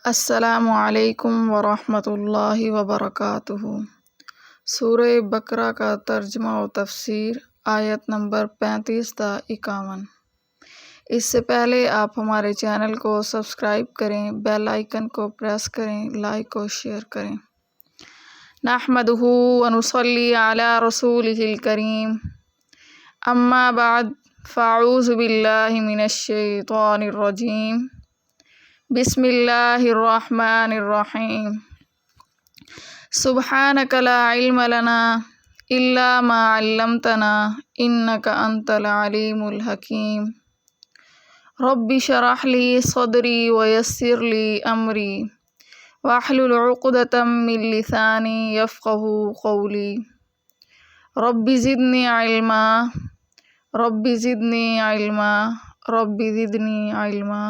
السلام علیکم ورحمۃ اللہ وبرکاتہ۔ سورہ بقرہ کا ترجمہ و تفسیر، آیت نمبر 35 تا 51۔ اس سے پہلے آپ ہمارے چینل کو سبسکرائب کریں، بیل آئیکن کو پریس کریں، لائک و شیئر کریں۔ نحمدہ ونصلی علی رسولہ الکریم، اما بعد فاعوذ باللہ من الشیطان الرجیم، بسم اللہ الرحمن الرحیم۔ سبحانک لا علم لنا الا ما علمتنا انک انت العلیم الحکیم۔ رب اشرح لی صدری ویسر لی امری واحلل عقدۃ من لسانی یفقہوا قولی۔ رب زدنی علما رب زدنی علما رب زدنی علما۔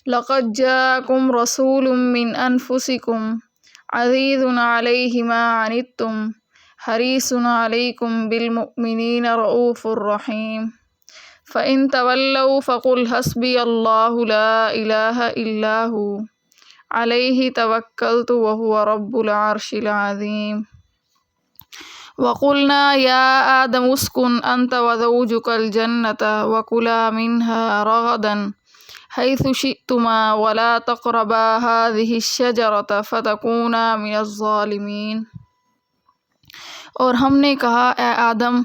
لقد جاءکم رسول من انفسکم عزیز علیہ ما عنتم حریص علیکم بالمؤمنین رؤوف الرحیم۔ فإن تولوا فقل حسبی اللہ لا الہ الا ہو علیہ توکلت وہو رب العرش العظیم۔ وقلنا یا آدم اسکن انت وزوجک الجنة وکلا منها رغدا حیث شئتما ولا تقربا هذه الشجرة فتکونا من الظالمین۔ اور ہم نے کہا اے آدم،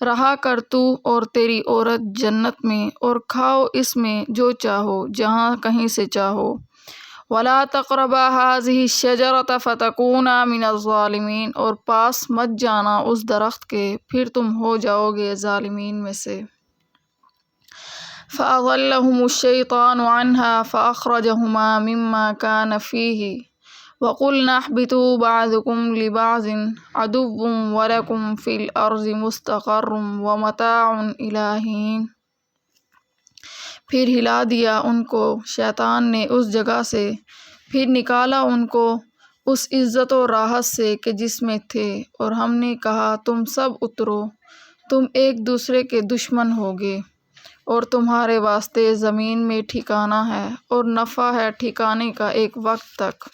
رہا کر تو اور تیری عورت جنت میں، اور کھاؤ اس میں جو چاہو جہاں کہیں سے چاہو، ولا تقربا هذه الشجرة فتکونا من الظالمین، اور پاس مت جانا اس درخت کے، پھر تم ہو جاؤ گے ظالمین میں سے۔ فأضلهم الشیطان عنها فأخرجهما مما كان فيه وقلنا اهبطوا بعضكم لبعض عدو ولكم في الأرض مستقر ومتاع إلى حين۔ پھر ہلا دیا ان کو شیطان نے اس جگہ سے، پھر نکالا ان کو اس عزت و راحت سے کہ جس میں تھے، اور ہم نے کہا تم سب اترو، تم ایک دوسرے کے دشمن ہوگے، اور تمہارے واسطے زمین میں ٹھکانہ ہے اور نفع ہے ٹھکانے کا ایک وقت تک۔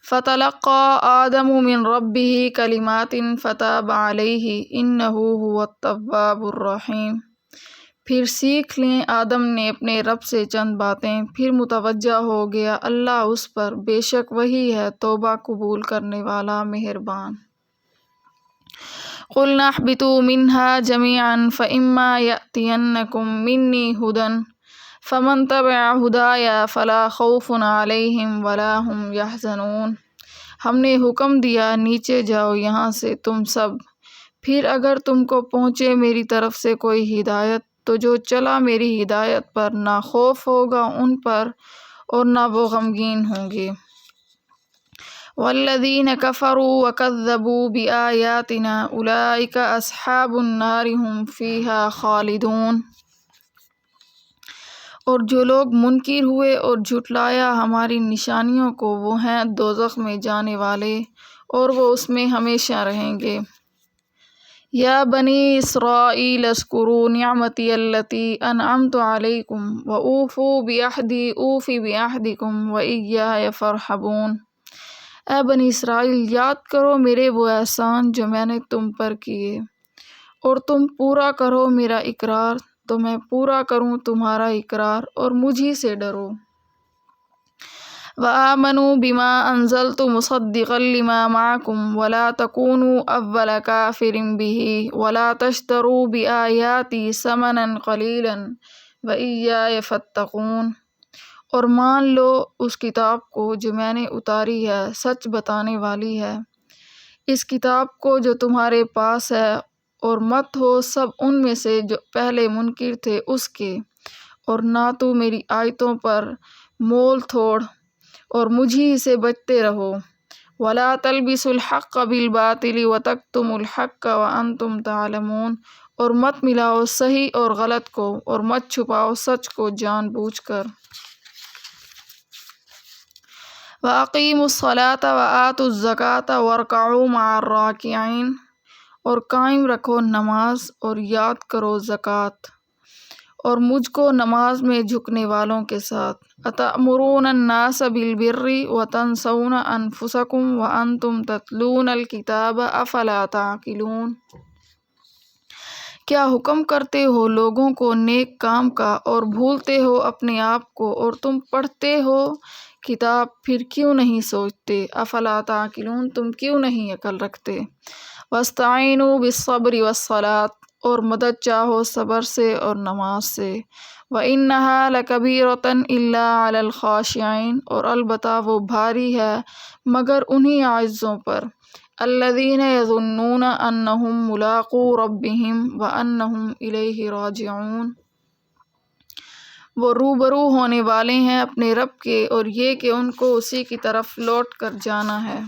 فتلقى آدم من ربه کلمات فتاب علیہ انہ هو التواب الرحیم۔ پھر سیکھ لیں آدم نے اپنے رب سے چند باتیں، پھر متوجہ ہو گیا اللہ اس پر، بے شک وہی ہے توبہ قبول کرنے والا مہربان۔ قلنا اهبطوا منها جميعا فإما يأتينكم مني هدى فمن تبع هداي فلا خوف عليهم ولا هم يحزنون۔ ہم نے حکم دیا نیچے جاؤ یہاں سے تم سب، پھر اگر تم کو پہنچے میری طرف سے کوئی ہدایت تو جو چلا میری ہدایت پر، نہ خوف ہوگا ان پر اور نہ وہ غمگین ہوں گے۔ والذین کفروا وکذبوا بآیاتنا اولئک اصحاب النار هم فیہا خالدون۔ اور جو لوگ منکر ہوئے اور جھٹلایا ہماری نشانیوں کو، وہ ہیں دوزخ میں جانے والے، اور وہ اس میں ہمیشہ رہیں گے۔ یا بنی اسرائیل اذکروا نعمتی التی انعمت علیکم واوفوا بعہدی اوف بعہدکم وایای فارہبون۔ اے بنی اسرائیل، یاد کرو میرے وہ احسان جو میں نے تم پر کیے، اور تم پورا کرو میرا اقرار تو میں پورا کروں تمہارا اقرار، اور مجھی سے ڈرو۔ وآمنوا بما انزلت مصدقا لما معکم ولا تکونوا اول کافر بہ ولا تشتروا بآیاتی ثمنا قلیلا وایای فاتقون۔ اور مان لو اس کتاب کو جو میں نے اتاری ہے، سچ بتانے والی ہے، اس کتاب کو جو تمہارے پاس ہے، اور مت ہو سب ان میں سے جو پہلے منکر تھے اس کے، اور نہ تو میری آیتوں پر مول توڑ، اور مجھی سے بچتے رہو۔ ولا تلبسوا الحق بالباطل وتکتموا الحق وانتم تعلمون۔ اور مت ملاؤ صحیح اور غلط کو، اور مت چھپاؤ سچ کو جان بوجھ کر۔ وَأَقِيمُوا الصَّلَاةَ وَآتُوا الزَّكَاةَ وَارْكَعُوا مَعَ الرَّاكِعِينَ۔ اور قائم رکھو نماز اور یاد کرو زکوٰۃ، اور مجھ کو نماز میں جھکنے والوں کے ساتھ۔ اتأمرون الناس بالبر وتنسون انفسکم وانتم تتلون الکتاب افلا تعقلون۔ کیا حکم کرتے ہو لوگوں کو نیک کام کا اور بھولتے ہو اپنے آپ کو، اور تم پڑھتے ہو کتاب، پھر کیوں نہیں سوچتے؟ افلا تعقلون، تم کیوں نہیں عقل رکھتے؟ واستعینوا بالصبر والصلاۃ، اور مدد چاہو صبر سے اور نماز سے۔ وَإِنَّهَا لَكَبِيرَةٌ إِلَّا عَلَى الْخَاشِعِينَ، اور البتہ وہ بھاری ہے مگر انہی عاجزوں پر۔ الَّذِينَ يَظُنُّونَ أَنَّهُم مُّلَاقُو رَبِّهِمْ وَأَنَّهُمْ إِلَيْهِ رَاجِعُونَ، وہ روبرو ہونے والے ہیں اپنے رب کے، اور یہ کہ ان کو اسی کی طرف لوٹ کر جانا ہے۔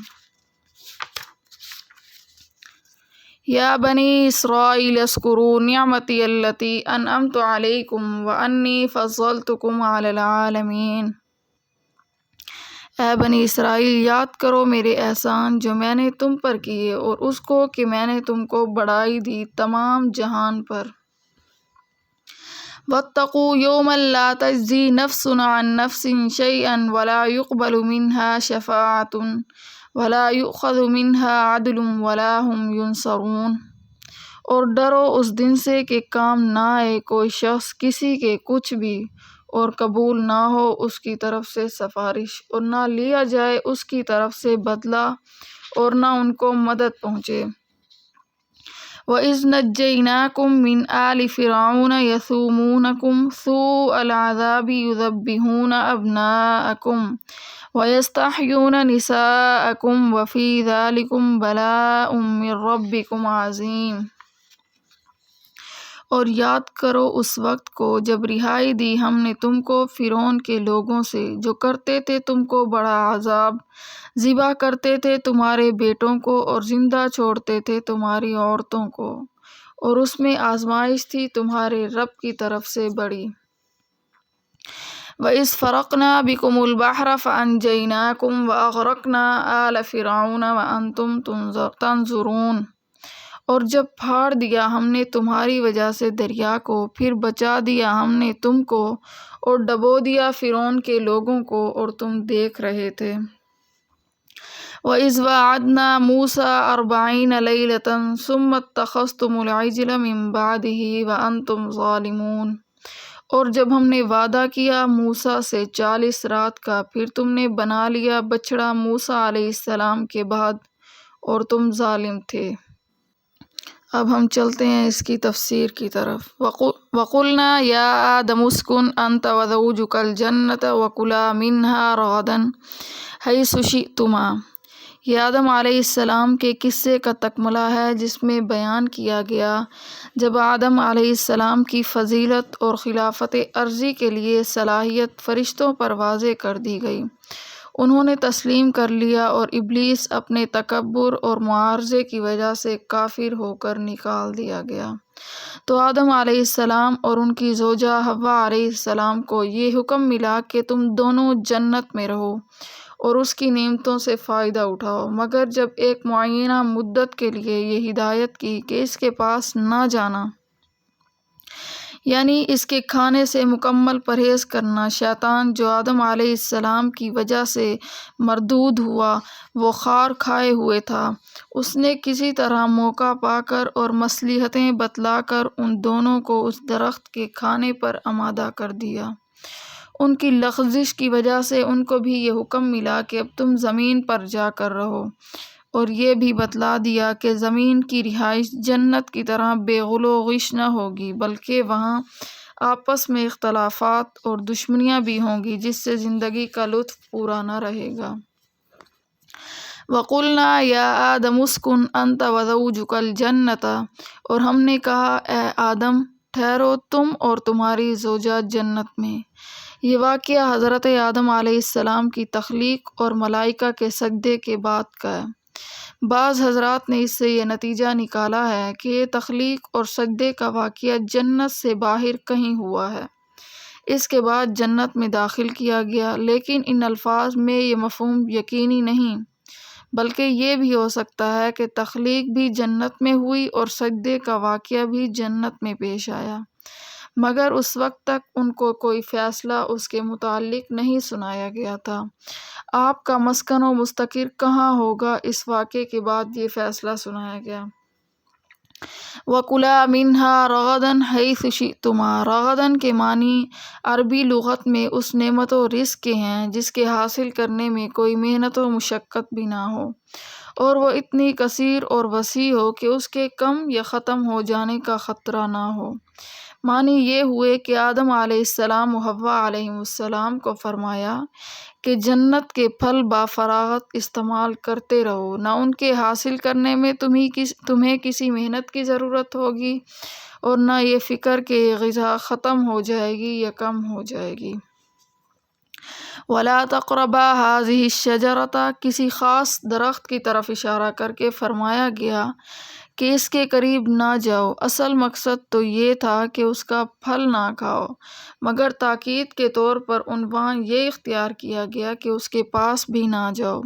یا بنی اسرائیل اذکروا نعمتی التی انعمت علیکم وانی فضلتکم علی العالمین۔ اے بنی اسرائیل، یاد کرو میرے احسان جو میں نے تم پر کیے، اور اس کو کہ میں نے تم کو بڑائی دی تمام جہان پر۔ واتقوا یوما لا تجزی نفس عن نفس شیئا ولا يقبل منها شفاعة ولا يؤخذ منها عدل ولا هم ينصرون۔ اور ڈرو اس دن سے کہ کام نہ آئے کوئی شخص کسی کے کچھ بھی، اور قبول نہ ہو اس کی طرف سے سفارش، اور نہ لیا جائے اس کی طرف سے بدلہ، اور نہ ان کو مدد پہنچے۔ وَإِذْ نَجَّيْنَاكُمْ مِنْ آلِ فِرْعَوْنَ يَسُومُونَكُمْ سُوءَ الْعَذَابِ يُذَبِّحُونَ أَبْنَاءَكُمْ وَيَسْتَحْيُونَ نِسَاءَكُمْ وَفِي ذَلِكُمْ بَلَاءٌ مِّن رَّبِّكُمْ عَظِيمٌ۔ اور یاد کرو اس وقت کو جب رہائی دی ہم نے تم کو فرعون کے لوگوں سے، جو کرتے تھے تم کو بڑا عذاب، ذبح کرتے تھے تمہارے بیٹوں کو اور زندہ چھوڑتے تھے تمہاری عورتوں کو، اور اس میں آزمائش تھی تمہارے رب کی طرف سے بڑی۔ وَإِذْ فَرَقْنَا بِكُمُ الْبَحْرَ فَأَنْجَيْنَاكُمْ وَأَغْرَقْنَا آلَ فِرْعَوْنَ وَأَنْتُمْ تَنْظُرُونَ۔ اور جب پھاڑ دیا ہم نے تمہاری وجہ سے دریا کو، پھر بچا دیا ہم نے تم کو، اور ڈبو دیا فرعون کے لوگوں کو، اور تم دیکھ رہے تھے۔ وَإِذْ وَاعَدْنَا مُوسَىٰ 40 لَيْلَةً ثُمَّ اتَّخَذْتُمُ الْعِجْلَ مِن بَعْدِهِ وَأَنْتُمْ ظَالِمُونَ۔ اور جب ہم نے وعدہ کیا موسیٰ سے 40 رات کا، پھر تم نے بنا لیا بچڑا موسیٰ علیہ السلام کے بعد، اور تم ظالم تھے۔ اب ہم چلتے ہیں اس کی تفسیر کی طرف۔ وَقُلْنَا يَا آدَمُ اسْكُنْ أَنْتَ وَزَوْجُكَ الْجَنَّةَ وَكُلَا مِنْهَا رَغَدًا حَيْثُ شِئْتُمَا۔ یہ آدم علیہ السلام کے قصے کا تکملہ ہے جس میں بیان کیا گیا جب آدم علیہ السلام کی فضیلت اور خلافت ارضی کے لیے صلاحیت فرشتوں پر واضح کر دی گئی، انہوں نے تسلیم کر لیا، اور ابلیس اپنے تکبر اور معارضے کی وجہ سے کافر ہو کر نکال دیا گیا۔ تو آدم علیہ السلام اور ان کی زوجہ حوا علیہ السلام کو یہ حکم ملا کہ تم دونوں جنت میں رہو اور اس کی نعمتوں سے فائدہ اٹھاؤ، مگر جب ایک معینہ مدت کے لیے یہ ہدایت کی کہ اس کے پاس نہ جانا، یعنی اس کے کھانے سے مکمل پرہیز کرنا۔ شیطان جو آدم علیہ السلام کی وجہ سے مردود ہوا، وہ خار کھائے ہوئے تھا، اس نے کسی طرح موقع پا کر اور مصلحتیں بتلا کر ان دونوں کو اس درخت کے کھانے پر آمادہ کر دیا۔ ان کی لغزش کی وجہ سے ان کو بھی یہ حکم ملا کہ اب تم زمین پر جا کر رہو، اور یہ بھی بتلا دیا کہ زمین کی رہائش جنت کی طرح بے غل و غش نہ ہوگی، بلکہ وہاں آپس میں اختلافات اور دشمنیاں بھی ہوں گی، جس سے زندگی کا لطف پورا نہ رہے گا۔ وَقُلْنَا يَا آدَمُ اسْكُنْ أَنْتَ وَزَوْجُكَ الْجَنَّةَ، اور ہم نے کہا اے آدم ٹھہرو تم اور تمہاری زوجہ جنت میں۔ یہ واقعہ حضرت آدم علیہ السلام کی تخلیق اور ملائکہ کے سجدے کے بعد کا ہے۔ بعض حضرات نے اس سے یہ نتیجہ نکالا ہے کہ یہ تخلیق اور سجدے کا واقعہ جنت سے باہر کہیں ہوا ہے، اس کے بعد جنت میں داخل کیا گیا، لیکن ان الفاظ میں یہ مفہوم یقینی نہیں، بلکہ یہ بھی ہو سکتا ہے کہ تخلیق بھی جنت میں ہوئی اور سجدے کا واقعہ بھی جنت میں پیش آیا۔ مگر اس وقت تک ان کو کوئی فیصلہ اس کے متعلق نہیں سنایا گیا تھا۔ آپ کا مسکن و مستقر کہاں ہوگا، اس واقعے کے بعد یہ فیصلہ سنایا گیا۔ وَكُلَا مِنْهَا رَغَدًا حَيْثُ شِئْتُمَا، رغدن کے معنی عربی لغت میں اس نعمت و رزق کے ہیں جس کے حاصل کرنے میں کوئی محنت و مشقت بھی نہ ہو، اور وہ اتنی کثیر اور وسیع ہو کہ اس کے کم یا ختم ہو جانے کا خطرہ نہ ہو۔ معنی یہ ہوئے کہ آدم علیہ السلام و حوا علیہ السلام کو فرمایا کہ جنت کے پھل بافراغت استعمال کرتے رہو، نہ ان کے حاصل کرنے میں تمہیں کسی محنت کی ضرورت ہوگی، اور نہ یہ فکر کہ یہ غذا ختم ہو جائے گی یا کم ہو جائے گی۔ وَلَا تَقْرَبَا هَٰذِهِ الشَّجَرَةَ، کسی خاص درخت کی طرف اشارہ کر کے فرمایا گیا کہ اس کے قریب نہ جاؤ۔ اصل مقصد تو یہ تھا کہ اس کا پھل نہ کھاؤ، مگر تاکید کے طور پر عنوان یہ اختیار کیا گیا کہ اس کے پاس بھی نہ جاؤ،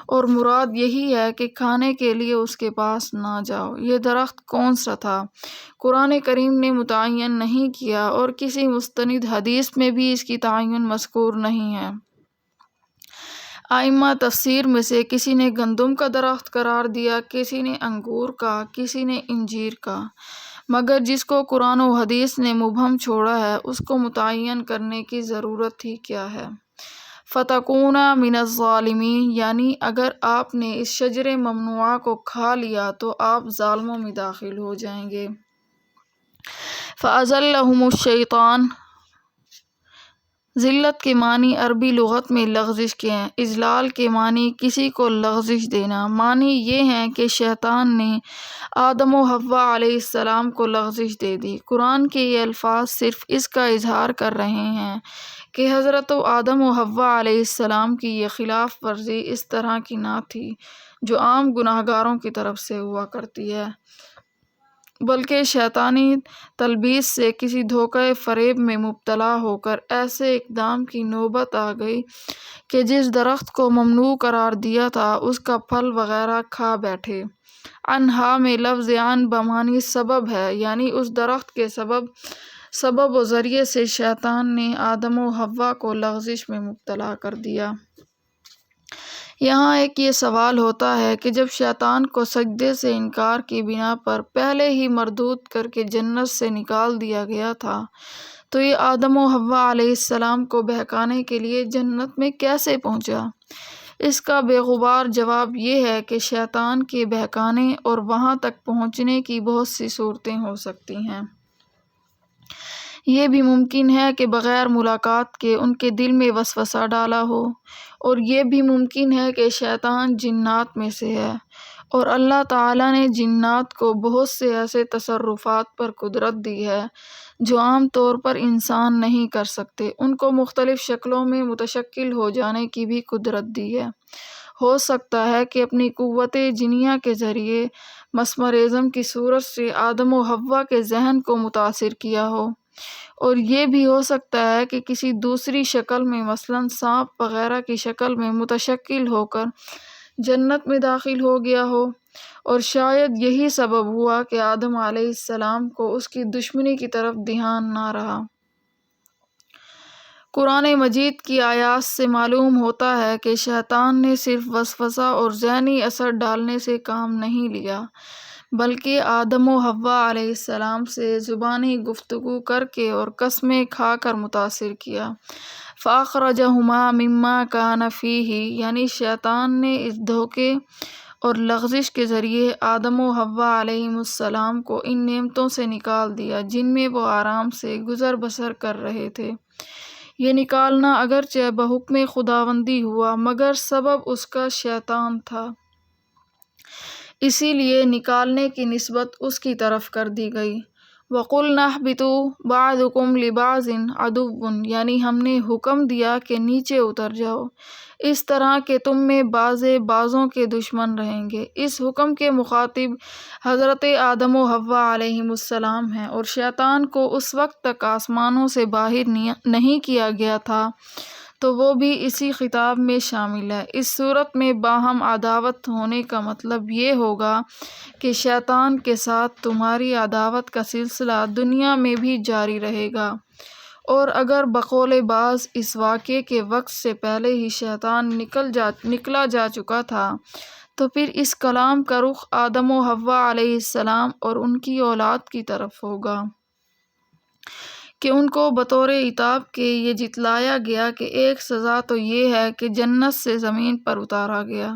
اور مراد یہی ہے کہ کھانے کے لیے اس کے پاس نہ جاؤ۔ یہ درخت کون سا تھا قرآن کریم نے متعین نہیں کیا، اور کسی مستند حدیث میں بھی اس کی تعین مذکور نہیں ہے۔ ائمہ تفسیر میں سے کسی نے گندم کا درخت قرار دیا، کسی نے انگور کا، کسی نے انجیر کا، مگر جس کو قرآن و حدیث نے مبہم چھوڑا ہے اس کو متعین کرنے کی ضرورت ہی کیا ہے۔ فَتَكُونَ مِنَ الظَّالِمِينَ، یعنی اگر آپ نے اس شجر ممنوعہ کو کھا لیا تو آپ ظالموں میں داخل ہو جائیں گے۔ فَأَزَلَّهُمُ الشَّيْطَانُ، ذلت کے معنی عربی لغت میں لغزش کے ہیں، اذلال کے معنی کسی کو لغزش دینا۔ معنی یہ ہیں کہ شیطان نے آدم و حوا علیہ السلام کو لغزش دے دی۔ قرآن کے یہ الفاظ صرف اس کا اظہار کر رہے ہیں کہ حضرت آدم و حوا علیہ السلام کی یہ خلاف ورزی اس طرح کی نہ تھی جو عام گناہگاروں کی طرف سے ہوا کرتی ہے، بلکہ شیطانی تلبیس سے کسی دھوکہ فریب میں مبتلا ہو کر ایسے اقدام کی نوبت آ گئی کہ جس درخت کو ممنوع قرار دیا تھا اس کا پھل وغیرہ کھا بیٹھے۔ عنہا میں لفظ عن بمعنی سبب ہے، یعنی اس درخت کے سبب و ذریعے سے شیطان نے آدم و حوا کو لغزش میں مبتلا کر دیا۔ یہاں ایک یہ سوال ہوتا ہے کہ جب شیطان کو سجدے سے انکار کی بنا پر پہلے ہی مردود کر کے جنت سے نکال دیا گیا تھا تو یہ آدم و حوا علیہ السلام کو بہکانے کے لیے جنت میں کیسے پہنچا؟ اس کا بے غبار جواب یہ ہے کہ شیطان کے بہکانے اور وہاں تک پہنچنے کی بہت سی صورتیں ہو سکتی ہیں۔ یہ بھی ممکن ہے کہ بغیر ملاقات کے ان کے دل میں وسوسہ ڈالا ہو، اور یہ بھی ممکن ہے کہ شیطان جنات میں سے ہے، اور اللہ تعالیٰ نے جنات کو بہت سے ایسے تصرفات پر قدرت دی ہے جو عام طور پر انسان نہیں کر سکتے۔ ان کو مختلف شکلوں میں متشکل ہو جانے کی بھی قدرت دی ہے۔ ہو سکتا ہے کہ اپنی قوت جنیہ کے ذریعے مسمرزم کی صورت سے آدم و حوا کے ذہن کو متاثر کیا ہو، اور یہ بھی ہو سکتا ہے کہ کسی دوسری شکل میں مثلاً سانپ وغیرہ کی شکل میں متشکل ہو کر جنت میں داخل ہو گیا ہو، اور شاید یہی سبب ہوا کہ آدم علیہ السلام کو اس کی دشمنی کی طرف دھیان نہ رہا۔ قرآن مجید کی آیات سے معلوم ہوتا ہے کہ شیطان نے صرف وسوسہ اور ذہنی اثر ڈالنے سے کام نہیں لیا، بلکہ آدم و حوا علیہ السلام سے زبانی گفتگو کر کے اور قسمیں کھا کر متاثر کیا۔ فَأَخْرَجَهُمَا مِمَّا كَانَ فِيهِ، یعنی شیطان نے اس دھوکے اور لغزش کے ذریعے آدم و حوا علیہ السلام کو ان نعمتوں سے نکال دیا جن میں وہ آرام سے گزر بسر کر رہے تھے۔ یہ نکالنا اگرچہ بحکم خداوندی ہوا، مگر سبب اس کا شیطان تھا، اسی لیے نکالنے کی نسبت اس کی طرف کر دی گئی۔ وَقُلْنَا اهْبِطُوا بَعْضُكُمْ لِبَعْضٍ عَدُوٌّ، یعنی ہم نے حکم دیا کہ نیچے اتر جاؤ، اس طرح کہ تم میں بعضوں کے دشمن رہیں گے۔ اس حکم کے مخاطب حضرت آدم و حوا علیہ السلام ہیں، اور شیطان کو اس وقت تک آسمانوں سے باہر نہیں کیا گیا تھا تو وہ بھی اسی خطاب میں شامل ہے۔ اس صورت میں باہم عداوت ہونے کا مطلب یہ ہوگا کہ شیطان کے ساتھ تمہاری عداوت کا سلسلہ دنیا میں بھی جاری رہے گا، اور اگر بقول بعض اس واقعے کے وقت سے پہلے ہی شیطان نکلا جا چکا تھا، تو پھر اس کلام کا رخ آدم و حوا علیہ السلام اور ان کی اولاد کی طرف ہوگا کہ ان کو بطور عتاب کے یہ جتلایا گیا کہ ایک سزا تو یہ ہے کہ جنت سے زمین پر اتارا گیا،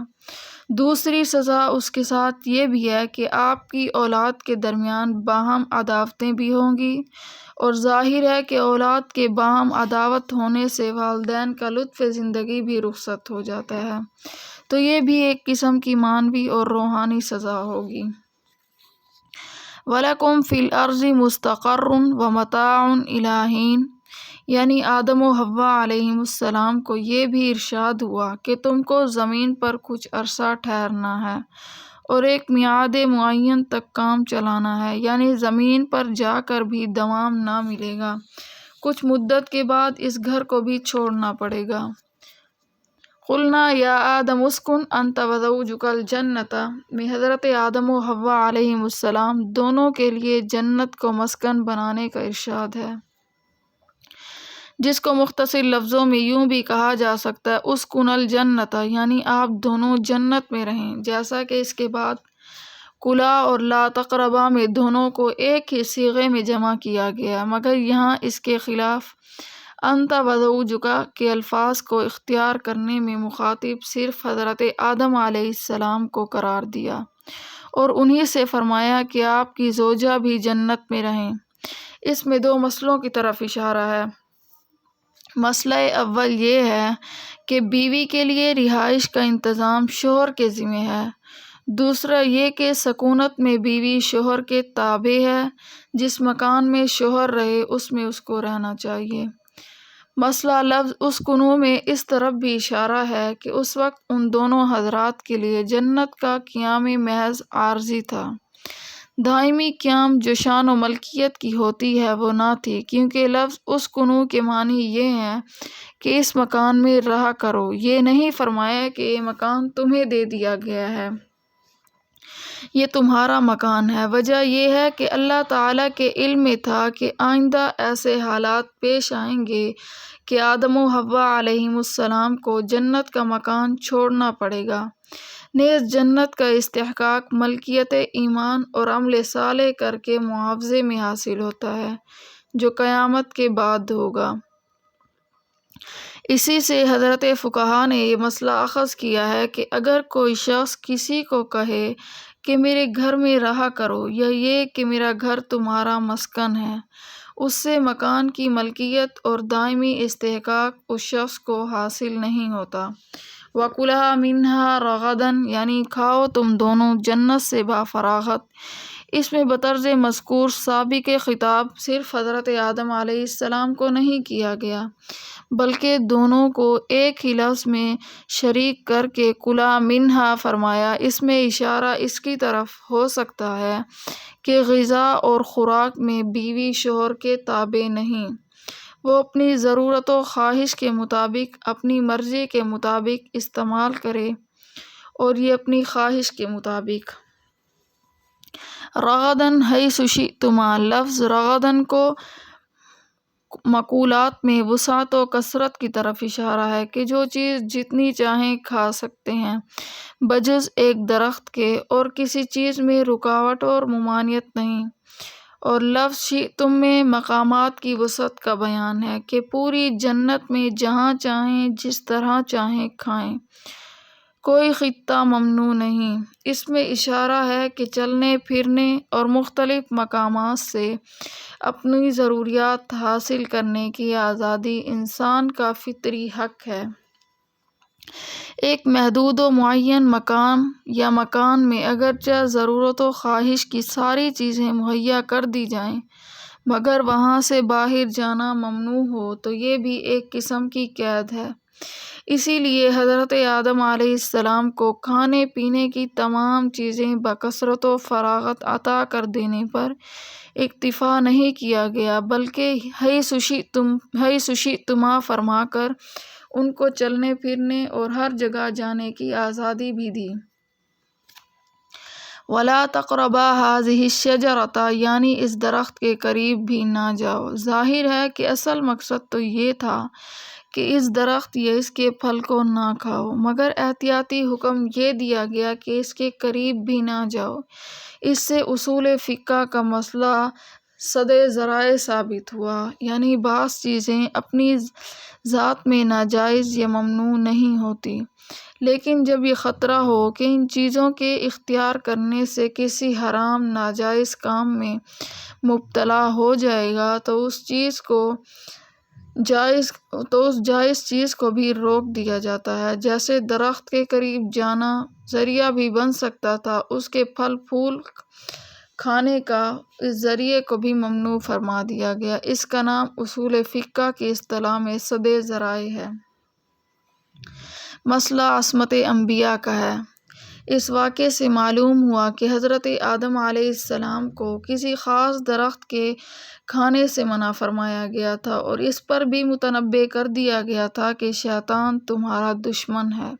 دوسری سزا اس کے ساتھ یہ بھی ہے کہ آپ کی اولاد کے درمیان باہم عداوتیں بھی ہوں گی، اور ظاہر ہے کہ اولاد کے باہم عداوت ہونے سے والدین کا لطف زندگی بھی رخصت ہو جاتا ہے، تو یہ بھی ایک قسم کی معنوی اور روحانی سزا ہوگی۔ وَلَكُمْ فِي الْأَرْضِ مُسْتَقَرٌّ وَمَتَاعٌ إِلَىٰ حِينٍ، یعنی آدم و حوا علیہم السلام کو یہ بھی ارشاد ہوا کہ تم کو زمین پر کچھ عرصہ ٹھہرنا ہے اور ایک میعاد معین تک کام چلانا ہے، یعنی زمین پر جا کر بھی دوام نہ ملے گا، کچھ مدت کے بعد اس گھر کو بھی چھوڑنا پڑے گا۔ قلنا یا آدم اسکن انت وزوجک الجنت میں حضرت آدم و حوا علیہم السلام دونوں کے لیے جنت کو مسکن بنانے کا ارشاد ہے، جس کو مختصر لفظوں میں یوں بھی کہا جا سکتا ہے اسکن الجنت، یعنی آپ دونوں جنت میں رہیں، جیسا کہ اس کے بعد کلا اور لا تقربا میں دونوں کو ایک ہی صیغے میں جمع کیا گیا، مگر یہاں اس کے خلاف انت وزوجک کے الفاظ کو اختیار کرنے میں مخاطب صرف حضرت آدم علیہ السلام کو قرار دیا اور انہی سے فرمایا کہ آپ کی زوجہ بھی جنت میں رہیں۔ اس میں دو مسئلوں کی طرف اشارہ ہے۔ مسئلہ اول یہ ہے کہ بیوی کے لیے رہائش کا انتظام شوہر کے ذمہ ہے، دوسرا یہ کہ سکونت میں بیوی شوہر کے تابع ہے، جس مکان میں شوہر رہے اس میں اس کو رہنا چاہیے۔ مسئلہ لفظ اسکنو میں اس طرف بھی اشارہ ہے کہ اس وقت ان دونوں حضرات کے لیے جنت کا قیام محض عارضی تھا، دائمی قیام جو شان و ملکیت کی ہوتی ہے وہ نہ تھی، کیونکہ لفظ اسکنو کے معنی یہ ہیں کہ اس مکان میں رہا کرو، یہ نہیں فرمایا کہ یہ مکان تمہیں دے دیا گیا ہے، یہ تمہارا مکان ہے۔ وجہ یہ ہے کہ اللہ تعالیٰ کے علم میں تھا کہ آئندہ ایسے حالات پیش آئیں گے کہ آدم و حوا علیہم السلام کو جنت کا مکان چھوڑنا پڑے گا، نیز جنت کا استحقاق ملکیت ایمان اور عمل صالح کر کے معاوضے میں حاصل ہوتا ہے، جو قیامت کے بعد ہوگا۔ اسی سے حضرت فقہا نے یہ مسئلہ اخذ کیا ہے کہ اگر کوئی شخص کسی کو کہے کہ میرے گھر میں رہا کرو، یا یہ کہ میرا گھر تمہارا مسکن ہے، اس سے مکان کی ملکیت اور دائمی استحقاق اس شخص کو حاصل نہیں ہوتا۔ وَكُلَا مِنْهَا رَغَدًا، یعنی کھاؤ تم دونوں جنت سے بافراغت۔ اس میں بطرز مذکور سابق خطاب صرف حضرت آدم علیہ السلام کو نہیں کیا گیا، بلکہ دونوں کو ایک ہی لفظ میں شریک کر کے کلا منہا فرمایا۔ اس میں اشارہ اس کی طرف ہو سکتا ہے کہ غذا اور خوراک میں بیوی شوہر کے تابع نہیں، وہ اپنی ضرورت و خواہش کے مطابق اپنی مرضی کے مطابق استعمال کرے، اور یہ اپنی خواہش کے مطابق۔ رغداً حیث شئتما، لفظ رغداً کو مقولات میں وسعت و کثرت کی طرف اشارہ ہے کہ جو چیز جتنی چاہیں کھا سکتے ہیں بجز ایک درخت کے، اور کسی چیز میں رکاوٹ اور ممانعت نہیں۔ اور لفظ شئتم میں مقامات کی وسعت کا بیان ہے کہ پوری جنت میں جہاں چاہیں جس طرح چاہیں کھائیں، کوئی خطہ ممنوع نہیں۔ اس میں اشارہ ہے کہ چلنے پھرنے اور مختلف مقامات سے اپنی ضروریات حاصل کرنے کی آزادی انسان کا فطری حق ہے۔ ایک محدود و معین مقام یا مکان میں اگرچہ ضرورت و خواہش کی ساری چیزیں مہیا کر دی جائیں، مگر وہاں سے باہر جانا ممنوع ہو، تو یہ بھی ایک قسم کی قید ہے۔ اسی لیے حضرت آدم علیہ السلام کو کھانے پینے کی تمام چیزیں بکثرت و فراغت عطا کر دینے پر اکتفا نہیں کیا گیا، بلکہ حیث شئتما فرما کر ان کو چلنے پھرنے اور ہر جگہ جانے کی آزادی بھی دی۔ وَلَا تَقْرَبَا هَٰذِهِ الشَّجَرَةَ، یعنی اس درخت کے قریب بھی نہ جاؤ۔ ظاہر ہے کہ اصل مقصد تو یہ تھا کہ اس درخت یا اس کے پھل کو نہ کھاؤ، مگر احتیاطی حکم یہ دیا گیا کہ اس کے قریب بھی نہ جاؤ۔ اس سے اصول فقہ کا مسئلہ سد ذرائع ثابت ہوا، یعنی بعض چیزیں اپنی ذات میں ناجائز یا ممنوع نہیں ہوتی، لیکن جب یہ خطرہ ہو کہ ان چیزوں کے اختیار کرنے سے کسی حرام ناجائز کام میں مبتلا ہو جائے گا تو اس جائز چیز کو بھی روک دیا جاتا ہے۔ جیسے درخت کے قریب جانا ذریعہ بھی بن سکتا تھا اس کے پھل پھول کھانے کا، اس ذریعے کو بھی ممنوع فرما دیا گیا۔ اس کا نام اصول فقہ کی اصطلاح میں سد ذرائع ہے۔ مسئلہ عصمت انبیاء کا ہے۔ اس واقعے سے معلوم ہوا کہ حضرت آدم علیہ السلام کو کسی خاص درخت کے کھانے سے منع فرمایا گیا تھا، اور اس پر بھی متنبہ کر دیا گیا تھا کہ شیطان تمہارا دشمن ہے،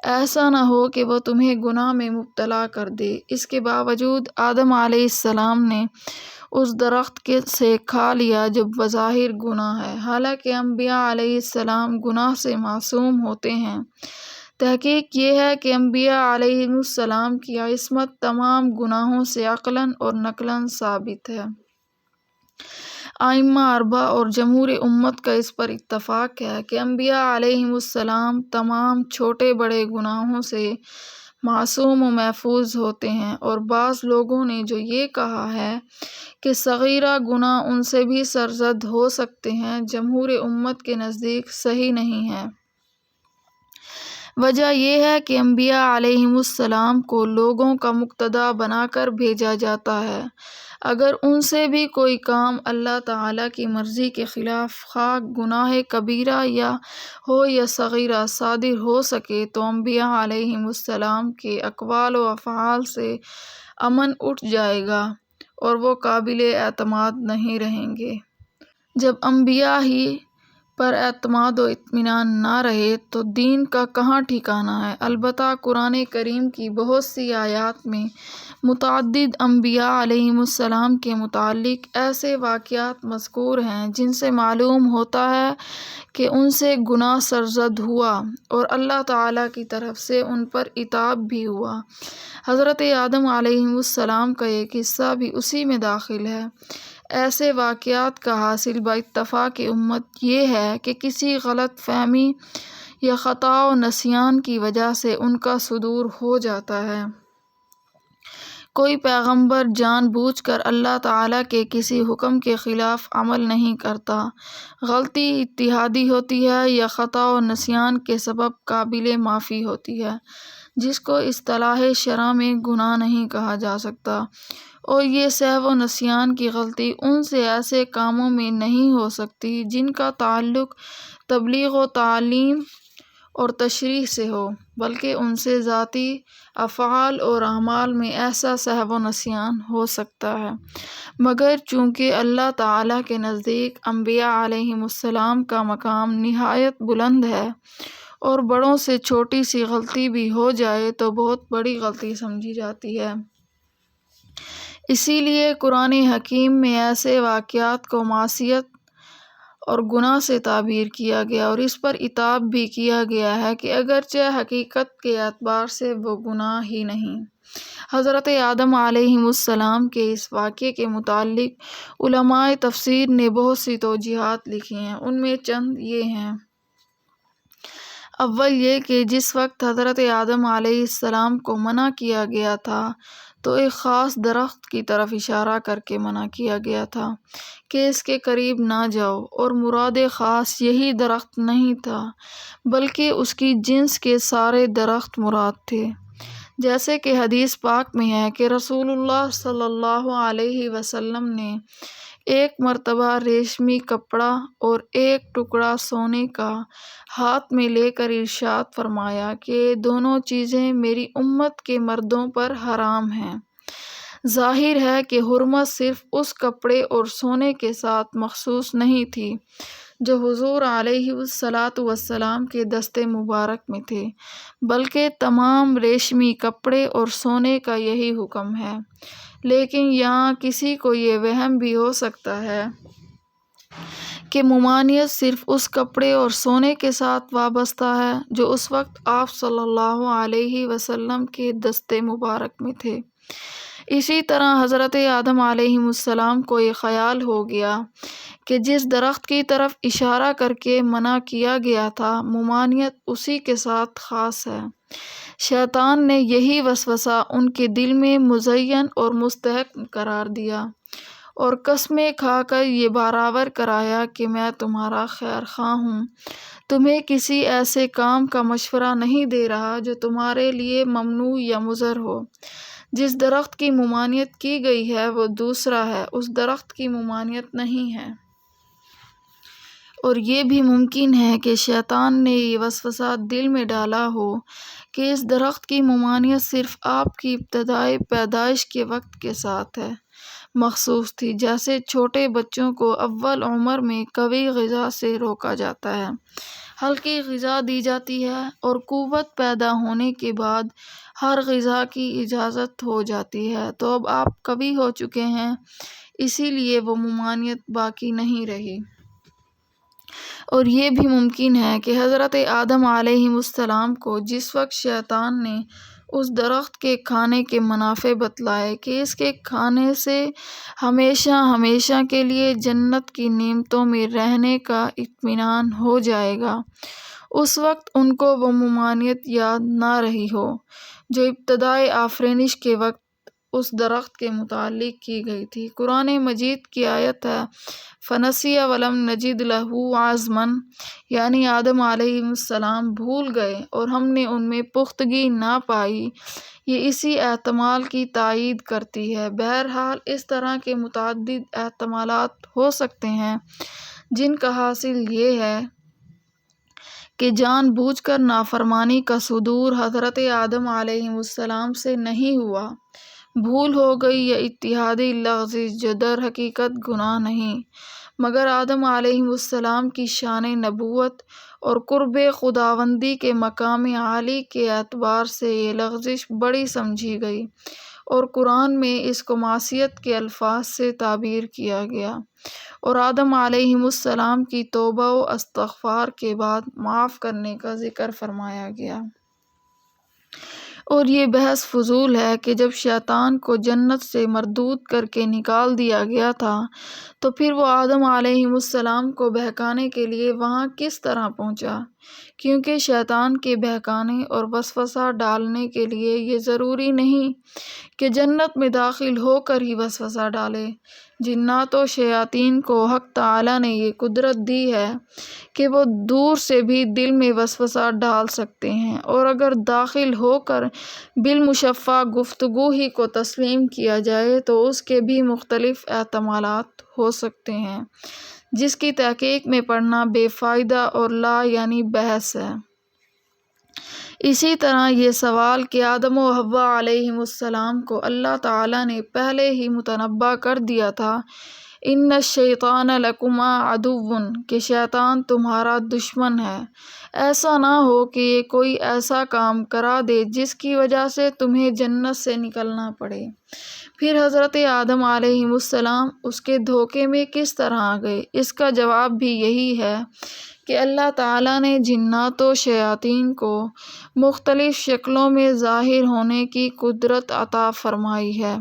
ایسا نہ ہو کہ وہ تمہیں گناہ میں مبتلا کر دے۔ اس کے باوجود آدم علیہ السلام نے اس درخت سے کھا لیا جو بظاہر گناہ ہے، حالانکہ انبیاء علیہ السلام گناہ سے معصوم ہوتے ہیں۔ تحقیق یہ ہے کہ انبیاء علیہ السلام کی عصمت تمام گناہوں سے عقلاً اور نقلاً ثابت ہے۔ ائمہ اربعہ اور جمہور امت کا اس پر اتفاق ہے کہ انبیاء علیہ السلام تمام چھوٹے بڑے گناہوں سے معصوم و محفوظ ہوتے ہیں، اور بعض لوگوں نے جو یہ کہا ہے کہ صغیرہ گناہ ان سے بھی سرزد ہو سکتے ہیں، جمہور امت کے نزدیک صحیح نہیں ہے۔ وجہ یہ ہے کہ انبیاء علیہ السلام کو لوگوں کا مقتدیٰ بنا کر بھیجا جاتا ہے۔ اگر ان سے بھی کوئی کام اللہ تعالیٰ کی مرضی کے خلاف، خواہ گناہ کبیرہ ہو یا صغیرہ، صادر ہو سکے تو انبیاء علیہ السلام کے اقوال و افعال سے امن اٹھ جائے گا اور وہ قابل اعتماد نہیں رہیں گے۔ جب انبیاء ہی پر اعتماد و اطمینان نہ رہے تو دین کا کہاں ٹھکانہ ہے؟ البتہ قرآن کریم کی بہت سی آیات میں متعدد انبیاء علیہ السلام کے متعلق ایسے واقعات مذکور ہیں جن سے معلوم ہوتا ہے کہ ان سے گناہ سرزد ہوا اور اللہ تعالیٰ کی طرف سے ان پر عتاب بھی ہوا۔ حضرت آدم علیہ السلام کا ایک قصہ بھی اسی میں داخل ہے۔ ایسے واقعات کا حاصل باتفاق امت یہ ہے کہ کسی غلط فہمی یا خطا و نسیان کی وجہ سے ان کا صدور ہو جاتا ہے۔ کوئی پیغمبر جان بوجھ کر اللہ تعالیٰ کے کسی حکم کے خلاف عمل نہیں کرتا، غلطی اجتہادی ہوتی ہے یا خطا و نسیان کے سبب قابل معافی ہوتی ہے، جس کو اصطلاح شرع میں گناہ نہیں کہا جا سکتا، اور یہ سہو و نسیان کی غلطی ان سے ایسے کاموں میں نہیں ہو سکتی جن کا تعلق تبلیغ و تعلیم اور تشریح سے ہو، بلکہ ان سے ذاتی افعال اور اعمال میں ایسا سہو و نسیان ہو سکتا ہے۔ مگر چونکہ اللہ تعالیٰ کے نزدیک انبیاء علیہ السلام کا مقام نہایت بلند ہے اور بڑوں سے چھوٹی سی غلطی بھی ہو جائے تو بہت بڑی غلطی سمجھی جاتی ہے، اسی لیے قرآن حکیم میں ایسے واقعات کو معصیت اور گناہ سے تعبیر کیا گیا اور اس پر عتاب بھی کیا گیا ہے کہ اگرچہ حقیقت کے اعتبار سے وہ گناہ ہی نہیں۔ حضرت آدم علیہ السلام کے اس واقعے کے متعلق علماء تفسیر نے بہت سی توجیہات لکھی ہیں، ان میں چند یہ ہیں۔ اول یہ کہ جس وقت حضرت آدم علیہ السلام کو منع کیا گیا تھا تو ایک خاص درخت کی طرف اشارہ کر کے منع کیا گیا تھا کہ اس کے قریب نہ جاؤ، اور مراد خاص یہی درخت نہیں تھا بلکہ اس کی جنس کے سارے درخت مراد تھے، جیسے کہ حدیث پاک میں ہے کہ رسول اللہ صلی اللہ علیہ وسلم نے ایک مرتبہ ریشمی کپڑا اور ایک ٹکڑا سونے کا ہاتھ میں لے کر ارشاد فرمایا کہ یہ دونوں چیزیں میری امت کے مردوں پر حرام ہیں۔ ظاہر ہے کہ حرمت صرف اس کپڑے اور سونے کے ساتھ مخصوص نہیں تھی جو حضور علیہ الصلاۃ والسلام کے دست مبارک میں تھے، بلکہ تمام ریشمی کپڑے اور سونے کا یہی حکم ہے۔ لیکن یہاں کسی کو یہ وہم بھی ہو سکتا ہے کہ ممانعت صرف اس کپڑے اور سونے کے ساتھ وابستہ ہے جو اس وقت آپ صلی اللہ علیہ وسلم کے دست مبارک میں تھے۔ اسی طرح حضرت آدم علیہ السلام کو یہ خیال ہو گیا کہ جس درخت کی طرف اشارہ کر کے منع کیا گیا تھا، ممانعت اسی کے ساتھ خاص ہے۔ شیطان نے یہی وسوسہ ان کے دل میں مزین اور مستحق قرار دیا اور قسمیں کھا کر یہ برابر کرایا کہ میں تمہارا خیر خواہ ہوں، تمہیں کسی ایسے کام کا مشورہ نہیں دے رہا جو تمہارے لیے ممنوع یا مضر ہو۔ جس درخت کی ممانعت کی گئی ہے وہ دوسرا ہے، اس درخت کی ممانعت نہیں ہے۔ اور یہ بھی ممکن ہے کہ شیطان نے یہ وسوسہ دل میں ڈالا ہو کہ اس درخت کی ممانعت صرف آپ کی ابتدائی پیدائش کے وقت کے ساتھ مخصوص تھی، جیسے چھوٹے بچوں کو اول عمر میں قوی غذا سے روکا جاتا ہے، ہلکی غذا دی جاتی ہے اور قوت پیدا ہونے کے بعد ہر غذا کی اجازت ہو جاتی ہے۔ تو اب آپ قوی ہو چکے ہیں، اسی لیے وہ ممانعت باقی نہیں رہی۔ اور یہ بھی ممکن ہے کہ حضرت آدم علیہ السلام کو جس وقت شیطان نے اس درخت کے کھانے کے منافع بتلائے کہ اس کے کھانے سے ہمیشہ ہمیشہ کے لیے جنت کی نعمتوں میں رہنے کا اطمینان ہو جائے گا، اس وقت ان کو وہ ممانعت یاد نہ رہی ہو جو ابتدائے آفرینش کے وقت اس درخت کے متعلق کی گئی تھی۔ قرآن مجید کی آیت ہے فَنَسِیَ وَلَمْ نَجِدْ لَهُ عَزْمًا، یعنی آدم علیہ السلام بھول گئے اور ہم نے ان میں پختگی نہ پائی۔ یہ اسی احتمال کی تائید کرتی ہے۔ بہرحال اس طرح کے متعدد احتمالات ہو سکتے ہیں جن کا حاصل یہ ہے کہ جان بوجھ کر نافرمانی کا صدور حضرت آدم علیہ السلام سے نہیں ہوا، بھول ہو گئی یا اتحادی لغزش جو در حقیقت گناہ نہیں، مگر آدم علیہ السلام کی شان نبوت اور قرب خداوندی کے مقام عالی کے اعتبار سے یہ لغزش بڑی سمجھی گئی اور قرآن میں اس کو معصیت کے الفاظ سے تعبیر کیا گیا اور آدم علیہ السلام کی توبہ و استغفار کے بعد معاف کرنے کا ذکر فرمایا گیا۔ اور یہ بحث فضول ہے کہ جب شیطان کو جنت سے مردود کر کے نکال دیا گیا تھا تو پھر وہ آدم علیہ السلام کو بہکانے کے لیے وہاں کس طرح پہنچا، کیونکہ شیطان کے بہکانے اور وسوسہ ڈالنے کے لیے یہ ضروری نہیں کہ جنت میں داخل ہو کر ہی وسوسہ ڈالے۔ جنات و شیاطین کو حق تعالیٰ نے یہ قدرت دی ہے کہ وہ دور سے بھی دل میں وسوسہ ڈال سکتے ہیں، اور اگر داخل ہو کر بالمشفع گفتگو ہی کو تسلیم کیا جائے تو اس کے بھی مختلف احتمالات ہو سکتے ہیں جس کی تحقیق میں پڑنا بے فائدہ اور لا یعنی بحث ہے۔ اسی طرح یہ سوال کہ آدم و حوا علیہ السلام کو اللہ تعالیٰ نے پہلے ہی متنبع کر دیا تھا ان الشیطان لکما عدو، کہ شیطان تمہارا دشمن ہے، ایسا نہ ہو کہ یہ کوئی ایسا کام کرا دے جس کی وجہ سے تمہیں جنت سے نکلنا پڑے۔ پھر حضرت آدم علیہ السلام اس کے دھوکے میں کس طرح آ گئے؟ اس کا جواب بھی یہی ہے کہ اللہ تعالیٰ نے جنات و شیاطین کو مختلف شکلوں میں ظاہر ہونے کی قدرت عطا فرمائی ہے۔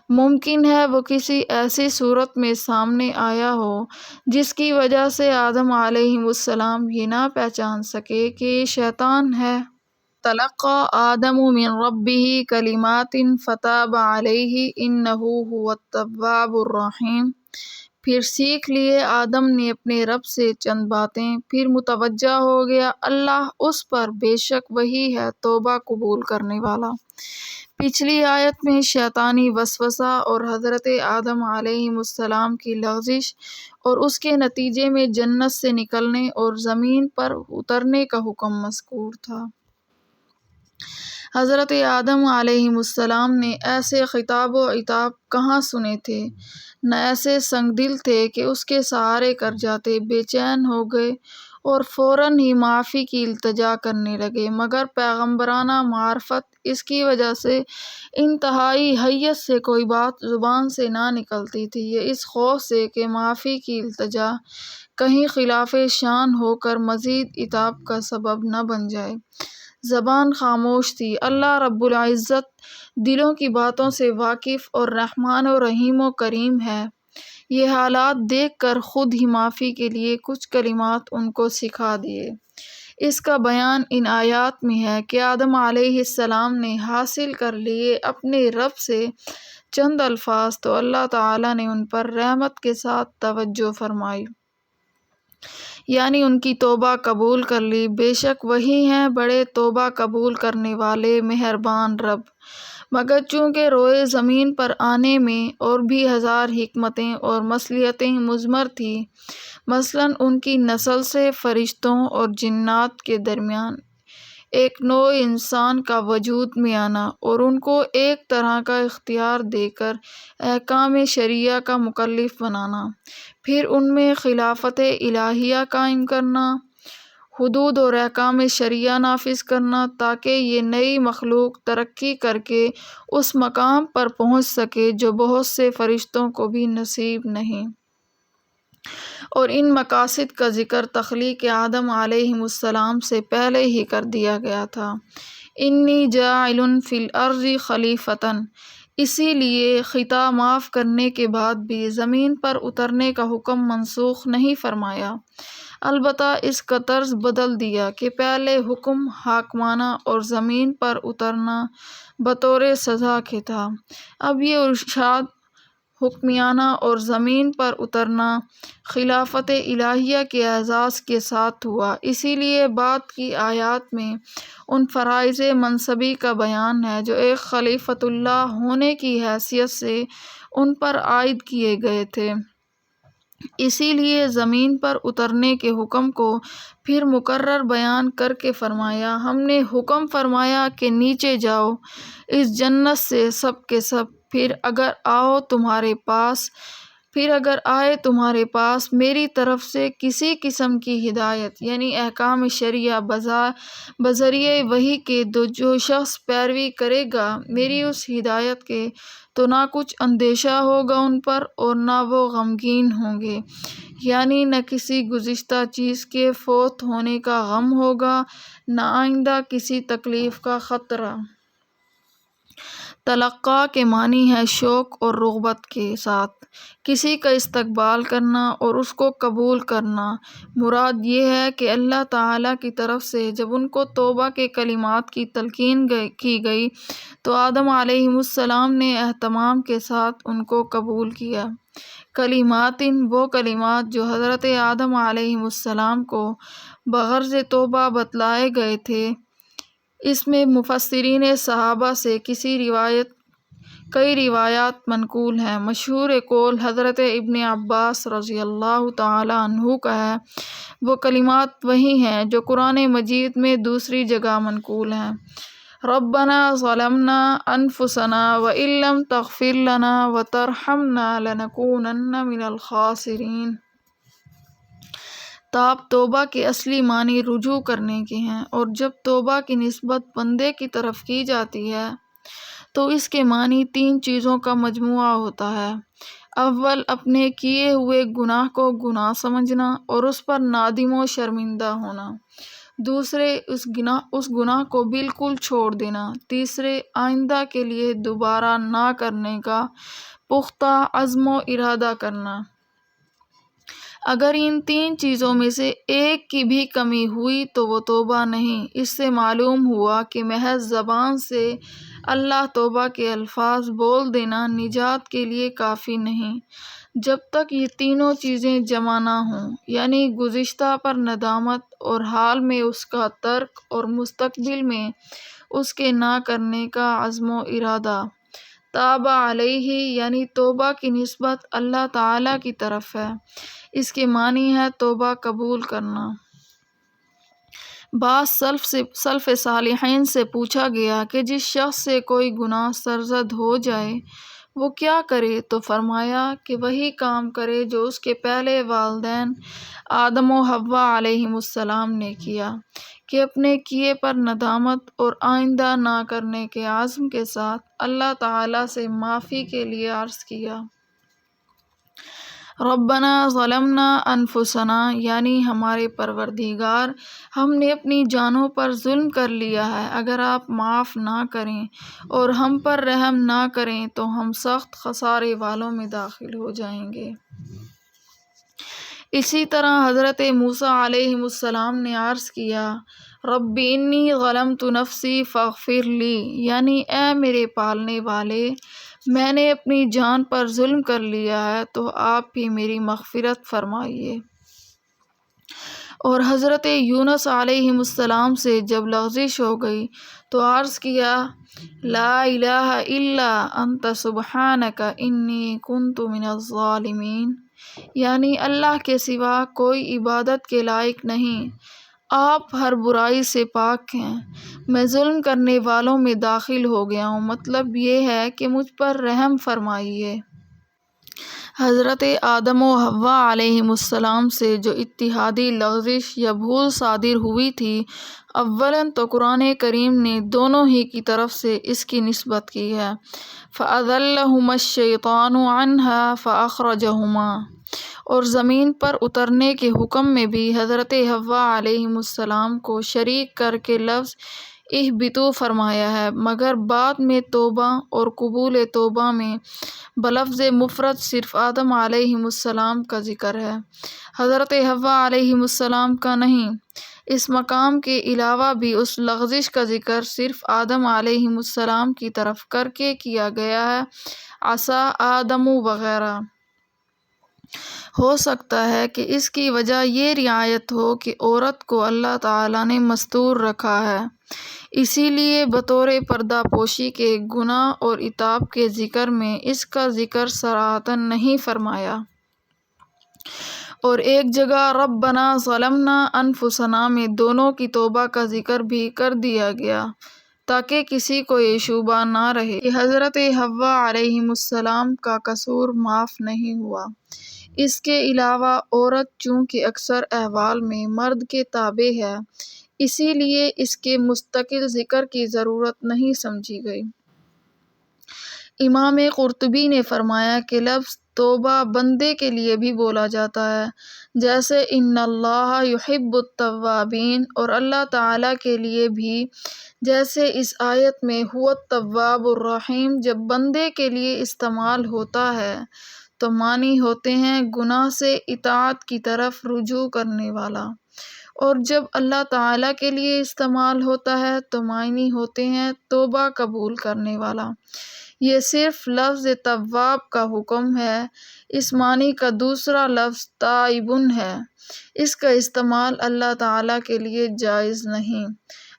ممکن ہے وہ کسی ایسی صورت میں سامنے آیا ہو جس کی وجہ سے آدم علیہ السلام یہ نہ پہچان سکے کہ یہ شیطان ہے۔ تلقى آدم من ربه كلمات فتاب عليه إنه هو التواب الرحيم۔ پھر سیکھ لیے آدم نے اپنے رب سے چند باتیں، پھر متوجہ ہو گیا اللہ اس پر بے شک وہی ہے توبہ قبول کرنے والا۔ پچھلی آیت میں شیطانی وسوسہ اور حضرت آدم علیہ السلام کی لغزش اور اس کے نتیجے میں جنت سے نکلنے اور زمین پر اترنے کا حکم مذکور تھا۔ حضرت آدم علیہ السلام نے ایسے خطاب و عتاب کہاں سنے تھے، نہ ایسے سنگ دل تھے کہ اس کے سہارے کر جاتے، بے چین ہو گئے اور فوراً ہی معافی کی التجا کرنے لگے، مگر پیغمبرانہ معرفت اس کی وجہ سے انتہائی حیت سے کوئی بات زبان سے نہ نکلتی تھی، یہ اس خوف سے کہ معافی کی التجا کہیں خلاف شان ہو کر مزید عتاب کا سبب نہ بن جائے۔ زبان خاموش تھی۔ اللہ رب العزت دلوں کی باتوں سے واقف اور رحمان و رحیم و کریم ہے۔ یہ حالات دیکھ کر خود ہی معافی کے لیے کچھ کلمات ان کو سکھا دیے۔ اس کا بیان ان آیات میں ہے کہ آدم علیہ السلام نے حاصل کر لیے اپنے رب سے چند الفاظ تو اللہ تعالیٰ نے ان پر رحمت کے ساتھ توجہ فرمائی، یعنی ان کی توبہ قبول کر لی۔ بے شک وہی ہیں بڑے توبہ قبول کرنے والے مہربان رب۔ مگر چونکہ روئے زمین پر آنے میں اور بھی ہزار حکمتیں اور مصلحتیں مضمر تھیں، مثلاً ان کی نسل سے فرشتوں اور جنات کے درمیان ایک نوع انسان کا وجود میں آنا اور ان کو ایک طرح کا اختیار دے کر احکام شرعیہ کا مکلف بنانا، پھر ان میں خلافت الہیہ قائم کرنا، حدود اور احکام شرعیہ نافذ کرنا تاکہ یہ نئی مخلوق ترقی کر کے اس مقام پر پہنچ سکے جو بہت سے فرشتوں کو بھی نصیب نہیں۔ اور ان مقاصد کا ذکر تخلیق آدم علیہ السلام سے پہلے ہی کر دیا گیا تھا۔ انی جاعل فی الارض خلیفۃ، اسی لیے خطا معاف کرنے کے بعد بھی زمین پر اترنے کا حکم منسوخ نہیں فرمایا، البتہ اس کا طرز بدل دیا کہ پہلے حکم حاکمانہ اور زمین پر اترنا بطور سزا کے تھا، اب یہ ارشاد حکمیانہ اور زمین پر اترنا خلافت الہیہ کے اعزاز کے ساتھ ہوا۔ اسی لیے بعد کی آیات میں ان فرائض منصبی کا بیان ہے جو ایک خلیفۃ اللہ ہونے کی حیثیت سے ان پر عائد کیے گئے تھے۔ اسی لیے زمین پر اترنے کے حکم کو پھر مکرر بیان کر کے فرمایا، ہم نے حکم فرمایا کہ نیچے جاؤ اس جنت سے سب کے سب، پھر اگر آئے تمہارے پاس میری طرف سے کسی قسم کی ہدایت، یعنی احکام شرعیہ بذریعہ وحی کے، جو شخص پیروی کرے گا میری اس ہدایت کے تو نہ کچھ اندیشہ ہوگا ان پر اور نہ وہ غمگین ہوں گے، یعنی نہ کسی گزشتہ چیز کے فوت ہونے کا غم ہوگا، نہ آئندہ کسی تکلیف کا خطرہ۔ تلقا کے معنی ہے شوق اور رغبت کے ساتھ کسی کا استقبال کرنا اور اس کو قبول کرنا۔ مراد یہ ہے کہ اللہ تعالیٰ کی طرف سے جب ان کو توبہ کے کلمات کی تلقین کی گئی تو آدم علیہ السلام نے اہتمام کے ساتھ ان کو قبول کیا۔ کلمات، وہ کلمات جو حضرت آدم علیہ السلام کو بغرض توبہ بتلائے گئے تھے، اس میں مفسرین صحابہ سے کئی روایات منقول ہیں۔ مشہور قول حضرت ابن عباس رضی اللہ تعالی عنہ کا ہے، وہ کلمات وہی ہیں جو قرآن مجید میں دوسری جگہ منقول ہیں، ربنا ظلمنا انفسنا وان لم تغفر لنا وترحمنا لنکونن من الخاسرین۔ تاب توبہ کے اصلی معنی رجوع کرنے کے ہیں، اور جب توبہ کی نسبت بندے کی طرف کی جاتی ہے تو اس کے معنی 3 چیزوں کا مجموعہ ہوتا ہے۔ اول، اپنے کیے ہوئے گناہ کو گناہ سمجھنا اور اس پر نادم و شرمندہ ہونا۔ دوسرے، اس گناہ کو بالکل چھوڑ دینا۔ تیسرے، آئندہ کے لیے دوبارہ نہ کرنے کا پختہ عزم و ارادہ کرنا۔ اگر ان 3 چیزوں میں سے ایک کی بھی کمی ہوئی تو وہ توبہ نہیں۔ اس سے معلوم ہوا کہ محض زبان سے اللہ توبہ کے الفاظ بول دینا نجات کے لیے کافی نہیں، جب تک یہ تینوں چیزیں جمع نہ ہوں، یعنی گزشتہ پر ندامت اور حال میں اس کا ترک اور مستقبل میں اس کے نہ کرنے کا عزم و ارادہ۔ تاب علیہ یعنی توبہ کی نسبت اللہ تعالیٰ کی طرف ہے، اس کے معنی ہے توبہ قبول کرنا۔ بعض سلف صالحین سے پوچھا گیا کہ جس شخص سے کوئی گناہ سرزد ہو جائے وہ کیا کرے، تو فرمایا کہ وہی کام کرے جو اس کے پہلے والدین آدم و حوا علیہم السلام نے کیا، کہ اپنے کیے پر ندامت اور آئندہ نہ کرنے کے عزم کے ساتھ اللہ تعالیٰ سے معافی کے لیے عرض کیا۔ ربنا ظلمنا انفسنا یعنی ہمارے پروردگار، ہم نے اپنی جانوں پر ظلم کر لیا ہے، اگر آپ معاف نہ کریں اور ہم پر رحم نہ کریں تو ہم سخت خسارے والوں میں داخل ہو جائیں گے۔ اسی طرح حضرت موسیٰ علیہ السلام نے عرض کیا، رب انی ظلمت نفسی فاغفر لی یعنی اے میرے پالنے والے، میں نے اپنی جان پر ظلم کر لیا ہے تو آپ بھی میری مغفرت فرمائیے۔ اور حضرت یونس علیہ السلام سے جب لغزش ہو گئی تو عرض کیا، لا الہ الا انت سبحانک انی کنت من الظالمین یعنی اللہ کے سوا کوئی عبادت کے لائق نہیں، آپ ہر برائی سے پاک ہیں، میں ظلم کرنے والوں میں داخل ہو گیا ہوں، مطلب یہ ہے کہ مجھ پر رحم فرمائیے۔ حضرت آدم و حوا علیہم السلام سے جو اتحادی لغزش یا بھول صادر ہوئی تھی، اولاً تو قرآن کریم نے دونوں ہی کی طرف سے اس کی نسبت کی ہے، فَأَذَلَّهُمَا الشَّيْطَانُ عَنْهَا فَأَخْرَجَهُمَا، اور زمین پر اترنے کے حکم میں بھی حضرت حوا علیہم السلام کو شریک کر کے لفظ اہبطوا فرمایا ہے، مگر بعد میں توبہ اور قبول توبہ میں بلفظ مفرد صرف آدم علیہ السلام کا ذکر ہے، حضرت حوا علیہ السلام کا نہیں۔ اس مقام کے علاوہ بھی اس لغزش کا ذکر صرف آدم علیہ السلام کی طرف کر کے کیا گیا ہے، عصا آدم وغیرہ۔ ہو سکتا ہے کہ اس کی وجہ یہ رعایت ہو کہ عورت کو اللہ تعالیٰ نے مستور رکھا ہے، اسی لیے بطور پردہ پوشی کے گناہ اور عتاب کے ذکر میں اس کا ذکر صراحتاً نہیں فرمایا۔ اور ایک جگہ ربنا ظلمنا انفسنا میں دونوں کی توبہ کا ذکر بھی کر دیا گیا تاکہ کسی کو یہ شبہ نہ رہے کہ حضرت حوا علیہ السلام کا قصور معاف نہیں ہوا۔ اس کے علاوہ عورت چونکہ اکثر احوال میں مرد کے تابع ہے، اسی لیے اس کے مستقل ذکر کی ضرورت نہیں سمجھی گئی۔ امام قرطبی نے فرمایا کہ لفظ توبہ بندے کے لیے بھی بولا جاتا ہے، جیسے ان اللہ یحب التوابین، اور اللہ تعالیٰ کے لیے بھی جیسے اس آیت میں هو التواب الرحیم جب بندے کے لیے استعمال ہوتا ہے تو معنی ہوتے ہیں گناہ سے اطاعت کی طرف رجوع کرنے والا، اور جب اللہ تعالیٰ کے لیے استعمال ہوتا ہے تو معنی ہوتے ہیں توبہ قبول کرنے والا۔ یہ صرف لفظ تواب کا حکم ہے، اس معنی کا دوسرا لفظ تائبٌ ہے، اس کا استعمال اللہ تعالیٰ کے لیے جائز نہیں،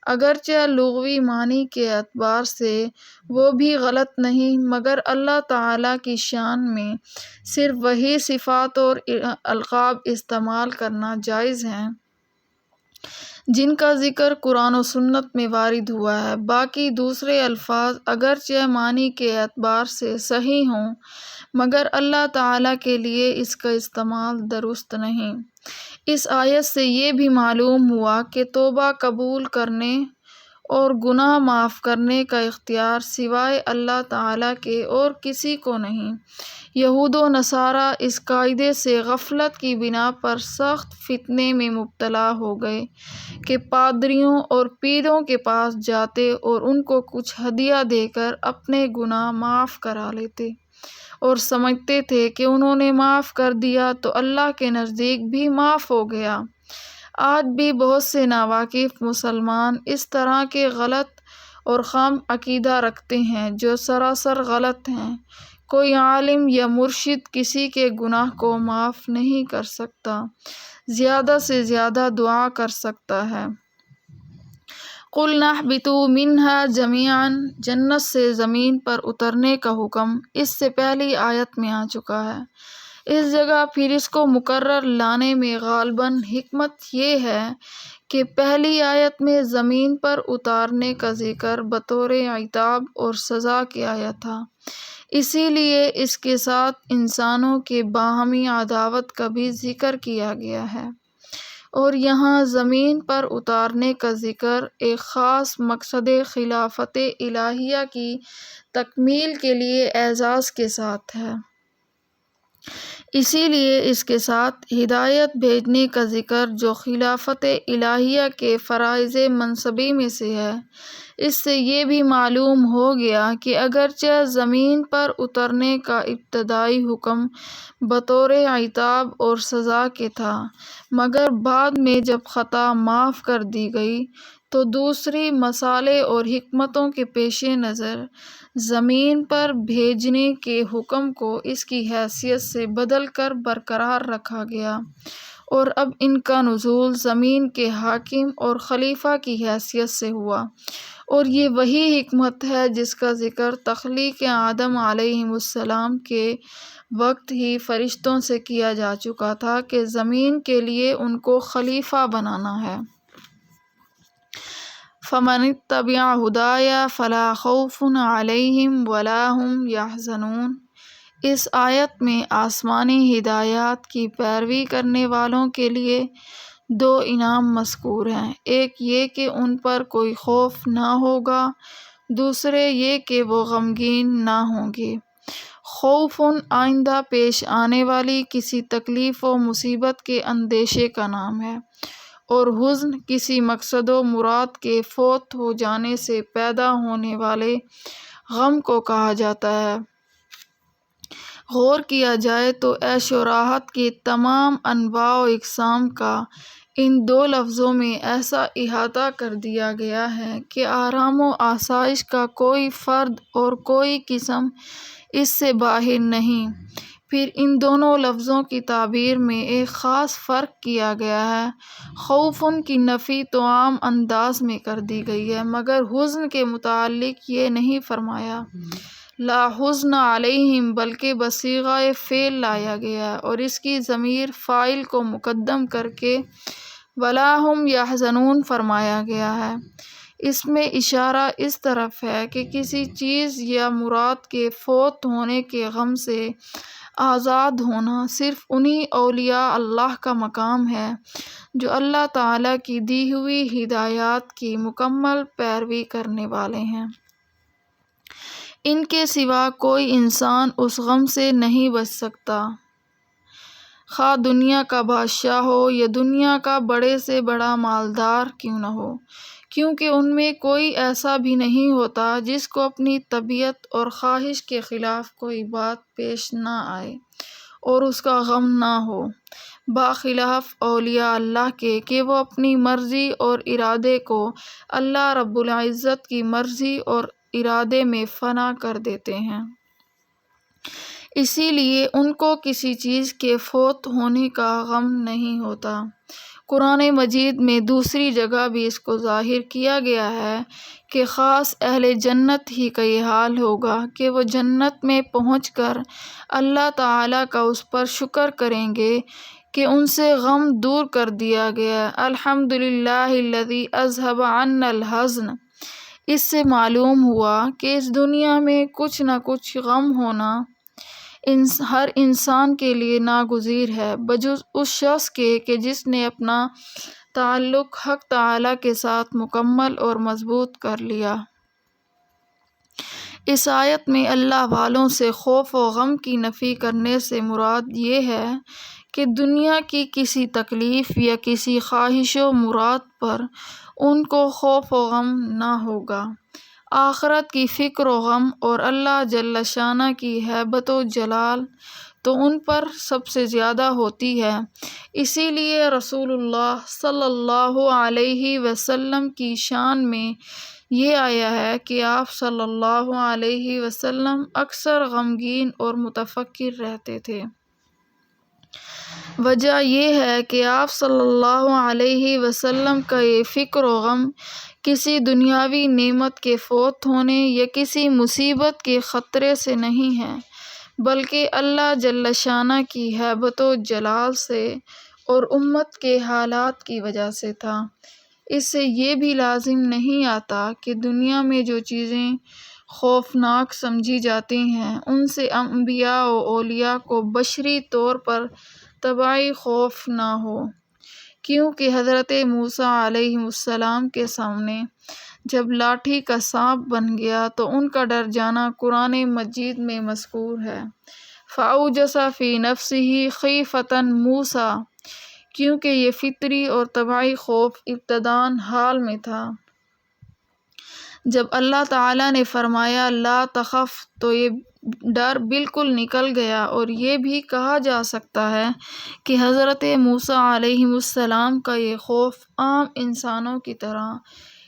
اگرچہ لغوی معنی کے اعتبار سے وہ بھی غلط نہیں، مگر اللہ تعالیٰ کی شان میں صرف وہی صفات اور القاب استعمال کرنا جائز ہیں جن کا ذکر قرآن و سنت میں وارد ہوا ہے، باقی دوسرے الفاظ اگرچہ معنی کے اعتبار سے صحیح ہوں مگر اللہ تعالیٰ کے لیے اس کا استعمال درست نہیں۔ اس آیت سے یہ بھی معلوم ہوا کہ توبہ قبول کرنے اور گناہ معاف کرنے کا اختیار سوائے اللہ تعالیٰ کے اور کسی کو نہیں۔ یہود و نصارہ اس قاعدے سے غفلت کی بنا پر سخت فتنے میں مبتلا ہو گئے کہ پادریوں اور پیروں کے پاس جاتے اور ان کو کچھ ہدیہ دے کر اپنے گناہ معاف کرا لیتے اور سمجھتے تھے کہ انہوں نے معاف کر دیا تو اللہ کے نزدیک بھی معاف ہو گیا۔ آج بھی بہت سے ناواقف مسلمان اس طرح کے غلط اور خام عقیدہ رکھتے ہیں جو سراسر غلط ہیں، کوئی عالم یا مرشد کسی کے گناہ کو معاف نہیں کر سکتا، زیادہ سے زیادہ دعا کر سکتا ہے۔ قُلْنَا اهْبِطُوا مِنْهَا جَمِيعًا، جنت سے زمین پر اترنے کا حکم اس سے پہلی آیت میں آ چکا ہے۔ اس جگہ پھر اس کو مکرر لانے میں غالباً حکمت یہ ہے کہ پہلی آیت میں زمین پر اتارنے کا ذکر بطور عتاب اور سزا کیا آیا تھا، اسی لیے اس کے ساتھ انسانوں کے باہمی عداوت کا بھی ذکر کیا گیا ہے، اور یہاں زمین پر اتارنے کا ذکر ایک خاص مقصد خلافت الہیہ کی تکمیل کے لیے اعزاز کے ساتھ ہے۔ اسی لیے اس کے ساتھ ہدایت بھیجنے کا ذکر جو خلافت الہیہ کے فرائض منصبی میں سے ہے۔ اس سے یہ بھی معلوم ہو گیا کہ اگرچہ زمین پر اترنے کا ابتدائی حکم بطور عتاب اور سزا کے تھا، مگر بعد میں جب خطا معاف کر دی گئی تو دوسری مصالح اور حکمتوں کے پیش نظر زمین پر بھیجنے کے حکم کو اس کی حیثیت سے بدل کر برقرار رکھا گیا، اور اب ان کا نزول زمین کے حاکم اور خلیفہ کی حیثیت سے ہوا، اور یہ وہی حکمت ہے جس کا ذکر تخلیق آدم علیہ السلام کے وقت ہی فرشتوں سے کیا جا چکا تھا کہ زمین کے لیے ان کو خلیفہ بنانا ہے۔ فَمَنِ اتَّبَعَ هُدَايَ فَلَا خَوْفٌ عَلَيْهِمْ وَلَا هُمْ يَحْزَنُونَ۔ اس آیت میں آسمانی ہدایات کی پیروی کرنے والوں کے لیے دو انعام مذکور ہیں، ایک یہ کہ ان پر کوئی خوف نہ ہوگا، دوسرے یہ کہ وہ غمگین نہ ہوں گے۔ خوف آئندہ پیش آنے والی کسی تکلیف و مصیبت کے اندیشے کا نام ہے، اور حزن کسی مقصد و مراد کے فوت ہو جانے سے پیدا ہونے والے غم کو کہا جاتا ہے۔ غور کیا جائے تو عیش و راحت کی تمام انواع و اقسام کا ان دو لفظوں میں ایسا احاطہ کر دیا گیا ہے کہ آرام و آسائش کا کوئی فرد اور کوئی قسم اس سے باہر نہیں۔ پھر ان دونوں لفظوں کی تعبیر میں ایک خاص فرق کیا گیا ہے۔ خوف کی نفی تو عام انداز میں کر دی گئی ہے، مگر حزن کے متعلق یہ نہیں فرمایا لا حزن علیہم، بلکہ بصیغہ فعل لایا گیا ہے اور اس کی ضمیر فاعل کو مقدم کر کے ولا ہم یحزنون فرمایا گیا ہے۔ اس میں اشارہ اس طرف ہے کہ کسی چیز یا مراد کے فوت ہونے کے غم سے آزاد ہونا صرف انہی اولیاء اللہ کا مقام ہے جو اللہ تعالیٰ کی دی ہوئی ہدایات کی مکمل پیروی کرنے والے ہیں۔ ان کے سوا کوئی انسان اس غم سے نہیں بچ سکتا، خواہ دنیا کا بادشاہ ہو یا دنیا کا بڑے سے بڑا مالدار کیوں نہ ہو، کیونکہ ان میں کوئی ایسا بھی نہیں ہوتا جس کو اپنی طبیعت اور خواہش کے خلاف کوئی بات پیش نہ آئے اور اس کا غم نہ ہو، بخلاف اولیاء اللہ کے کہ وہ اپنی مرضی اور ارادے کو اللہ رب العزت کی مرضی اور ارادے میں فنا کر دیتے ہیں۔ اسی لیے ان کو کسی چیز کے فوت ہونے کا غم نہیں ہوتا۔ قرآن مجید میں دوسری جگہ بھی اس کو ظاہر کیا گیا ہے کہ خاص اہل جنت ہی کا یہ حال ہوگا کہ وہ جنت میں پہنچ کر اللہ تعالیٰ کا اس پر شکر کریں گے کہ ان سے غم دور کر دیا گیا۔ الحمدللہ الذی اذھب عنا الحزن۔ اس سے معلوم ہوا کہ اس دنیا میں کچھ نہ کچھ غم ہونا ہر انسان کے لیے ناگزیر ہے، بجز اس شخص کے کہ جس نے اپنا تعلق حق تعالیٰ کے ساتھ مکمل اور مضبوط کر لیا۔ اس آیت میں اللہ والوں سے خوف و غم کی نفی کرنے سے مراد یہ ہے کہ دنیا کی کسی تکلیف یا کسی خواہش و مراد پر ان کو خوف و غم نہ ہوگا۔ آخرت کی فکر و غم اور اللہ جل شانہ کی ہیبت و جلال تو ان پر سب سے زیادہ ہوتی ہے۔ اسی لیے رسول اللہ صلی اللہ علیہ وسلم کی شان میں یہ آیا ہے کہ آپ صلی اللہ علیہ وسلم اکثر غمگین اور متفکر رہتے تھے۔ وجہ یہ ہے کہ آپ صلی اللہ علیہ وسلم کا یہ فکر و غم کسی دنیاوی نعمت کے فوت ہونے یا کسی مصیبت کے خطرے سے نہیں ہے، بلکہ اللہ جل شانہ کی ہیبت و جلال سے اور امت کے حالات کی وجہ سے تھا۔ اس سے یہ بھی لازم نہیں آتا کہ دنیا میں جو چیزیں خوفناک سمجھی جاتی ہیں ان سے انبیاء و اولیاء کو بشری طور پر طبعی خوف نہ ہو، کیونکہ حضرت موسیٰ علیہ السلام کے سامنے جب لاٹھی کا سانپ بن گیا تو ان کا ڈر جانا قرآن مجید میں مذکور ہے۔ فَأَوْجَسَ فِي نَفْسِهِ خِیفَةً مُوسیٰ، کیونکہ یہ فطری اور طبعی خوف ابتداً حال میں تھا۔ جب اللہ تعالیٰ نے فرمایا لا تخف تو یہ ڈر بالکل نکل گیا، اور یہ بھی کہا جا سکتا ہے کہ حضرت موسیٰ علیہ السلام کا یہ خوف عام انسانوں کی طرح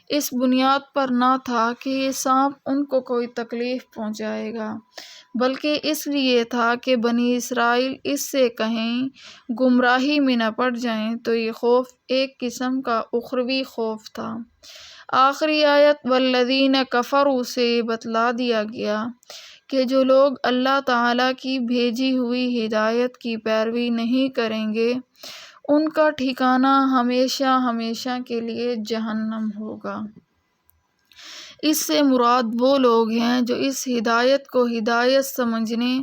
اس بنیاد پر نہ تھا کہ یہ سانپ ان کو کوئی تکلیف پہنچائے گا، بلکہ اس لیے تھا کہ بنی اسرائیل اس سے کہیں گمراہی میں نہ پڑ جائیں، تو یہ خوف ایک قسم کا اخروی خوف تھا۔ آخری آیت والذین کفروا سے بتلا دیا گیا کہ جو لوگ اللہ تعالیٰ کی بھیجی ہوئی ہدایت کی پیروی نہیں کریں گے ان کا ٹھکانہ ہمیشہ ہمیشہ کے لیے جہنم ہوگا۔ اس سے مراد وہ لوگ ہیں جو اس ہدایت کو ہدایت سمجھنے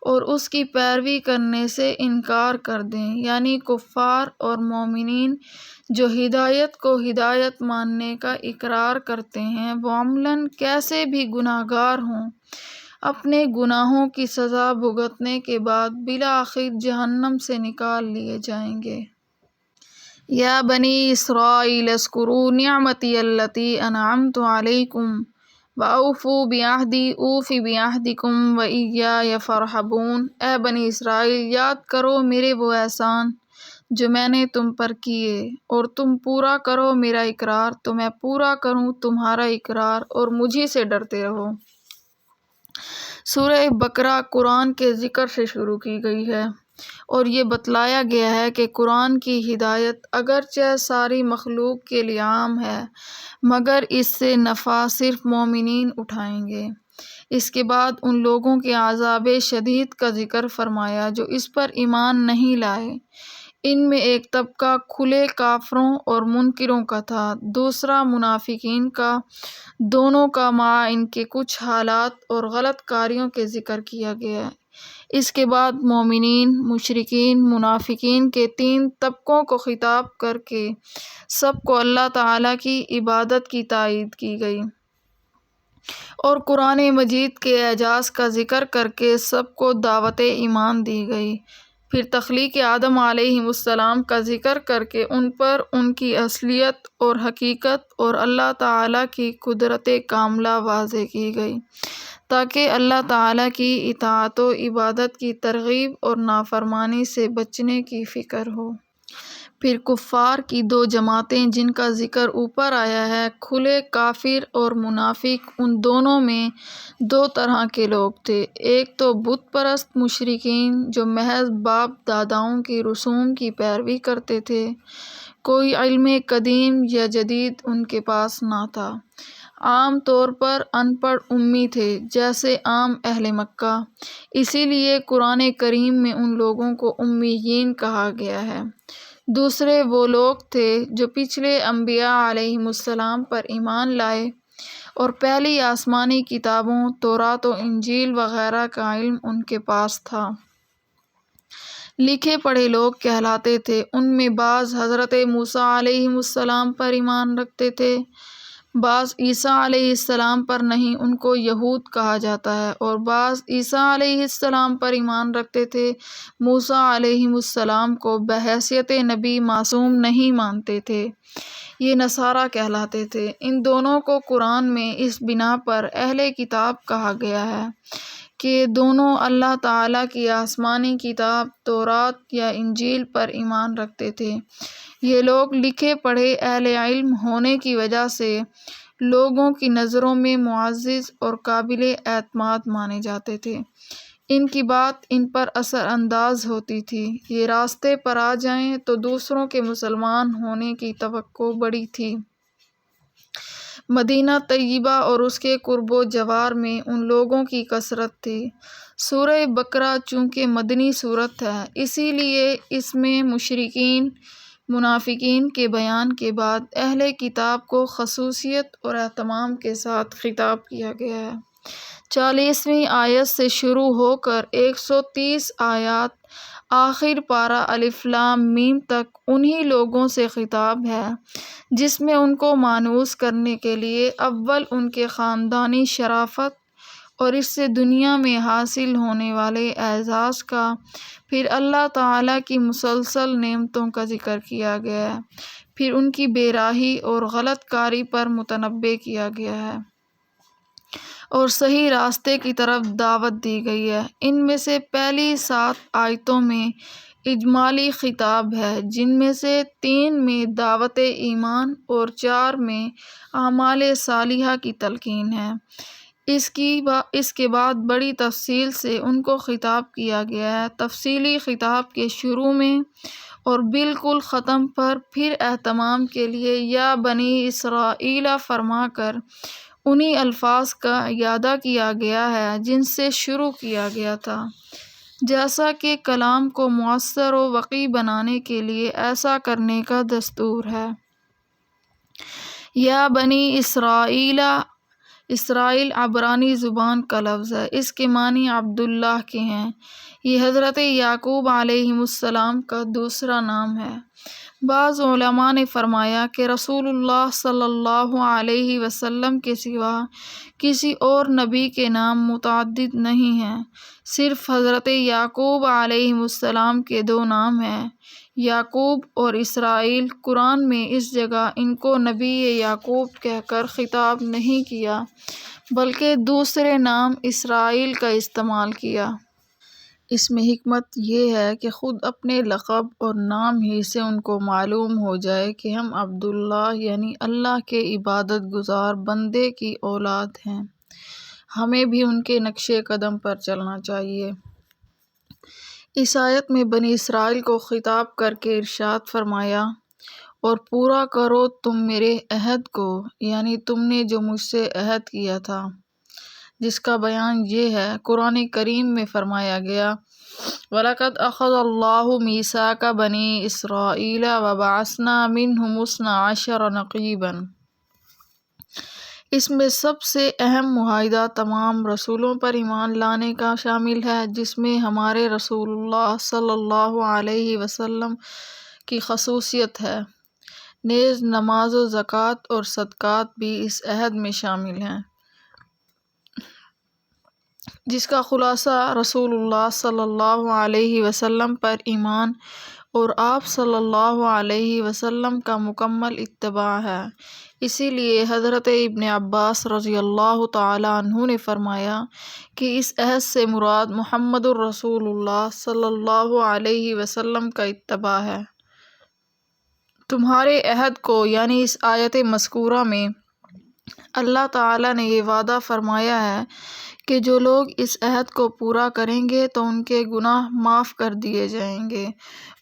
اور اس کی پیروی کرنے سے انکار کر دیں، یعنی کفار اور مومنین جو ہدایت کو ہدایت ماننے کا اقرار کرتے ہیں وہ عملاً کیسے بھی گناہ گار ہوں، اپنے گناہوں کی سزا بھگتنے کے بعد بالآخر جہنم سے نکال لیے جائیں گے۔ یا بنی اسرائیل اذکروا نعمتی التی انعمت علیکم وَأَوْفُوا بِعَہْدِی أُوفِ بِعَہْدِکُم وَإِیَّایَ فَارْہَبُونَ، اے بنی اسرائیل یاد کرو میرے وہ احسان جو میں نے تم پر کیے، اور تم پورا کرو میرا اقرار تو میں پورا کروں تمہارا اقرار، اور مجھی سے ڈرتے رہو۔ سورہ بقرہ قرآن کے ذکر سے شروع کی گئی ہے، اور یہ بتلایا گیا ہے کہ قرآن کی ہدایت اگرچہ ساری مخلوق کے لیے عام ہے مگر اس سے نفع صرف مومنین اٹھائیں گے۔ اس کے بعد ان لوگوں کے عذاب شدید کا ذکر فرمایا جو اس پر ایمان نہیں لائے۔ ان میں ایک طبقہ کھلے کافروں اور منکروں کا تھا، دوسرا منافقین کا، دونوں کا مع ان کے کچھ حالات اور غلط کاریوں کے ذکر کیا گیا۔ اس کے بعد مومنین، مشرکین، منافقین کے تین طبقوں کو خطاب کر کے سب کو اللہ تعالیٰ کی عبادت کی تائید کی گئی، اور قرآن مجید کے اعجاز کا ذکر کر کے سب کو دعوت ایمان دی گئی۔ پھر تخلیق آدم علیہ السلام کا ذکر کر کے ان پر ان کی اصلیت اور حقیقت اور اللہ تعالیٰ کی قدرت کاملہ واضح کی گئی، تاکہ اللہ تعالیٰ کی اطاعت و عبادت کی ترغیب اور نافرمانی سے بچنے کی فکر ہو۔ پھر کفار کی دو جماعتیں جن کا ذکر اوپر آیا ہے، کھلے کافر اور منافق، ان دونوں میں دو طرح کے لوگ تھے۔ ایک تو بت پرست مشرکین جو محض باپ داداؤں کی رسوم کی پیروی کرتے تھے، کوئی علم قدیم یا جدید ان کے پاس نہ تھا، عام طور پر ان پڑھ امی تھے جیسے عام اہل مکہ، اسی لیے قرآن کریم میں ان لوگوں کو امیین کہا گیا ہے۔ دوسرے وہ لوگ تھے جو پچھلے انبیاء علیہ السلام پر ایمان لائے اور پہلی آسمانی کتابوں توراۃ و انجیل وغیرہ کا علم ان کے پاس تھا، لکھے پڑھے لوگ کہلاتے تھے۔ ان میں بعض حضرت موسیٰ علیہ السلام پر ایمان رکھتے تھے، بعض عیسیٰ علیہ السلام پر نہیں، ان کو یہود کہا جاتا ہے، اور بعض عیسیٰ علیہ السلام پر ایمان رکھتے تھے، موسیٰ علیہ السلام کو بحیثیت نبی معصوم نہیں مانتے تھے، یہ نصارہ کہلاتے تھے۔ ان دونوں کو قرآن میں اس بنا پر اہل کتاب کہا گیا ہے کہ یہ دونوں اللہ تعالیٰ کی آسمانی کتاب توراۃ یا انجیل پر ایمان رکھتے تھے۔ یہ لوگ لکھے پڑھے اہل علم ہونے کی وجہ سے لوگوں کی نظروں میں معزز اور قابل اعتماد مانے جاتے تھے۔ ان کی بات ان پر اثر انداز ہوتی تھی۔ یہ راستے پر آ جائیں تو دوسروں کے مسلمان ہونے کی توقع بڑی تھی۔ مدینہ طیبہ اور اس کے قرب و جوار میں ان لوگوں کی کثرت تھی۔ سورہ بقرہ چونکہ مدنی سورت ہے، اسی لیے اس میں مشرکین منافقین کے بیان کے بعد اہل کتاب کو خصوصیت اور اہتمام کے ساتھ خطاب کیا گیا ہے۔ 40ویں آیت سے شروع ہو کر 130 آیات آخر پارہ الف لام میم تک انہی لوگوں سے خطاب ہے جس میں ان کو مانوس کرنے کے لیے اول ان کے خاندانی شرافت اور اس سے دنیا میں حاصل ہونے والے اعزاز کا، پھر اللہ تعالیٰ کی مسلسل نعمتوں کا ذکر کیا گیا ہے، پھر ان کی بے راہی اور غلط کاری پر متنبہ کیا گیا ہے اور صحیح راستے کی طرف دعوت دی گئی ہے۔ ان میں سے پہلی 7 آیتوں میں اجمالی خطاب ہے، جن میں سے 3 میں دعوت ایمان اور 4 میں اعمال صالحہ کی تلقین ہے۔ اس کے بعد بڑی تفصیل سے ان کو خطاب کیا گیا ہے۔ تفصیلی خطاب کے شروع میں اور بالکل ختم پر پھر اہتمام کے لیے یا بنی اسرائیل فرما کر انہی الفاظ کا اعادہ کیا گیا ہے جن سے شروع کیا گیا تھا، جیسا کہ کلام کو مؤثر و واقعی بنانے کے لیے ایسا کرنے کا دستور ہے۔ یا بنی اسرائیل، اسرائیل عبرانی زبان کا لفظ ہے، اس کے معنی عبداللہ کے ہیں۔ یہ حضرت یعقوب علیہ السلام کا دوسرا نام ہے۔ بعض علماء نے فرمایا کہ رسول اللہ صلی اللہ علیہ وسلم کے سوا کسی اور نبی کے نام متعدد نہیں ہیں، صرف حضرت یعقوب علیہ السلام کے 2 نام ہیں، یعقوب اور اسرائیل۔ قرآن میں اس جگہ ان کو نبی یعقوب کہہ کر خطاب نہیں کیا بلکہ دوسرے نام اسرائیل کا استعمال کیا۔ اس میں حکمت یہ ہے کہ خود اپنے لقب اور نام ہی سے ان کو معلوم ہو جائے کہ ہم عبداللہ یعنی اللہ کے عبادت گزار بندے کی اولاد ہیں۔ ہمیں بھی ان کے نقش قدم پر چلنا چاہیے۔ اس آیت میں بنی اسرائیل کو خطاب کر کے ارشاد فرمایا، اور پورا کرو تم میرے عہد کو، یعنی تم نے جو مجھ سے عہد کیا تھا، جس کا بیان یہ ہے۔ قرآن کریم میں فرمایا گیا، وَلَقَدْ أَخَذَ اللَّهُ مِيثَاقَ بَنِي إِسْرَائِيلَ وَبَعَثْنَا مِنْهُمُ 12 نقیباً۔ اس میں سب سے اہم معاہدہ تمام رسولوں پر ایمان لانے کا شامل ہے، جس میں ہمارے رسول اللہ صلی اللہ علیہ وسلم کی خصوصیت ہے۔ نیز نماز و زکوٰۃ اور صدقات بھی اس عہد میں شامل ہیں، جس کا خلاصہ رسول اللہ صلی اللہ علیہ وسلم پر ایمان اور آپ صلی اللہ علیہ وسلم کا مکمل اتباع ہے۔ اسی لیے حضرت ابن عباس رضی اللہ تعالیٰ عنہ نے فرمایا کہ اس عہد سے مراد محمد الرسول اللہ صلی اللہ علیہ وسلم کا اتباع ہے۔ تمہارے عہد کو، یعنی اس آیت مذکورہ میں اللہ تعالیٰ نے یہ وعدہ فرمایا ہے کہ جو لوگ اس عہد کو پورا کریں گے تو ان کے گناہ معاف کر دیے جائیں گے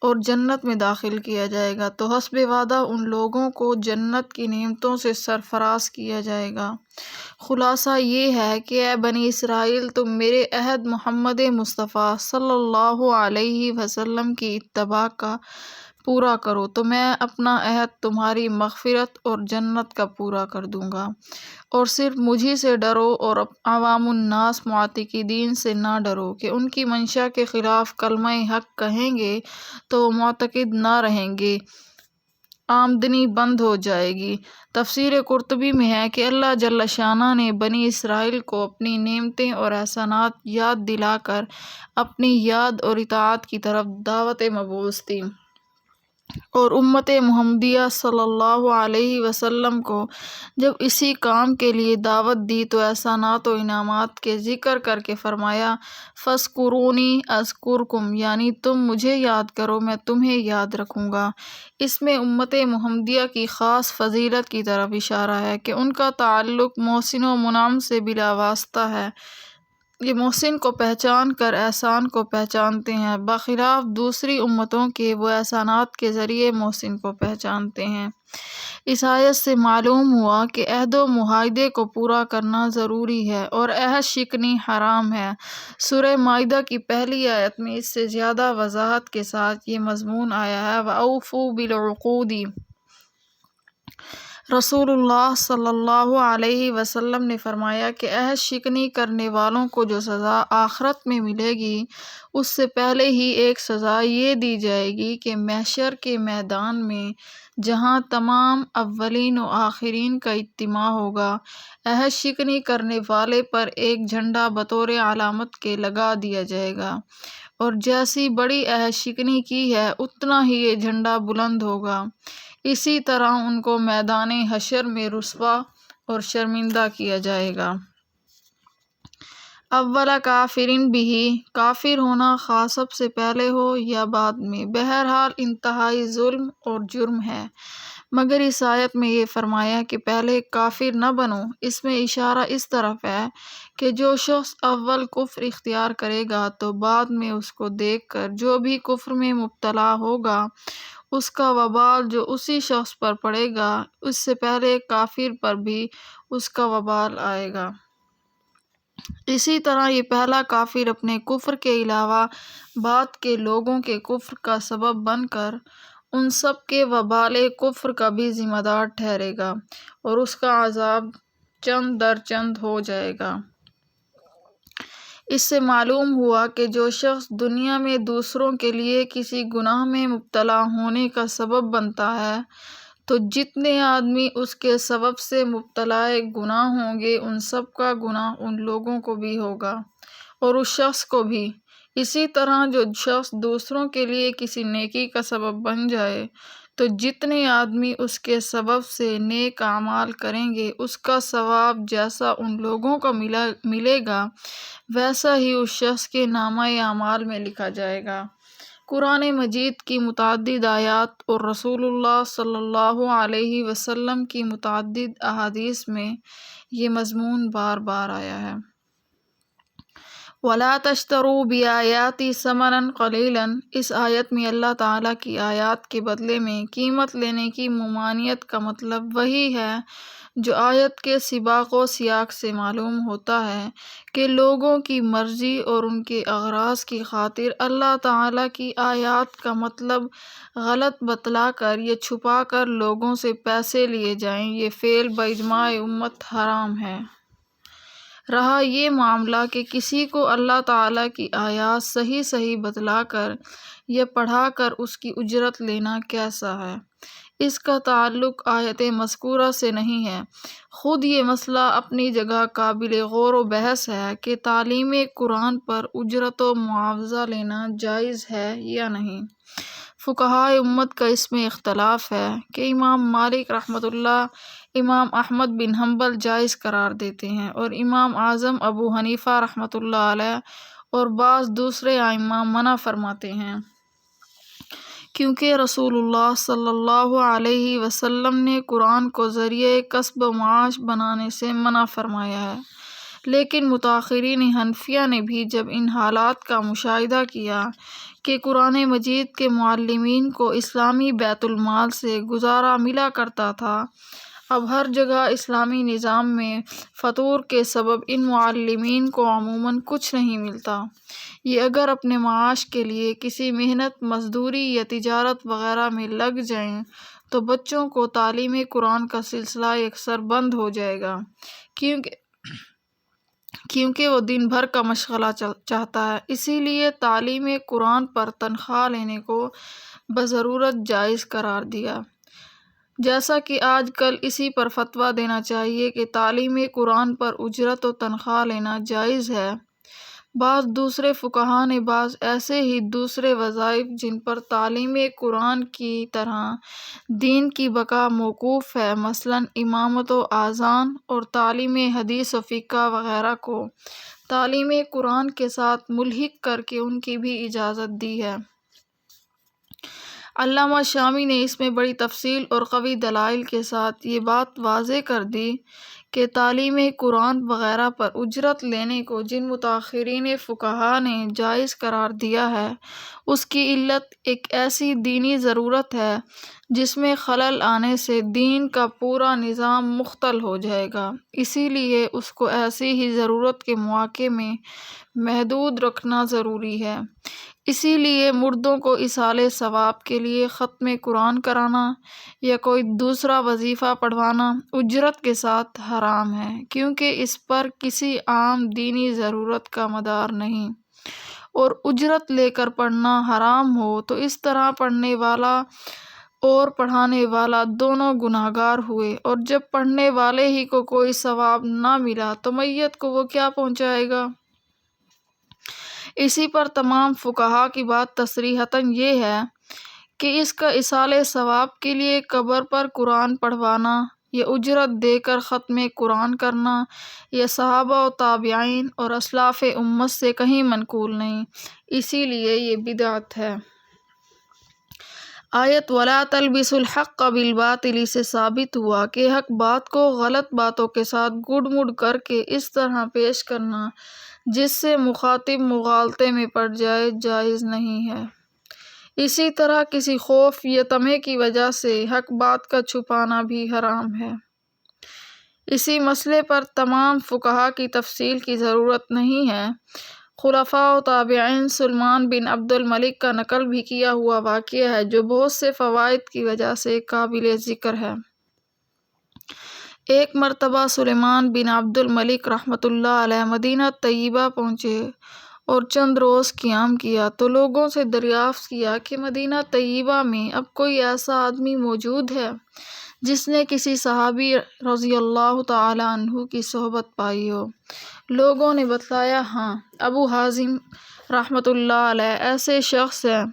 اور جنت میں داخل کیا جائے گا، تو حسب وعدہ ان لوگوں کو جنت کی نعمتوں سے سرفراز کیا جائے گا۔ خلاصہ یہ ہے کہ اے بنی اسرائیل، تم میرے عہد محمد مصطفیٰ صلی اللہ علیہ وسلم کی اتباع کا پورا کرو تو میں اپنا عہد تمہاری مغفرت اور جنت کا پورا کر دوں گا، اور صرف مجھی سے ڈرو اور عوام الناس معتقدین سے نہ ڈرو کہ ان کی منشا کے خلاف کلمہ حق کہیں گے تو وہ معتقد نہ رہیں گے، آمدنی بند ہو جائے گی۔ تفسیر قرطبی میں ہے کہ اللہ جل شانہ نے بنی اسرائیل کو اپنی نعمتیں اور احسانات یاد دلا کر اپنی یاد اور اطاعت کی طرف دعوت مبعوث دی۔ اور امت محمدیہ صلی اللہ علیہ وسلم کو جب اسی کام کے لیے دعوت دی تو احسانات و انعامات کے ذکر کر کے فرمایا فَاذْكُرُونِی أَذْكُرْكُمْ، یعنی تم مجھے یاد کرو میں تمہیں یاد رکھوں گا۔ اس میں امت محمدیہ کی خاص فضیلت کی طرف اشارہ ہے کہ ان کا تعلق محسن و منعم سے بلا واسطہ ہے۔ یہ محسن کو پہچان کر احسان کو پہچانتے ہیں، بخلاف دوسری امتوں کے وہ احسانات کے ذریعے محسن کو پہچانتے ہیں۔ اس آیت سے معلوم ہوا کہ عہد و معاہدے کو پورا کرنا ضروری ہے اور عہد شکنی حرام ہے۔ سورہ مائدہ کی پہلی آیت میں اس سے زیادہ وضاحت کے ساتھ یہ مضمون آیا ہے وَأَوْفُوا بِالْعُقُودِ۔ رسول اللہ صلی اللہ علیہ وسلم نے فرمایا کہ عہد شکنی کرنے والوں کو جو سزا آخرت میں ملے گی اس سے پہلے ہی ایک سزا یہ دی جائے گی کہ محشر کے میدان میں جہاں تمام اولین و آخرین کا اجتماع ہوگا، عہد شکنی کرنے والے پر ایک جھنڈا بطور علامت کے لگا دیا جائے گا، اور جیسی بڑی عہد شکنی کی ہے اتنا ہی یہ جھنڈا بلند ہوگا۔ اسی طرح ان کو میدان حشر میں رسوا اور شرمندہ کیا جائے گا۔ اول کافرن بہ، کافر ہونا خواہ سب سے پہلے ہو یا بعد میں، بہرحال انتہائی ظلم اور جرم ہے۔ مگر اس آیت میں یہ فرمایا کہ پہلے کافر نہ بنو، اس میں اشارہ اس طرف ہے کہ جو شخص اول کفر اختیار کرے گا تو بعد میں اس کو دیکھ کر جو بھی کفر میں مبتلا ہوگا اس کا وبال جو اسی شخص پر پڑے گا اس سے پہلے کافر پر بھی اس کا وبال آئے گا۔ اسی طرح یہ پہلا کافر اپنے کفر کے علاوہ بعد کے لوگوں کے کفر کا سبب بن کر ان سب کے وبال کفر کا بھی ذمہ دار ٹھہرے گا اور اس کا عذاب چند در چند ہو جائے گا۔ اس سے معلوم ہوا کہ جو شخص دنیا میں دوسروں کے لیے کسی گناہ میں مبتلا ہونے کا سبب بنتا ہے تو جتنے آدمی اس کے سبب سے مبتلا گناہ ہوں گے ان سب کا گناہ ان لوگوں کو بھی ہوگا اور اس شخص کو بھی۔ اسی طرح جو شخص دوسروں کے لیے کسی نیکی کا سبب بن جائے تو جتنے آدمی اس کے سبب سے نیک اعمال کریں گے اس کا ثواب جیسا ان لوگوں کو ملے گا ویسا ہی اس شخص کے نامہ اعمال میں لکھا جائے گا۔ قرآن مجید کی متعدد آیات اور رسول اللہ صلی اللہ علیہ وسلم کی متعدد احادیث میں یہ مضمون بار بار آیا ہے۔ وَلَا تَشْتَرُوا بِآيَاتِي ثَمَنًا قَلِيلًا، اس آیت میں اللہ تعالیٰ کی آیات کے بدلے میں قیمت لینے کی ممانعت کا مطلب وہی ہے جو آیت کے سباق و سیاق سے معلوم ہوتا ہے کہ لوگوں کی مرضی اور ان کے اغراض کی خاطر اللہ تعالیٰ کی آیات کا مطلب غلط بتلا کر یا چھپا کر لوگوں سے پیسے لیے جائیں، یہ فعل باجماع امت حرام ہے۔ رہا یہ معاملہ کہ کسی کو اللہ تعالیٰ کی آیات صحیح صحیح بتلا کر یا پڑھا کر اس کی اجرت لینا کیسا ہے، اس کا تعلق آیت مذکورہ سے نہیں ہے۔ خود یہ مسئلہ اپنی جگہ قابل غور و بحث ہے کہ تعلیم قرآن پر اجرت و معاوضہ لینا جائز ہے یا نہیں۔ فقہائے امت کا اس میں اختلاف ہے کہ امام مالک رحمۃ اللہ، امام احمد بن حنبل جائز قرار دیتے ہیں اور امام اعظم ابو حنیفہ رحمۃ اللہ علیہ اور بعض دوسرے ائمہ منع فرماتے ہیں، کیونکہ رسول اللہ صلی اللہ علیہ وسلم نے قرآن کو ذریعہ کسب و معاش بنانے سے منع فرمایا ہے۔ لیکن متاخرین حنفیہ نے بھی جب ان حالات کا مشاہدہ کیا کہ قرآن مجید کے معلمین کو اسلامی بیت المال سے گزارا ملا کرتا تھا، اب ہر جگہ اسلامی نظام میں فطور کے سبب ان معلمین کو عموماً کچھ نہیں ملتا، یہ اگر اپنے معاش کے لیے کسی محنت مزدوری یا تجارت وغیرہ میں لگ جائیں تو بچوں کو تعلیم قرآن کا سلسلہ یکسر بند ہو جائے گا، کیونکہ وہ دن بھر کا مشغلہ چاہتا ہے۔ اسی لیے تعلیم قرآن پر تنخواہ لینے کو بضرورت جائز قرار دیا، جیسا کہ آج کل اسی پر فتویٰ دینا چاہیے کہ تعلیم قرآن پر اجرت و تنخواہ لینا جائز ہے۔ بعض دوسرے فقہا نے بعض ایسے ہی دوسرے وظائف جن پر تعلیم قرآن کی طرح دین کی بقا موقوف ہے، مثلاً امامت و اذان اور تعلیم حدیث و فقہ وغیرہ کو تعلیم قرآن کے ساتھ ملحق کر کے ان کی بھی اجازت دی ہے۔ علامہ شامی نے اس میں بڑی تفصیل اور قوی دلائل کے ساتھ یہ بات واضح کر دی کہ تعلیم قرآن وغیرہ پر اجرت لینے کو جن متاخرین فقہا نے جائز قرار دیا ہے، اس کی علت ایک ایسی دینی ضرورت ہے جس میں خلل آنے سے دین کا پورا نظام مختل ہو جائے گا، اسی لیے اس کو ایسی ہی ضرورت کے مواقع میں محدود رکھنا ضروری ہے۔ اسی لیے مردوں کو ایصال ثواب کے لیے ختم قرآن کرانا یا کوئی دوسرا وظیفہ پڑھوانا اجرت کے ساتھ حرام ہے، کیونکہ اس پر کسی عام دینی ضرورت کا مدار نہیں، اور اجرت لے کر پڑھنا حرام ہو تو اس طرح پڑھنے والا اور پڑھانے والا دونوں گنہگار ہوئے، اور جب پڑھنے والے ہی کو کوئی ثواب نہ ملا تو میت کو وہ کیا پہنچائے گا؟ اسی پر تمام فقہا کی بات تصریحاً یہ ہے کہ اس کا ایصال ثواب کے لیے قبر پر قرآن پڑھوانا یا اجرت دے کر ختم قرآن کرنا یا صحابہ و تابعین اور اسلاف امت سے کہیں منقول نہیں، اسی لیے یہ بدعت ہے۔ آیت وَلَا تَلْبِسُوا الْحَقَّ بِالْبَاطِلِ سے ثابت ہوا کہ حق بات کو غلط باتوں کے ساتھ گڑ مڑ کر کے اس طرح پیش کرنا جس سے مخاطب مغالطے میں پڑ جائے، جائز نہیں ہے۔ اسی طرح کسی خوف یا طمع کی وجہ سے حق بات کا چھپانا بھی حرام ہے۔ اسی مسئلے پر تمام فقہا کی تفصیل کی ضرورت نہیں ہے۔ خلفاء و تابعین سلمان بن عبد الملک کا نقل بھی کیا ہوا واقعہ ہے جو بہت سے فوائد کی وجہ سے قابل ذکر ہے۔ ایک مرتبہ سلیمان بن عبد الملک رحمۃ اللہ علیہ مدینہ طیبہ پہنچے اور چند روز قیام کیا تو لوگوں سے دریافت کیا کہ مدینہ طیبہ میں اب کوئی ایسا آدمی موجود ہے جس نے کسی صحابی رضی اللہ تعالی عنہ کی صحبت پائی ہو؟ لوگوں نے بتلایا، ہاں، ابو حازم رحمۃ اللہ علیہ ایسے شخص ہیں۔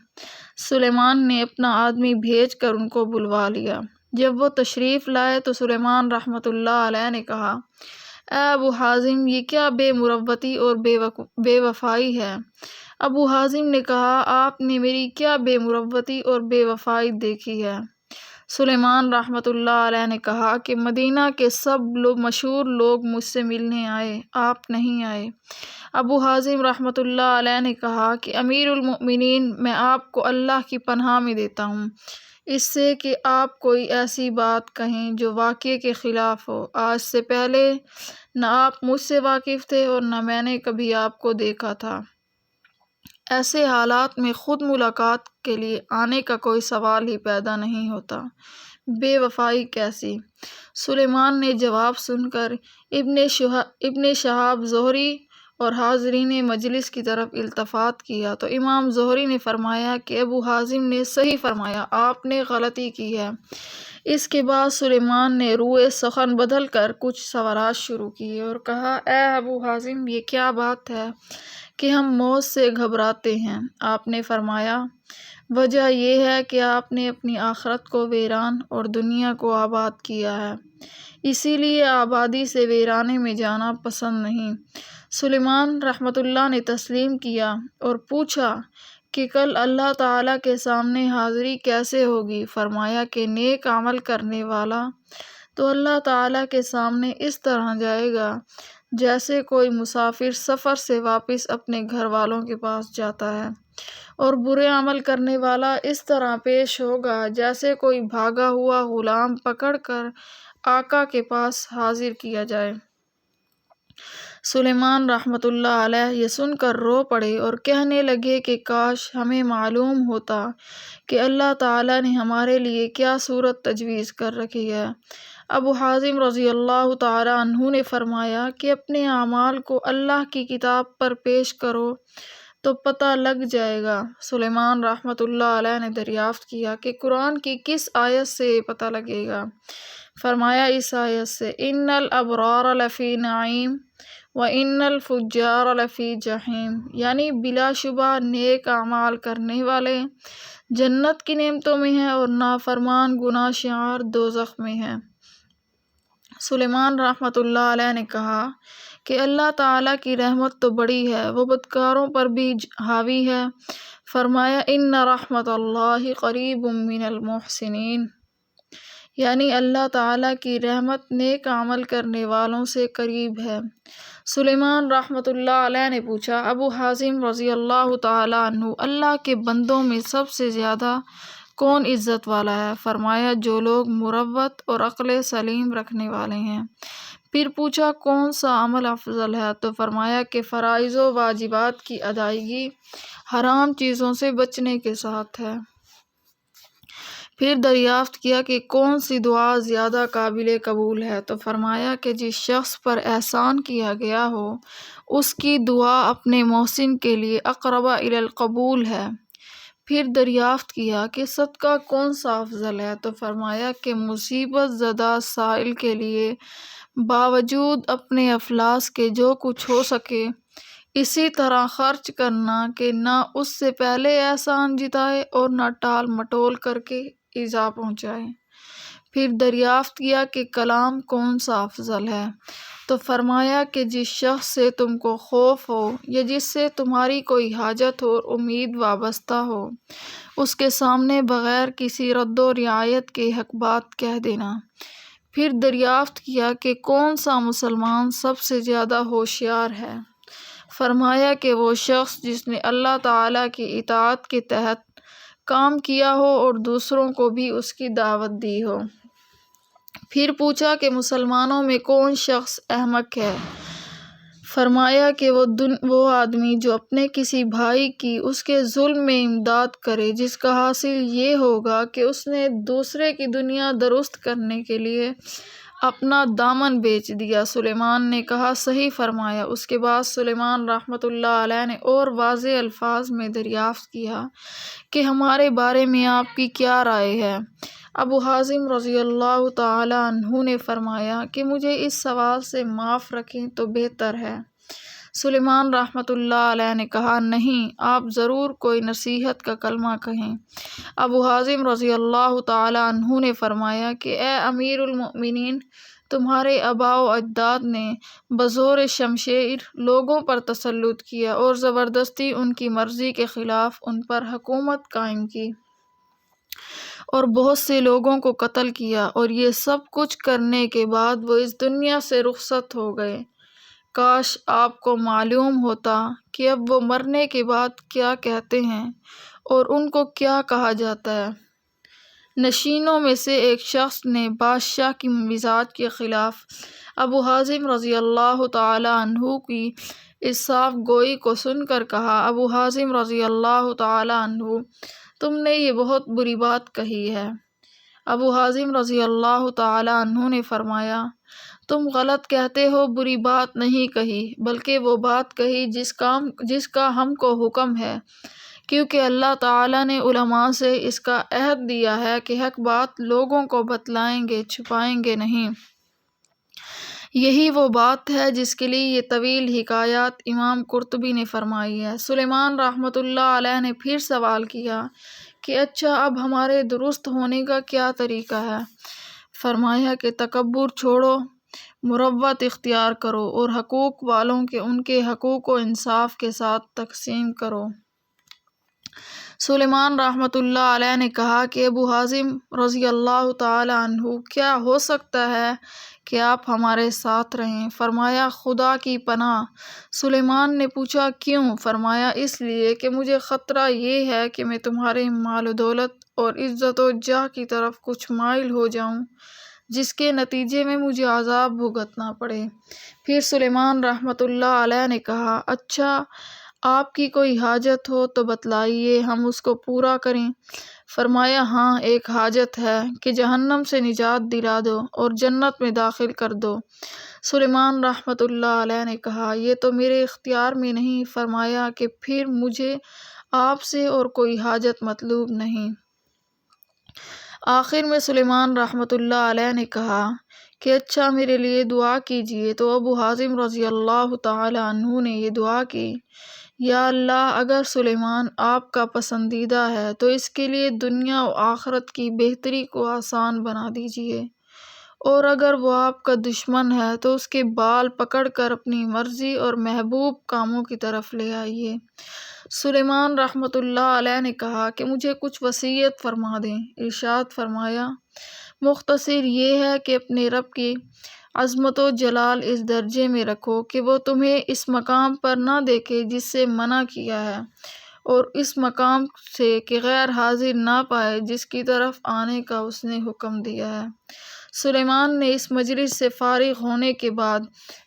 سلیمان نے اپنا آدمی بھیج کر ان کو بلوا لیا۔ جب وہ تشریف لائے تو سلیمان رحمۃ اللہ علیہ نے کہا، اے ابو حازم، یہ کیا بے مروتی اور بے وفائی ہے؟ ابو حازم نے کہا، آپ نے میری کیا بے مروتی اور بے وفائی دیکھی ہے؟ سلیمان رحمۃ اللہ علیہ نے کہا کہ مدینہ کے سب مشہور لوگ مجھ سے ملنے آئے، آپ نہیں آئے۔ ابو حازم رحمۃ اللہ علیہ نے کہا کہ امیر المؤمنین، میں آپ کو اللہ کی پناہ میں دیتا ہوں اس سے کہ آپ کوئی ایسی بات کہیں جو واقعے کے خلاف ہو۔ آج سے پہلے نہ آپ مجھ سے واقف تھے اور نہ میں نے کبھی آپ کو دیکھا تھا۔ ایسے حالات میں خود ملاقات کے لیے آنے کا کوئی سوال ہی پیدا نہیں ہوتا، بے وفائی کیسی؟ سلیمان نے جواب سن کر ابن شہاب زہری اور حاضرین مجلس کی طرف التفات کیا تو امام زہری نے فرمایا کہ ابو حازم نے صحیح فرمایا، آپ نے غلطی کی ہے۔ اس کے بعد سلیمان نے روئے سخن بدل کر کچھ سوالات شروع کیے اور کہا، اے ابو حازم، یہ کیا بات ہے کہ ہم موت سے گھبراتے ہیں؟ آپ نے فرمایا، وجہ یہ ہے کہ آپ نے اپنی آخرت کو ویران اور دنیا کو آباد کیا ہے، اسی لیے آبادی سے ویرانے میں جانا پسند نہیں۔ سلیمان رحمۃ اللہ نے تسلیم کیا اور پوچھا کہ کل اللہ تعالیٰ کے سامنے حاضری کیسے ہوگی؟ فرمایا کہ نیک عمل کرنے والا تو اللہ تعالیٰ کے سامنے اس طرح جائے گا جیسے کوئی مسافر سفر سے واپس اپنے گھر والوں کے پاس جاتا ہے، اور برے عمل کرنے والا اس طرح پیش ہوگا جیسے کوئی بھاگا ہوا غلام پکڑ کر آقا کے پاس حاضر کیا جائے۔ سلیمان رحمۃ اللہ علیہ یہ سن کر رو پڑے اور کہنے لگے کہ کاش ہمیں معلوم ہوتا کہ اللہ تعالیٰ نے ہمارے لیے کیا صورت تجویز کر رکھی ہے۔ ابو حازم رضی اللہ تعالی عنہ نے فرمایا کہ اپنے اعمال کو اللہ کی کتاب پر پیش کرو تو پتہ لگ جائے گا۔ سلیمان رحمۃ اللہ علیہ نے دریافت کیا کہ قرآن کی کس آیت سے یہ پتہ لگے گا؟ فرمایا، اس آیت سے، ان الابرار لفی نعیم وَإِنَّ الْفُجَّارَ لَفِي جَحِيمٍ، یعنی بلا شبہ نیک اعمال کرنے والے جنت کی نعمتوں میں ہیں اور نافرمان گناہ شعار دوزخ میں ہیں۔ سلیمان رحمۃ اللہ علیہ نے کہا کہ اللہ تعالیٰ کی رحمت تو بڑی ہے، وہ بدکاروں پر بھی حاوی ہے۔ فرمایا ان رحمت اللہ قریب من المحسنین، یعنی اللہ تعالیٰ کی رحمت نیک عمل کرنے والوں سے قریب ہے۔ سلیمان رحمۃ اللہ علیہ نے پوچھا، ابو حازم رضی اللہ تعالیٰ عنہ، اللہ کے بندوں میں سب سے زیادہ کون عزت والا ہے؟ فرمایا جو لوگ مروت اور عقل سلیم رکھنے والے ہیں۔ پھر پوچھا کون سا عمل افضل ہے؟ تو فرمایا کہ فرائض و واجبات کی ادائیگی حرام چیزوں سے بچنے کے ساتھ ہے۔ پھر دریافت کیا کہ کون سی دعا زیادہ قابل قبول ہے؟ تو فرمایا کہ جس شخص پر احسان کیا گیا ہو اس کی دعا اپنے محسن کے لیے اقرب الی القبول ہے۔ پھر دریافت کیا کہ صدقہ کون سا افضل ہے؟ تو فرمایا کہ مصیبت زدہ سائل کے لیے باوجود اپنے افلاس کے جو کچھ ہو سکے اسی طرح خرچ کرنا کہ نہ اس سے پہلے احسان جتائے اور نہ ٹال مٹول کر کے ایذا پہنچائے۔ پھر دریافت کیا کہ کلام کون سا افضل ہے؟ تو فرمایا کہ جس شخص سے تم کو خوف ہو یا جس سے تمہاری کوئی حاجت اور امید وابستہ ہو اس کے سامنے بغیر کسی رد و رعایت کے حق بات کہہ دینا۔ پھر دریافت کیا کہ کون سا مسلمان سب سے زیادہ ہوشیار ہے؟ فرمایا کہ وہ شخص جس نے اللہ تعالیٰ کی اطاعت کے تحت کام کیا ہو اور دوسروں کو بھی اس کی دعوت دی ہو۔ پھر پوچھا کہ مسلمانوں میں کون شخص احمق ہے؟ فرمایا کہ وہ آدمی جو اپنے کسی بھائی کی اس کے ظلم میں امداد کرے جس کا حاصل یہ ہوگا کہ اس نے دوسرے کی دنیا درست کرنے کے لیے اپنا دامن بیچ دیا۔ سلیمان نے کہا صحیح فرمایا۔ اس کے بعد سلیمان رحمۃ اللہ علیہ نے اور واضح الفاظ میں دریافت کیا کہ ہمارے بارے میں آپ کی کیا رائے ہے؟ ابو حازم رضی اللہ تعالیٰ عنہ نے فرمایا کہ مجھے اس سوال سے معاف رکھیں تو بہتر ہے۔ سلیمان رحمۃ اللہ علیہ نے کہا نہیں، آپ ضرور کوئی نصیحت کا کلمہ کہیں۔ ابو حازم رضی اللہ تعالیٰ عنہ نے فرمایا کہ اے امیر المؤمنین، تمہارے آباء و اجداد نے بزور شمشیر لوگوں پر تسلط کیا اور زبردستی ان کی مرضی کے خلاف ان پر حکومت قائم کی اور بہت سے لوگوں کو قتل کیا، اور یہ سب کچھ کرنے کے بعد وہ اس دنیا سے رخصت ہو گئے۔ کاش آپ کو معلوم ہوتا کہ اب وہ مرنے کے بعد کیا کہتے ہیں اور ان کو کیا کہا جاتا ہے۔ نشینوں میں سے ایک شخص نے بادشاہ کی مزاج کے خلاف ابو حازم رضی اللہ تعالیٰ عنہ کی اس صاف گوئی کو سن کر کہا، ابو حازم رضی اللہ تعالیٰ عنہ، تم نے یہ بہت بری بات کہی ہے۔ ابو حازم رضی اللہ تعالیٰ عنہ نے فرمایا، تم غلط کہتے ہو، بری بات نہیں کہی بلکہ وہ بات کہی جس کا ہم کو حکم ہے، کیونکہ اللہ تعالیٰ نے علماء سے اس کا عہد دیا ہے کہ حق بات لوگوں کو بتلائیں گے، چھپائیں گے نہیں۔ یہی وہ بات ہے جس کے لیے یہ طویل حکایات امام قرطبی نے فرمائی ہے۔ سلیمان رحمۃ اللہ علیہ نے پھر سوال کیا کہ اچھا اب ہمارے درست ہونے کا کیا طریقہ ہے؟ فرمایا کہ تکبر چھوڑو، مروت اختیار کرو اور حقوق والوں کے ان کے حقوق و انصاف کے ساتھ تقسیم کرو۔ سلیمان رحمۃ اللہ علیہ نے کہا کہ ابو حازم رضی اللہ تعالیٰ عنہ، کیا ہو سکتا ہے کہ آپ ہمارے ساتھ رہیں؟ فرمایا خدا کی پناہ۔ سلیمان نے پوچھا کیوں؟ فرمایا اس لیے کہ مجھے خطرہ یہ ہے کہ میں تمہارے مال و دولت اور عزت و جاہ کی طرف کچھ مائل ہو جاؤں جس کے نتیجے میں مجھے عذاب بھگتنا پڑے۔ پھر سلیمان رحمۃ اللہ علیہ نے کہا اچھا آپ کی کوئی حاجت ہو تو بتلائیے، ہم اس کو پورا کریں۔ فرمایا ہاں، ایک حاجت ہے کہ جہنم سے نجات دلا دو اور جنت میں داخل کر دو۔ سلیمان رحمۃ اللہ علیہ نے کہا یہ تو میرے اختیار میں نہیں۔ فرمایا کہ پھر مجھے آپ سے اور کوئی حاجت مطلوب نہیں۔ آخر میں سلیمان رحمۃ اللہ علیہ نے کہا کہ اچھا میرے لیے دعا کیجیے، تو ابو حازم رضی اللہ تعالی عنہ نے یہ دعا کی، یا اللہ، اگر سلیمان آپ کا پسندیدہ ہے تو اس کے لیے دنیا و آخرت کی بہتری کو آسان بنا دیجیے، اور اگر وہ آپ کا دشمن ہے تو اس کے بال پکڑ کر اپنی مرضی اور محبوب کاموں کی طرف لے آئیے۔ سلیمان رحمۃ اللہ علیہ نے کہا کہ مجھے کچھ وصیت فرما دیں۔ ارشاد فرمایا، مختصر یہ ہے کہ اپنے رب کی عظمت و جلال اس درجے میں رکھو کہ وہ تمہیں اس مقام پر نہ دیکھے جس سے منع کیا ہے، اور اس مقام سے کہ غیر حاضر نہ پائے جس کی طرف آنے کا اس نے حکم دیا ہے۔ سلیمان نے اس مجلس سے فارغ ہونے کے بعد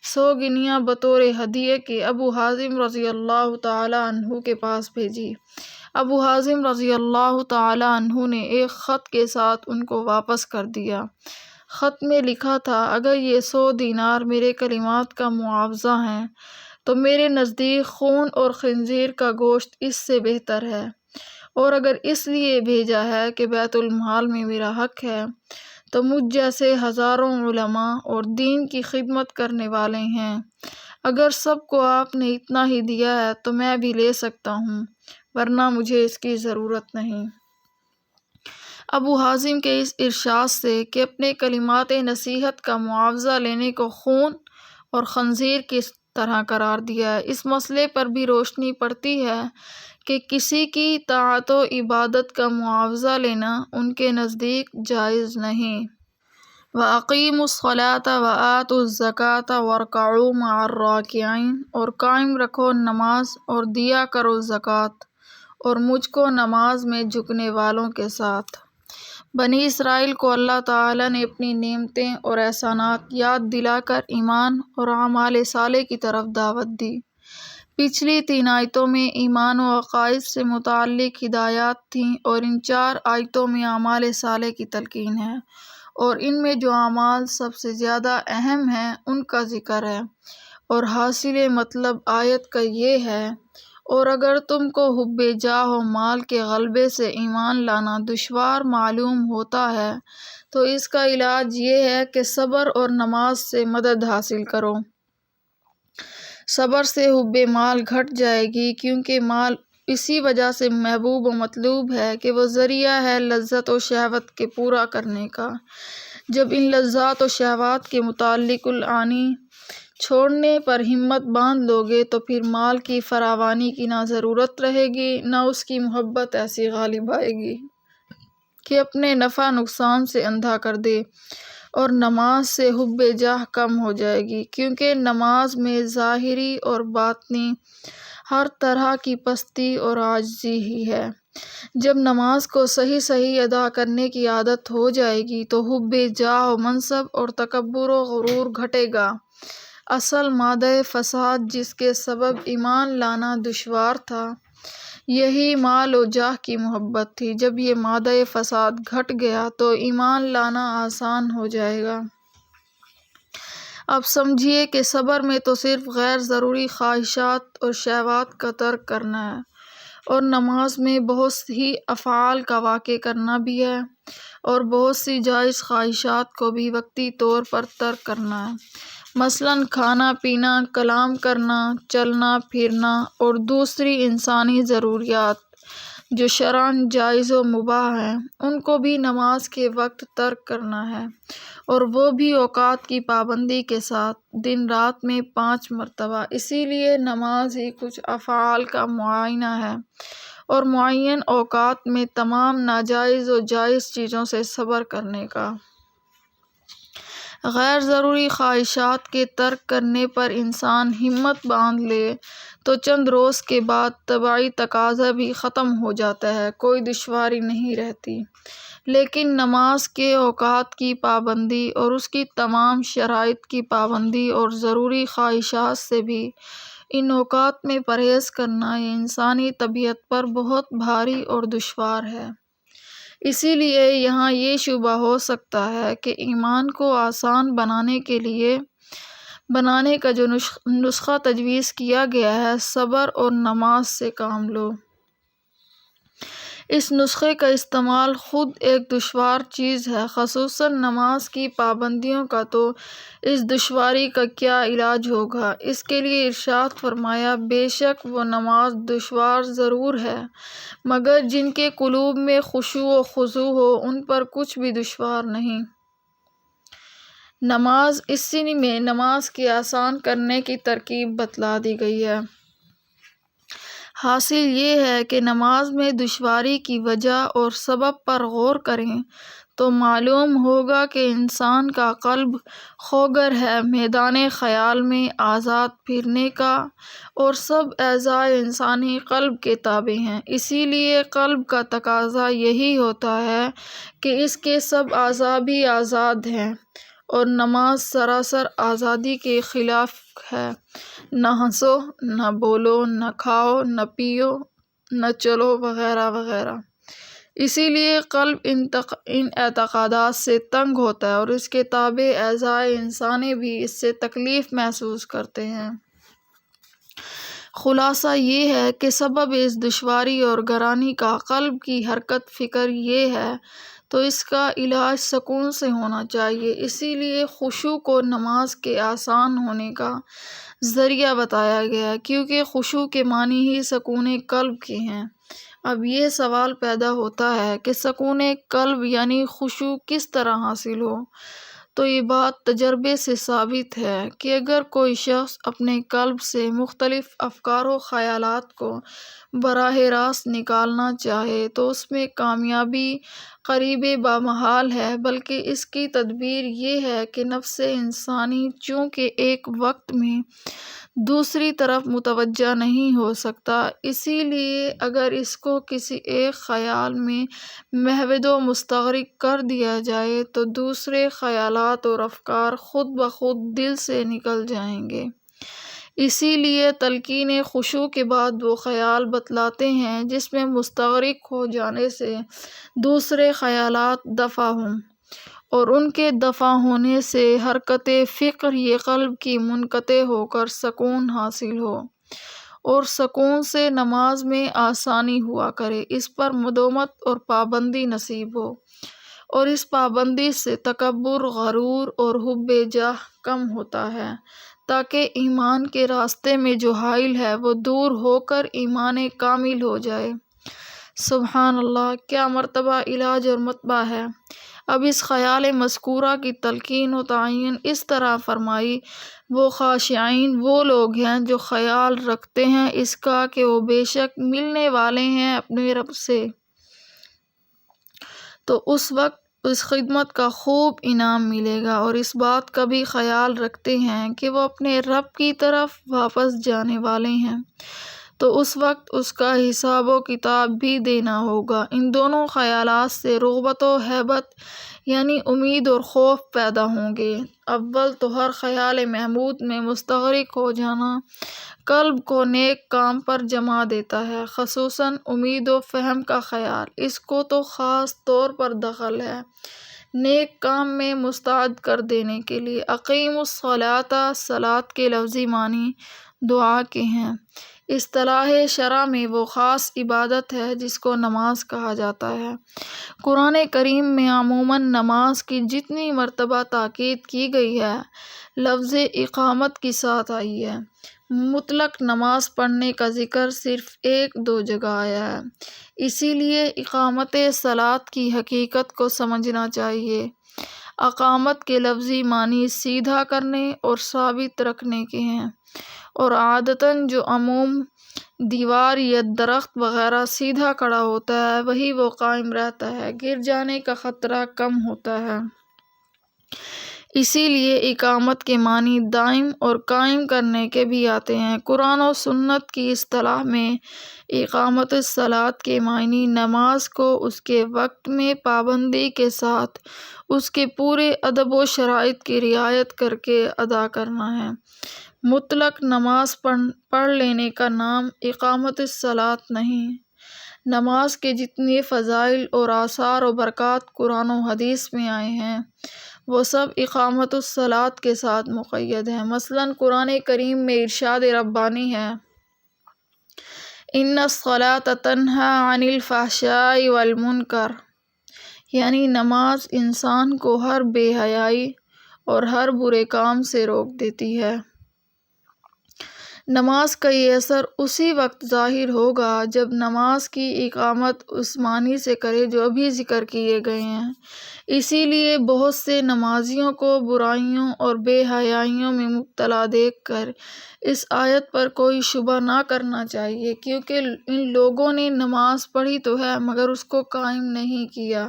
سوگنیاں بطور ہدیے کے ابو حازم رضی اللہ تعالی عنہ کے پاس بھیجی۔ ابو حازم رضی اللہ تعالی عنہ نے ایک خط کے ساتھ ان کو واپس کر دیا۔ خط میں لکھا تھا، اگر یہ 100 دینار میرے کلمات کا معاوضہ ہیں تو میرے نزدیک خون اور خنزیر کا گوشت اس سے بہتر ہے، اور اگر اس لیے بھیجا ہے کہ بیت المال میں میرا حق ہے تو مجھ جیسے ہزاروں علماء اور دین کی خدمت کرنے والے ہیں، اگر سب کو آپ نے اتنا ہی دیا ہے تو میں بھی لے سکتا ہوں، ورنہ مجھے اس کی ضرورت نہیں۔ ابو حازم کے اس ارشاد سے کہ اپنے کلمات نصیحت کا معاوضہ لینے کو خون اور خنزیر کی طرح قرار دیا ہے، اس مسئلے پر بھی روشنی پڑتی ہے کہ کسی کی طاعت و عبادت کا معاوضہ لینا ان کے نزدیک جائز نہیں۔ وَأَقِیمُوا الصَّلَاةَ وَآتُوا الزَّکَاةَ وَارْکَعُوا مَعَ الرَّاکِعِینَ، اور قائم رکھو نماز اور دیا کرو زکوٰۃ، اور مجھ کو نماز میں جھکنے والوں کے ساتھ۔ بنی اسرائیل کو اللہ تعالیٰ نے اپنی نعمتیں اور احسانات یاد دلا کر ایمان اور اعمال صالح کی طرف دعوت دی۔ پچھلی 3 آیتوں میں ایمان و عقائد سے متعلق ہدایات تھیں، اور ان 4 آیتوں میں اعمال صالح کی تلقین ہے، اور ان میں جو اعمال سب سے زیادہ اہم ہیں ان کا ذکر ہے، اور حاصل مطلب آیت کا یہ ہے، اور اگر تم کو حب جاہ و مال کے غلبے سے ایمان لانا دشوار معلوم ہوتا ہے تو اس کا علاج یہ ہے کہ صبر اور نماز سے مدد حاصل کرو۔ صبر سے حب مال گھٹ جائے گی، کیونکہ مال اسی وجہ سے محبوب و مطلوب ہے کہ وہ ذریعہ ہے لذت و شہوت کے پورا کرنے کا۔ جب ان لذات و شہوات کے متعلق العنی چھوڑنے پر ہمت باندھ لو گے تو پھر مال کی فراوانی کی نہ ضرورت رہے گی، نہ اس کی محبت ایسی غالب آئے گی کہ اپنے نفع نقصان سے اندھا کر دے، اور نماز سے حب جاہ کم ہو جائے گی، کیونکہ نماز میں ظاہری اور باطنی ہر طرح کی پستی اور عاجزی ہی ہے۔ جب نماز کو صحیح صحیح ادا کرنے کی عادت ہو جائے گی تو حب جاہ و منصب اور تکبر و غرور گھٹے گا۔ اصل مادہ فساد جس کے سبب ایمان لانا دشوار تھا، یہی مال و جاہ کی محبت تھی۔ جب یہ مادہ فساد گھٹ گیا تو ایمان لانا آسان ہو جائے گا۔ اب سمجھیے کہ صبر میں تو صرف غیر ضروری خواہشات اور شہوات کا ترک کرنا ہے، اور نماز میں بہت ہی افعال کا واقع کرنا بھی ہے، اور بہت سی جائز خواہشات کو بھی وقتی طور پر ترک کرنا ہے، مثلاً کھانا پینا، کلام کرنا، چلنا پھرنا، اور دوسری انسانی ضروریات جو شرعاً جائز و مباح ہیں ان کو بھی نماز کے وقت ترک کرنا ہے، اور وہ بھی اوقات کی پابندی کے ساتھ، دن رات میں 5 مرتبہ۔ اسی لیے نماز ہی کچھ افعال کا معائنہ ہے، اور معین اوقات میں تمام ناجائز و جائز چیزوں سے صبر کرنے کا۔ غیر ضروری خواہشات کے ترک کرنے پر انسان ہمت باندھ لے تو چند روز کے بعد طبعی تقاضا بھی ختم ہو جاتا ہے، کوئی دشواری نہیں رہتی۔ لیکن نماز کے اوقات کی پابندی اور اس کی تمام شرائط کی پابندی اور ضروری خواہشات سے بھی ان اوقات میں پرہیز کرنا یہ انسانی طبیعت پر بہت بھاری اور دشوار ہے۔ اسی لیے یہاں یہ شبہ ہو سکتا ہے کہ ایمان کو آسان بنانے کا جو نسخہ تجویز کیا گیا ہے، صبر اور نماز سے کام لو۔ اس نسخے کا استعمال خود ایک دشوار چیز ہے، خصوصاً نماز کی پابندیوں کا، تو اس دشواری کا کیا علاج ہوگا؟ اس کے لیے ارشاد فرمایا، بے شک وہ نماز دشوار ضرور ہے، مگر جن کے قلوب میں خشوع و خضوع ہو ان پر کچھ بھی دشوار نہیں۔ نماز اسی میں نماز کی آسان کرنے کی ترکیب بتلا دی گئی ہے۔ حاصل یہ ہے کہ نماز میں دشواری کی وجہ اور سبب پر غور کریں تو معلوم ہوگا کہ انسان کا قلب خوگر ہے میدان خیال میں آزاد پھرنے کا، اور سب اعضاء انسانی قلب کے تابع ہیں۔ اسی لیے قلب کا تقاضا یہی ہوتا ہے کہ اس کے سب اعضاء بھی آزاد ہیں، اور نماز سراسر آزادی کے خلاف ہے۔ نہ ہنسو، نہ بولو، نہ کھاؤ، نہ پیو، نہ چلو، وغیرہ وغیرہ۔ اسی لیے قلب ان اعتقادات سے تنگ ہوتا ہے، اور اس کے تابع اعضاء انسانی بھی اس سے تکلیف محسوس کرتے ہیں۔ خلاصہ یہ ہے کہ سبب اس دشواری اور گرانی کا قلب کی حرکت فکر یہ ہے، تو اس کا علاج سکون سے ہونا چاہیے۔ اسی لیے خشوع کو نماز کے آسان ہونے کا ذریعہ بتایا گیا، کیونکہ خشوع کے معنی ہی سکون قلب کے ہیں۔ اب یہ سوال پیدا ہوتا ہے کہ سکون قلب یعنی خشوع کس طرح حاصل ہو؟ تو یہ بات تجربے سے ثابت ہے کہ اگر کوئی شخص اپنے قلب سے مختلف افکار و خیالات کو براہ راست نکالنا چاہے تو اس میں کامیابی قریب بامحال ہے، بلکہ اس کی تدبیر یہ ہے کہ نفس انسانی چونکہ ایک وقت میں دوسری طرف متوجہ نہیں ہو سکتا، اسی لیے اگر اس کو کسی ایک خیال میں محو و مستغرق کر دیا جائے تو دوسرے خیالات اور افکار خود بخود دل سے نکل جائیں گے۔ اسی لیے تلقین خشوع کے بعد وہ خیال بتلاتے ہیں جس میں مستغرق ہو جانے سے دوسرے خیالات دفع ہوں، اور ان کے دفع ہونے سے حرکت فکر یہ قلب کی منقطع ہو کر سکون حاصل ہو، اور سکون سے نماز میں آسانی ہوا کرے، اس پر مداومت اور پابندی نصیب ہو، اور اس پابندی سے تکبر، غرور اور حب جاہ کم ہوتا ہے، تاکہ ایمان کے راستے میں جو حائل ہے وہ دور ہو کر ایمان کامل ہو جائے۔ سبحان اللہ! کیا مرتبہ علاج اور متبع ہے! اب اس خیال مذکورہ کی تلقین و تعین اس طرح فرمائی، وہ خاشعین وہ لوگ ہیں جو خیال رکھتے ہیں اس کا کہ وہ بے شک ملنے والے ہیں اپنے رب سے، تو اس وقت اس خدمت کا خوب انعام ملے گا، اور اس بات کا بھی خیال رکھتے ہیں کہ وہ اپنے رب کی طرف واپس جانے والے ہیں، تو اس وقت اس کا حساب و کتاب بھی دینا ہوگا۔ ان دونوں خیالات سے رغبت و ہیبت یعنی امید اور خوف پیدا ہوں گے۔ اول تو ہر خیال محمود میں مستغرق ہو جانا قلب کو نیک کام پر جما دیتا ہے، خصوصاً امید و فہم کا خیال، اس کو تو خاص طور پر دخل ہے نیک کام میں مستعد کر دینے کے لیے۔ اقیموا الصلاۃ، صلاۃ کے لفظی معنی دعا کے ہیں۔ اصطلاح شرع میں وہ خاص عبادت ہے جس کو نماز کہا جاتا ہے۔ قرآن کریم میں عموماً نماز کی جتنی مرتبہ تاکید کی گئی ہے لفظ اقامت کے ساتھ آئی ہے، مطلق نماز پڑھنے کا ذکر صرف ایک دو جگہ آیا ہے، اسی لیے اقامت صلاۃ کی حقیقت کو سمجھنا چاہیے۔ اقامت کے لفظی معنی سیدھا کرنے اور ثابت رکھنے کے ہیں، اور عادتاً جو عموم دیوار یا درخت وغیرہ سیدھا کھڑا ہوتا ہے وہی وہ قائم رہتا ہے، گر جانے کا خطرہ کم ہوتا ہے۔ اسی لیے اقامت کے معنی دائم اور قائم کرنے کے بھی آتے ہیں۔ قرآن و سنت کی اصطلاح میں اقامت الصلاۃ کے معنی نماز کو اس کے وقت میں پابندی کے ساتھ اس کے پورے ادب و شرائط کی رعایت کر کے ادا کرنا ہے۔ مطلق نماز پڑھ لینے کا نام اقامت الصلاۃ نہیں۔ نماز کے جتنے فضائل اور آثار و برکات قرآن و حدیث میں آئے ہیں وہ سب اقامت الصلاۃ کے ساتھ مقید ہیں۔ مثلاً قرآن کریم میں ارشاد ربانی ہے، ان الصلاۃ تنہی عن الفحشاء والمنکر، یعنی نماز انسان کو ہر بے حیائی اور ہر برے کام سے روک دیتی ہے۔ نماز کا یہ اثر اسی وقت ظاہر ہوگا جب نماز کی اقامت اس معنی سے کرے جو ابھی ذکر کیے گئے ہیں۔ اسی لیے بہت سے نمازیوں کو برائیوں اور بے حیائیوں میں مبتلا دیکھ کر اس آیت پر کوئی شبہ نہ کرنا چاہیے، کیونکہ ان لوگوں نے نماز پڑھی تو ہے مگر اس کو قائم نہیں کیا۔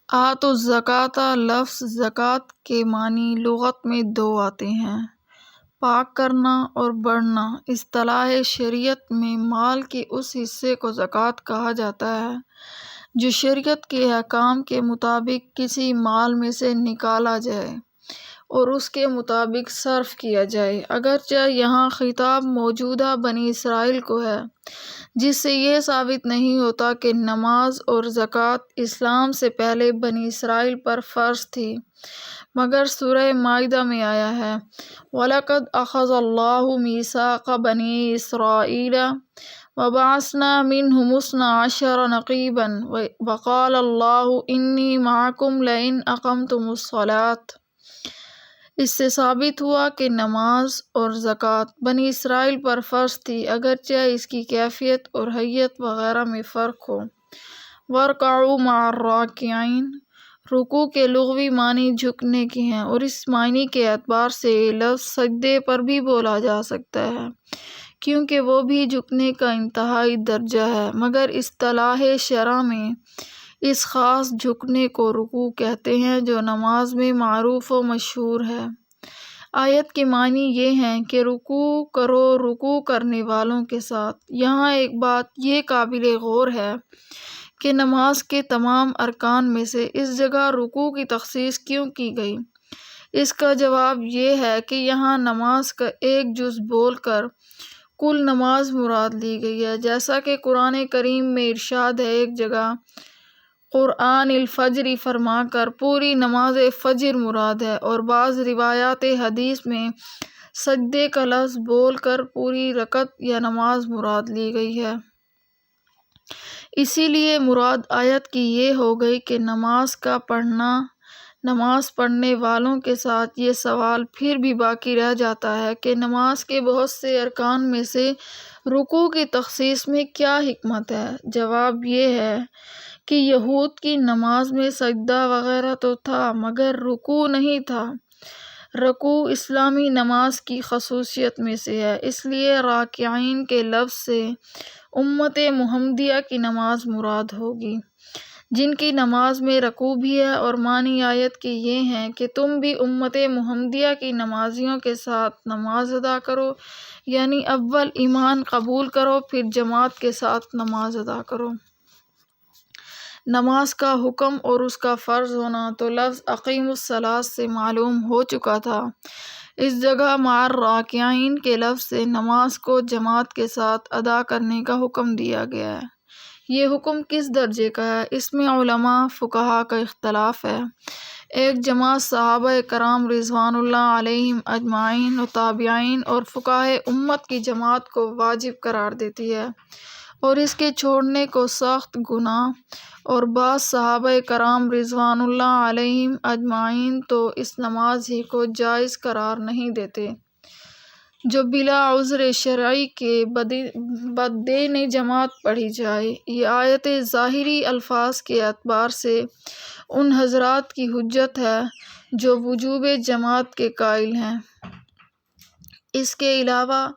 آتوا الزکوٰۃ، لفظ زکوٰۃ کے معنی لغت میں دو آتے ہیں: پاک کرنا اور بڑھنا۔ اصطلاح شریعت میں مال کے اس حصے کو زکوٰۃ کہا جاتا ہے جو شریعت کے احکام کے مطابق کسی مال میں سے نکالا جائے اور اس کے مطابق صرف کیا جائے، اگرچہ یہاں خطاب موجودہ بنی اسرائیل کو ہے، جس سے یہ ثابت نہیں ہوتا کہ نماز اور زکوٰۃ اسلام سے پہلے بنی اسرائیل پر فرض تھی، مگر سورہ مائدہ میں آیا ہے: وَلَقَدْ أَخَذَ اللَّهُ مِيثَاقَ بَنِي إِسْرَائِيلَ وَبَعَثْنَا مِنْهُمُ اثْنَيْ عَشَرَ نَقِيبًا وَقَالَ اللَّهُ إِنِّي مَعَكُمْ لَئِنْ أَقَمْتُمُ الصَّلَاةَ۔ اس سے ثابت ہوا کہ نماز اور زکوٰۃ بنی اسرائیل پر فرض تھی، اگرچہ اس کی کیفیت اور ہیئت وغیرہ میں فرق ہو۔ وَارْكَعُوا مَعَ الرَّاكِعِينَ، رکوع کے لغوی معنی جھکنے کے ہیں، اور اس معنی کے اعتبار سے یہ لفظ سجدے پر بھی بولا جا سکتا ہے، کیونکہ وہ بھی جھکنے کا انتہائی درجہ ہے، مگر اصطلاح شرع میں اس خاص جھکنے کو رکوع کہتے ہیں جو نماز میں معروف و مشہور ہے۔ آیت کے معنی یہ ہیں کہ رکوع کرو رکوع کرنے والوں کے ساتھ۔ یہاں ایک بات یہ قابل غور ہے کہ نماز کے تمام ارکان میں سے اس جگہ رکوع کی تخصیص کیوں کی گئی؟ اس کا جواب یہ ہے کہ یہاں نماز کا ایک جز بول کر کل نماز مراد لی گئی ہے، جیسا کہ قرآن کریم میں ارشاد ہے ایک جگہ قرآن الفجر فرما کر پوری نماز فجر مراد ہے، اور بعض روایات حدیث میں سجدے کا لفظ بول کر پوری رکعت یا نماز مراد لی گئی ہے۔ اسی لیے مراد آیت کی یہ ہو گئی کہ نماز کا پڑھنا۔ نماز پڑھنے والوں کے ساتھ یہ سوال پھر بھی باقی رہ جاتا ہے کہ نماز کے بہت سے ارکان میں سے رکوع کی تخصیص میں کیا حکمت ہے؟ جواب یہ ہے کہ یہود کی نماز میں سجدہ وغیرہ تو تھا مگر رکوع نہیں تھا۔ رکوع اسلامی نماز کی خصوصیت میں سے ہے، اس لیے راکعین کے لفظ سے امت محمدیہ کی نماز مراد ہوگی، جن کی نماز میں رکوع بھی ہے، اور معنی آیت کے یہ ہیں کہ تم بھی امت محمدیہ کی نمازیوں کے ساتھ نماز ادا کرو، یعنی اول ایمان قبول کرو پھر جماعت کے ساتھ نماز ادا کرو۔ نماز کا حکم اور اس کا فرض ہونا تو لفظ اقیموا الصلاۃ سے معلوم ہو چکا تھا۔ اس جگہ مع الراکعین کے لفظ سے نماز کو جماعت کے ساتھ ادا کرنے کا حکم دیا گیا ہے۔ یہ حکم کس درجے کا ہے؟ اس میں علماء فقہا کا اختلاف ہے۔ ایک جماعت صحابہ کرام رضوان اللہ علیہم اجمعین و تابعین اور فقہائے امت کی جماعت کو واجب قرار دیتی ہے اور اس کے چھوڑنے کو سخت گناہ، اور بعض صحابہ کرام رضوان اللہ علیہم اجمعین تو اس نماز ہی کو جائز قرار نہیں دیتے جو بلا عذر شرعی کے بدین جماعت پڑھی جائے۔ یہ آیت ظاہری الفاظ کے اعتبار سے ان حضرات کی حجت ہے جو وجوب جماعت کے قائل ہیں۔ اس کے علاوہ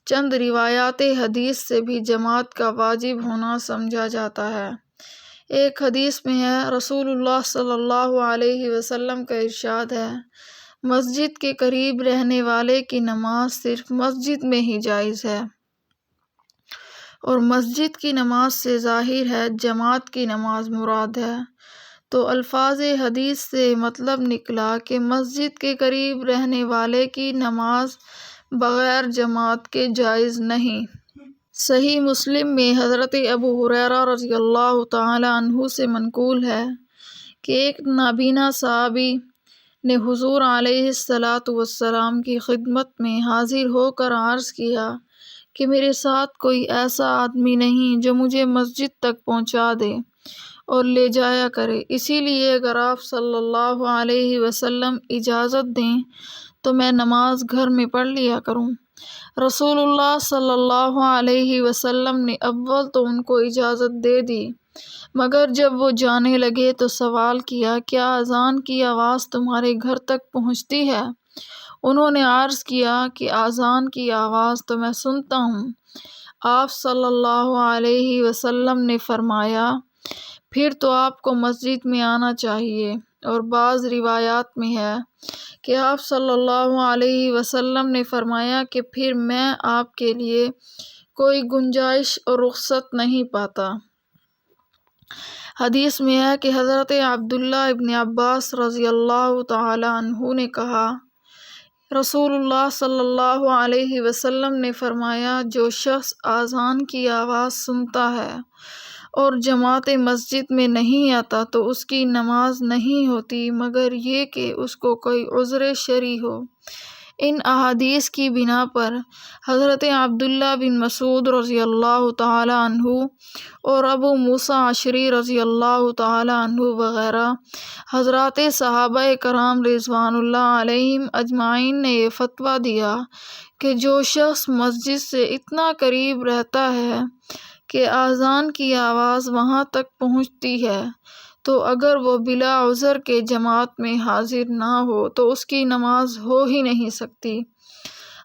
چند روایات حدیث سے بھی جماعت کا واجب ہونا سمجھا جاتا ہے۔ ایک حدیث میں ہے، رسول اللہ صلی اللہ علیہ وسلم کا ارشاد ہے: مسجد کے قریب رہنے والے کی نماز صرف مسجد میں ہی جائز ہے، اور مسجد کی نماز سے ظاہر ہے جماعت کی نماز مراد ہے۔ تو الفاظ حدیث سے مطلب نکلا کہ مسجد کے قریب رہنے والے کی نماز بغیر جماعت کے جائز نہیں۔ صحیح مسلم میں حضرت ابو ہریرہ رضی اللہ تعالی عنہ سے منقول ہے کہ ایک نابینا صحابی نے حضور علیہ الصلاۃ والسلام کی خدمت میں حاضر ہو کر عرض کیا کہ میرے ساتھ کوئی ایسا آدمی نہیں جو مجھے مسجد تک پہنچا دے اور لے جایا کرے، اسی لیے اگر آپ صلی اللہ علیہ وسلم اجازت دیں تو میں نماز گھر میں پڑھ لیا کروں۔ رسول اللہ صلی اللہ علیہ وسلم نے اول تو ان کو اجازت دے دی، مگر جب وہ جانے لگے تو سوال کیا، کیا اذان کی آواز تمہارے گھر تک پہنچتی ہے؟ انہوں نے عرض کیا کہ اذان کی آواز تو میں سنتا ہوں۔ آپ صلی اللہ علیہ وسلم نے فرمایا، پھر تو آپ کو مسجد میں آنا چاہیے، اور بعض روایات میں ہے کہ آپ صلی اللہ علیہ وسلم نے فرمایا کہ پھر میں آپ کے لیے کوئی گنجائش اور رخصت نہیں پاتا۔ حدیث میں ہے کہ حضرت عبداللہ ابن عباس رضی اللہ تعالی عنہ نے کہا، رسول اللہ صلی اللہ علیہ وسلم نے فرمایا، جو شخص اذان کی آواز سنتا ہے اور جماعت مسجد میں نہیں آتا تو اس کی نماز نہیں ہوتی مگر یہ کہ اس کو کوئی عذر شرعی ہو۔ ان احادیث کی بنا پر حضرت عبداللہ بن مسعود رضی اللہ تعالی عنہ اور ابو موسیٰ اشعری رضی اللہ تعالی عنہ وغیرہ حضرات صحابہ کرام رضوان اللہ علیہم اجمعین نے یہ فتویٰ دیا کہ جو شخص مسجد سے اتنا قریب رہتا ہے کہ اذان کی آواز وہاں تک پہنچتی ہے تو اگر وہ بلا عذر کے جماعت میں حاضر نہ ہو تو اس کی نماز ہو ہی نہیں سکتی۔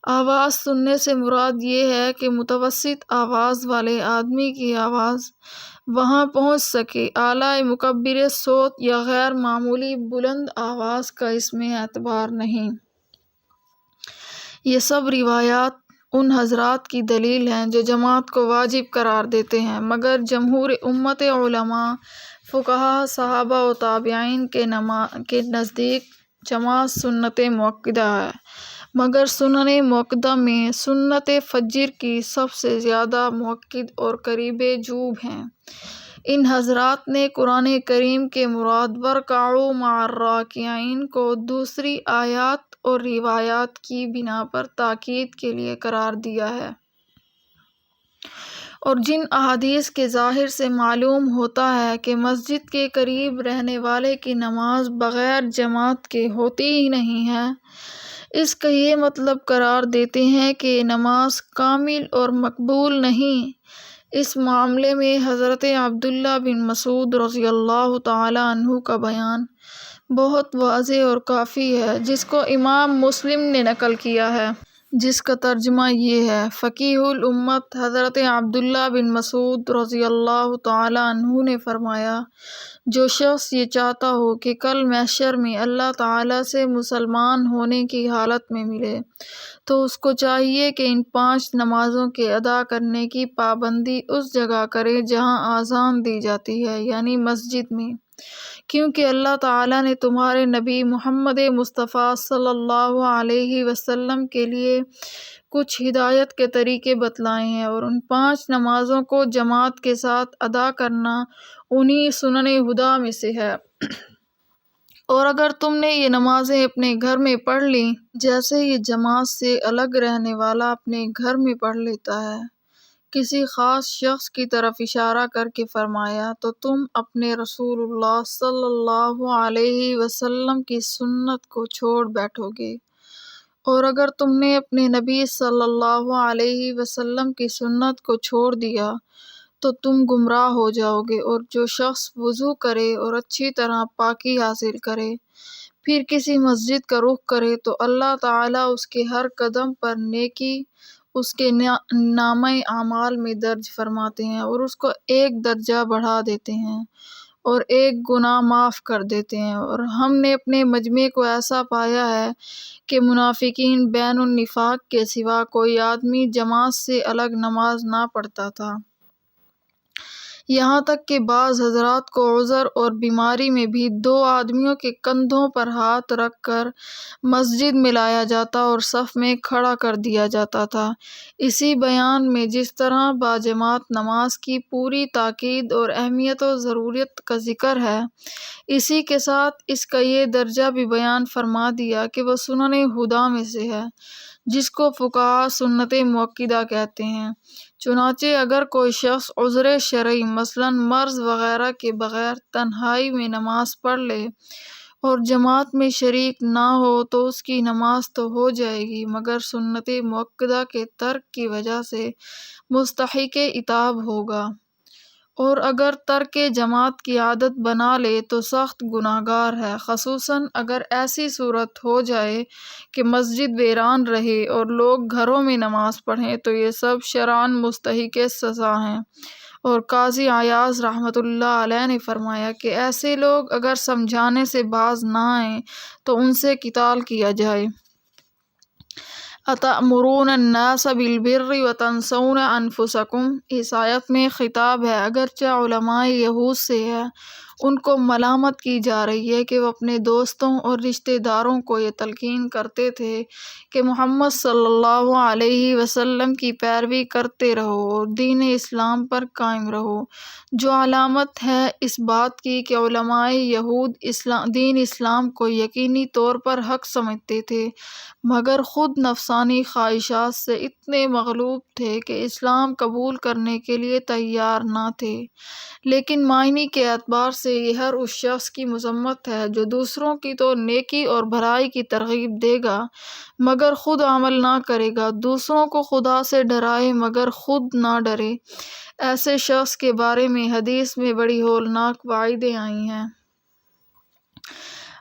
آواز سننے سے مراد یہ ہے کہ متوسط آواز والے آدمی کی آواز وہاں پہنچ سکے، اعلیٰ مکبر صوت یا غیر معمولی بلند آواز کا اس میں اعتبار نہیں۔ یہ سب روایات ان حضرات کی دلیل ہیں جو جماعت کو واجب قرار دیتے ہیں، مگر جمہور امت علماء، فقہا، صحابہ و تابعین کے نزدیک جماعت سنت مؤکدہ ہے، مگر سنن مؤکدہ میں سنت فجر کی سب سے زیادہ مؤکد اور قریب جوب ہیں۔ ان حضرات نے قرآن کریم کے مراد وَارْكَعُوا مَعَ الرَّاكِعِينَ کو دوسری آیات اور روایات کی بنا پر تاکید کے لیے قرار دیا ہے، اور جن احادیث کے ظاہر سے معلوم ہوتا ہے کہ مسجد کے قریب رہنے والے کی نماز بغیر جماعت کے ہوتی ہی نہیں ہے، اس کا یہ مطلب قرار دیتے ہیں کہ نماز کامل اور مقبول نہیں۔ اس معاملے میں حضرت عبداللہ بن مسعود رضی اللہ تعالی عنہ کا بیان بہت واضح اور کافی ہے، جس کو امام مسلم نے نقل کیا ہے، جس کا ترجمہ یہ ہے۔ فقیہ الامت حضرت عبداللہ بن مسعود رضی اللہ تعالی عنہ نے فرمایا، جو شخص یہ چاہتا ہو کہ کل محشر میں اللہ تعالی سے مسلمان ہونے کی حالت میں ملے تو اس کو چاہیے کہ ان 5 نمازوں کے ادا کرنے کی پابندی اس جگہ کرے جہاں اذان دی جاتی ہے، یعنی مسجد میں، کیونکہ اللہ تعالیٰ نے تمہارے نبی محمد مصطفیٰ صلی اللہ علیہ وسلم کے لیے کچھ ہدایت کے طریقے بتلائے ہیں، اور ان 5 نمازوں کو جماعت کے ساتھ ادا کرنا انہی سنن ہدیٰ میں سے ہے۔ اور اگر تم نے یہ نمازیں اپنے گھر میں پڑھ لیں جیسے یہ جماعت سے الگ رہنے والا اپنے گھر میں پڑھ لیتا ہے، کسی خاص شخص کی طرف اشارہ کر کے فرمایا، تو تم اپنے رسول اللہ صلی اللہ علیہ وسلم کی سنت کو چھوڑ بیٹھو گے، اور اگر تم نے اپنے نبی صلی اللہ علیہ وسلم کی سنت کو چھوڑ دیا تو تم گمراہ ہو جاؤ گے۔ اور جو شخص وضو کرے اور اچھی طرح پاکی حاصل کرے، پھر کسی مسجد کا رخ کرے تو اللہ تعالیٰ اس کے ہر قدم پر نیکی اس کے نامہ اعمال میں درج فرماتے ہیں، اور اس کو 1 درجہ بڑھا دیتے ہیں اور 1 گناہ معاف کر دیتے ہیں۔ اور ہم نے اپنے مجمع کو ایسا پایا ہے کہ منافقین بین النفاق کے سوا کوئی آدمی جماعت سے الگ نماز نہ پڑھتا تھا، یہاں تک کہ بعض حضرات کو عذر اور بیماری میں بھی 2 آدمیوں کے کندھوں پر ہاتھ رکھ کر مسجد میں لایا جاتا اور صف میں کھڑا کر دیا جاتا تھا۔ اسی بیان میں جس طرح باجماعت نماز کی پوری تاکید اور اہمیت و ضرورت کا ذکر ہے، اسی کے ساتھ اس کا یہ درجہ بھی بیان فرما دیا کہ وہ سنن ہدیٰ میں سے ہے، جس کو فقہاء سنت مؤکدہ کہتے ہیں۔ چنانچہ اگر کوئی شخص عذر شرعی مثلاً مرض وغیرہ کے بغیر تنہائی میں نماز پڑھ لے اور جماعت میں شریک نہ ہو تو اس کی نماز تو ہو جائے گی، مگر سنت مؤکدہ کے ترک کی وجہ سے مستحق عتاب ہوگا، اور اگر ترک جماعت کی عادت بنا لے تو سخت گناہگار ہے، خصوصاً اگر ایسی صورت ہو جائے کہ مسجد ویران رہے اور لوگ گھروں میں نماز پڑھیں تو یہ سب شرعاً مستحق سزا ہیں۔ اور قاضی عیاض رحمۃ اللہ علیہ نے فرمایا کہ ایسے لوگ اگر سمجھانے سے باز نہ آئیں تو ان سے قتال کیا جائے۔ أَتَأْمُرُونَ النَّاسَ بِالْبِرِّ وَتَنْسَوْنَ أَنفُسَكُمْ، اس آیت میں خطاب ہے اگرچہ علماء یہود سے ہے، ان کو ملامت کی جا رہی ہے کہ وہ اپنے دوستوں اور رشتہ داروں کو یہ تلقین کرتے تھے کہ محمد صلی اللہ علیہ وسلم کی پیروی کرتے رہو اور دین اسلام پر قائم رہو، جو علامت ہے اس بات کی کہ علماء یہود دین اسلام کو یقینی طور پر حق سمجھتے تھے، مگر خود نفسانی خواہشات سے اتنے مغلوب تھے کہ اسلام قبول کرنے کے لیے تیار نہ تھے۔ لیکن معنی کے اعتبار سے یہ ہر اس شخص کی مذمت ہے جو دوسروں کی تو نیکی اور بھلائی کی ترغیب دے گا مگر خود عمل نہ کرے گا، دوسروں کو خدا سے ڈرائے مگر خود نہ ڈرے۔ ایسے شخص کے بارے میں حدیث میں بڑی ہولناک وعیدیں آئی ہیں۔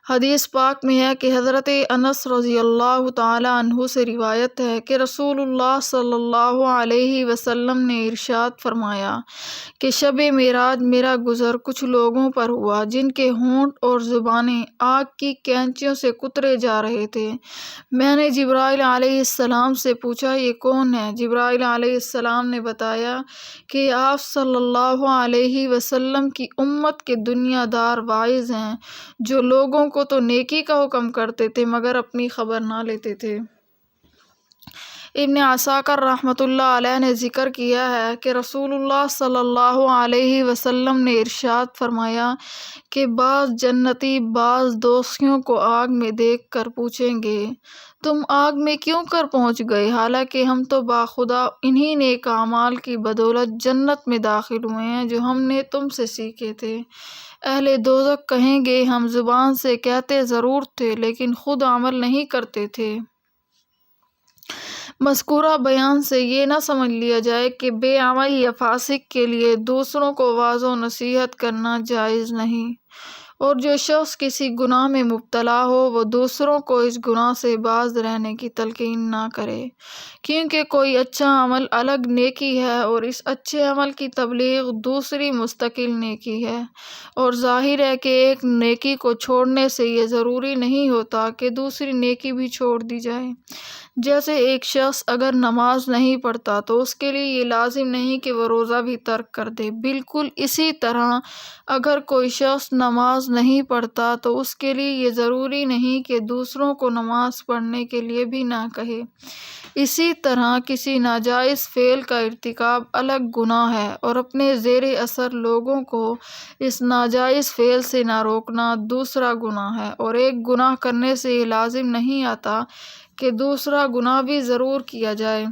حدیث پاک میں ہے کہ حضرت انس رضی اللہ تعالی عنہ سے روایت ہے کہ رسول اللہ صلی اللہ علیہ وسلم نے ارشاد فرمایا کہ شب معراج میرا گزر کچھ لوگوں پر ہوا جن کے ہونٹ اور زبانیں آگ کی کینچیوں سے کترے جا رہے تھے۔ میں نے جبرائیل علیہ السلام سے پوچھا یہ کون ہے؟ جبرائیل علیہ السلام نے بتایا کہ آپ صلی اللہ علیہ وسلم کی امت کے دنیا دار واعظ ہیں جو لوگوں کو تو نیکی کا حکم کرتے تھے مگر اپنی خبر نہ لیتے تھے۔ ابن عساکر رحمۃ اللہ علیہ نے ذکر کیا ہے کہ رسول اللہ صلی اللہ علیہ وسلم نے ارشاد فرمایا کہ بعض جنتی بعض دوستیوں کو آگ میں دیکھ کر پوچھیں گے تم آگ میں کیوں کر پہنچ گئے حالانکہ ہم تو باخدا انہی نیک اعمال کی بدولت جنت میں داخل ہوئے ہیں جو ہم نے تم سے سیکھے تھے۔ اہل دوزخ کہیں گے ہم زبان سے کہتے ضرور تھے لیکن خود عمل نہیں کرتے تھے۔ مذکورہ بیان سے یہ نہ سمجھ لیا جائے کہ بے عمل یا فاسق کے لیے دوسروں کو واعظ و نصیحت کرنا جائز نہیں، اور جو شخص کسی گناہ میں مبتلا ہو وہ دوسروں کو اس گناہ سے باز رہنے کی تلقین نہ کرے، کیونکہ کوئی اچھا عمل الگ نیکی ہے اور اس اچھے عمل کی تبلیغ دوسری مستقل نیکی ہے، اور ظاہر ہے کہ ایک نیکی کو چھوڑنے سے یہ ضروری نہیں ہوتا کہ دوسری نیکی بھی چھوڑ دی جائے۔ جیسے ایک شخص اگر نماز نہیں پڑھتا تو اس کے لیے یہ لازم نہیں کہ وہ روزہ بھی ترک کر دے، بالکل اسی طرح اگر کوئی شخص نماز نہیں پڑھتا تو اس کے لیے یہ ضروری نہیں کہ دوسروں کو نماز پڑھنے کے لیے بھی نہ کہے۔ اسی طرح کسی ناجائز فعل کا ارتکاب الگ گناہ ہے اور اپنے زیر اثر لوگوں کو اس ناجائز فعل سے نہ روکنا دوسرا گناہ ہے، اور ایک گناہ کرنے سے یہ لازم نہیں آتا کہ دوسرا گناہ بھی ضرور کیا جائے۔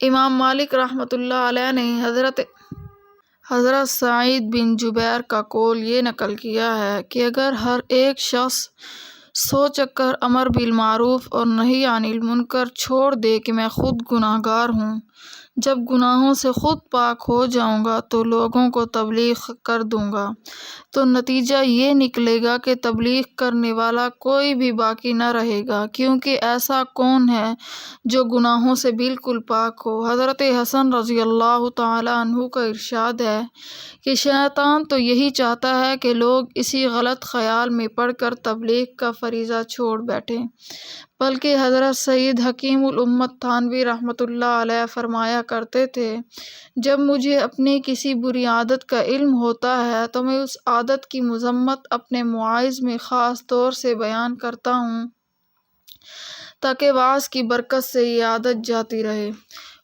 امام مالک رحمۃ اللہ علیہ نے حضرت سعید بن جبیر کا قول یہ نقل کیا ہے کہ اگر ہر ایک شخص سو چکر امر بالمعروف اور نہی عن المنکر چھوڑ دے کہ میں خود گناہ گار ہوں، جب گناہوں سے خود پاک ہو جاؤں گا تو لوگوں کو تبلیغ کر دوں گا، تو نتیجہ یہ نکلے گا کہ تبلیغ کرنے والا کوئی بھی باقی نہ رہے گا، کیونکہ ایسا کون ہے جو گناہوں سے بالکل پاک ہو۔ حضرت حسن رضی اللہ تعالی عنہ کا ارشاد ہے کہ شیطان تو یہی چاہتا ہے کہ لوگ اسی غلط خیال میں پڑھ کر تبلیغ کا فریضہ چھوڑ بیٹھیں، بلکہ حضرت سید حکیم الامت تھانوی رحمۃ اللہ علیہ فرمایا کرتے تھے، جب مجھے اپنی کسی بری عادت کا علم ہوتا ہے تو میں اس عادت کی مذمت اپنے مواعظ میں خاص طور سے بیان کرتا ہوں تاکہ واعظ کی برکت سے یہ عادت جاتی رہے۔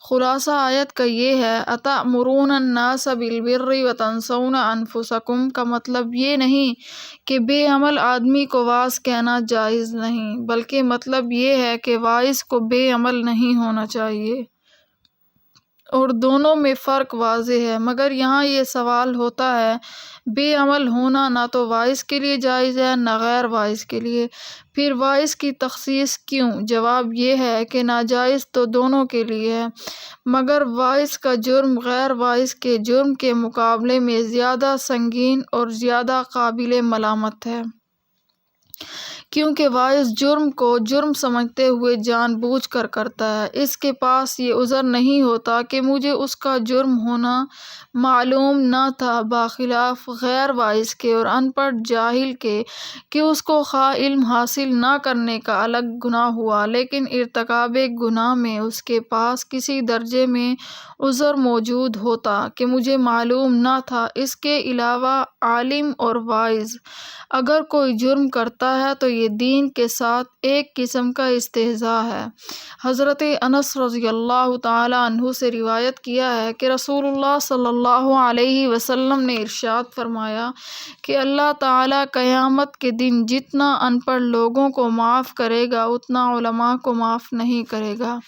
خلاصہ آیت کا یہ ہے، اَتَأْمُرُونَ النَّاسَ بِالْبِرِّ وَتَنْسَوْنَ أَنفُسَكُمْ کا مطلب یہ نہیں کہ بے عمل آدمی کو واعظ کہنا جائز نہیں، بلکہ مطلب یہ ہے کہ واعظ کو بے عمل نہیں ہونا چاہیے، اور دونوں میں فرق واضح ہے۔ مگر یہاں یہ سوال ہوتا ہے، بے عمل ہونا نہ تو واعظ کے لیے جائز ہے نہ غیر واعظ کے لیے، پھر واعظ کی تخصیص کیوں؟ جواب یہ ہے کہ ناجائز تو دونوں کے لیے ہے، مگر واعظ کا جرم غیر واعظ کے جرم کے مقابلے میں زیادہ سنگین اور زیادہ قابل ملامت ہے، کیونکہ واعظ جرم کو جرم سمجھتے ہوئے جان بوجھ کر کرتا ہے، اس کے پاس یہ عذر نہیں ہوتا کہ مجھے اس کا جرم ہونا معلوم نہ تھا، بخلاف غیر واعظ کے اور ان پڑھ جاہل کے کہ اس کو خواہ علم حاصل نہ کرنے کا الگ گناہ ہوا لیکن ارتکاب گناہ میں اس کے پاس کسی درجے میں عذر موجود ہوتا کہ مجھے معلوم نہ تھا۔ اس کے علاوہ عالم اور واعظ اگر کوئی جرم کرتا ہے تو یہ دین کے ساتھ ایک قسم کا استہزاء ہے۔ حضرت انس رضی اللہ تعالیٰ عنہ سے روایت کیا ہے کہ رسول اللہ صلی اللہ علیہ وسلم نے ارشاد فرمایا کہ اللہ تعالیٰ قیامت کے دن جتنا ان پڑھ لوگوں کو معاف کرے گا اتنا علماء کو معاف نہیں کرے گا۔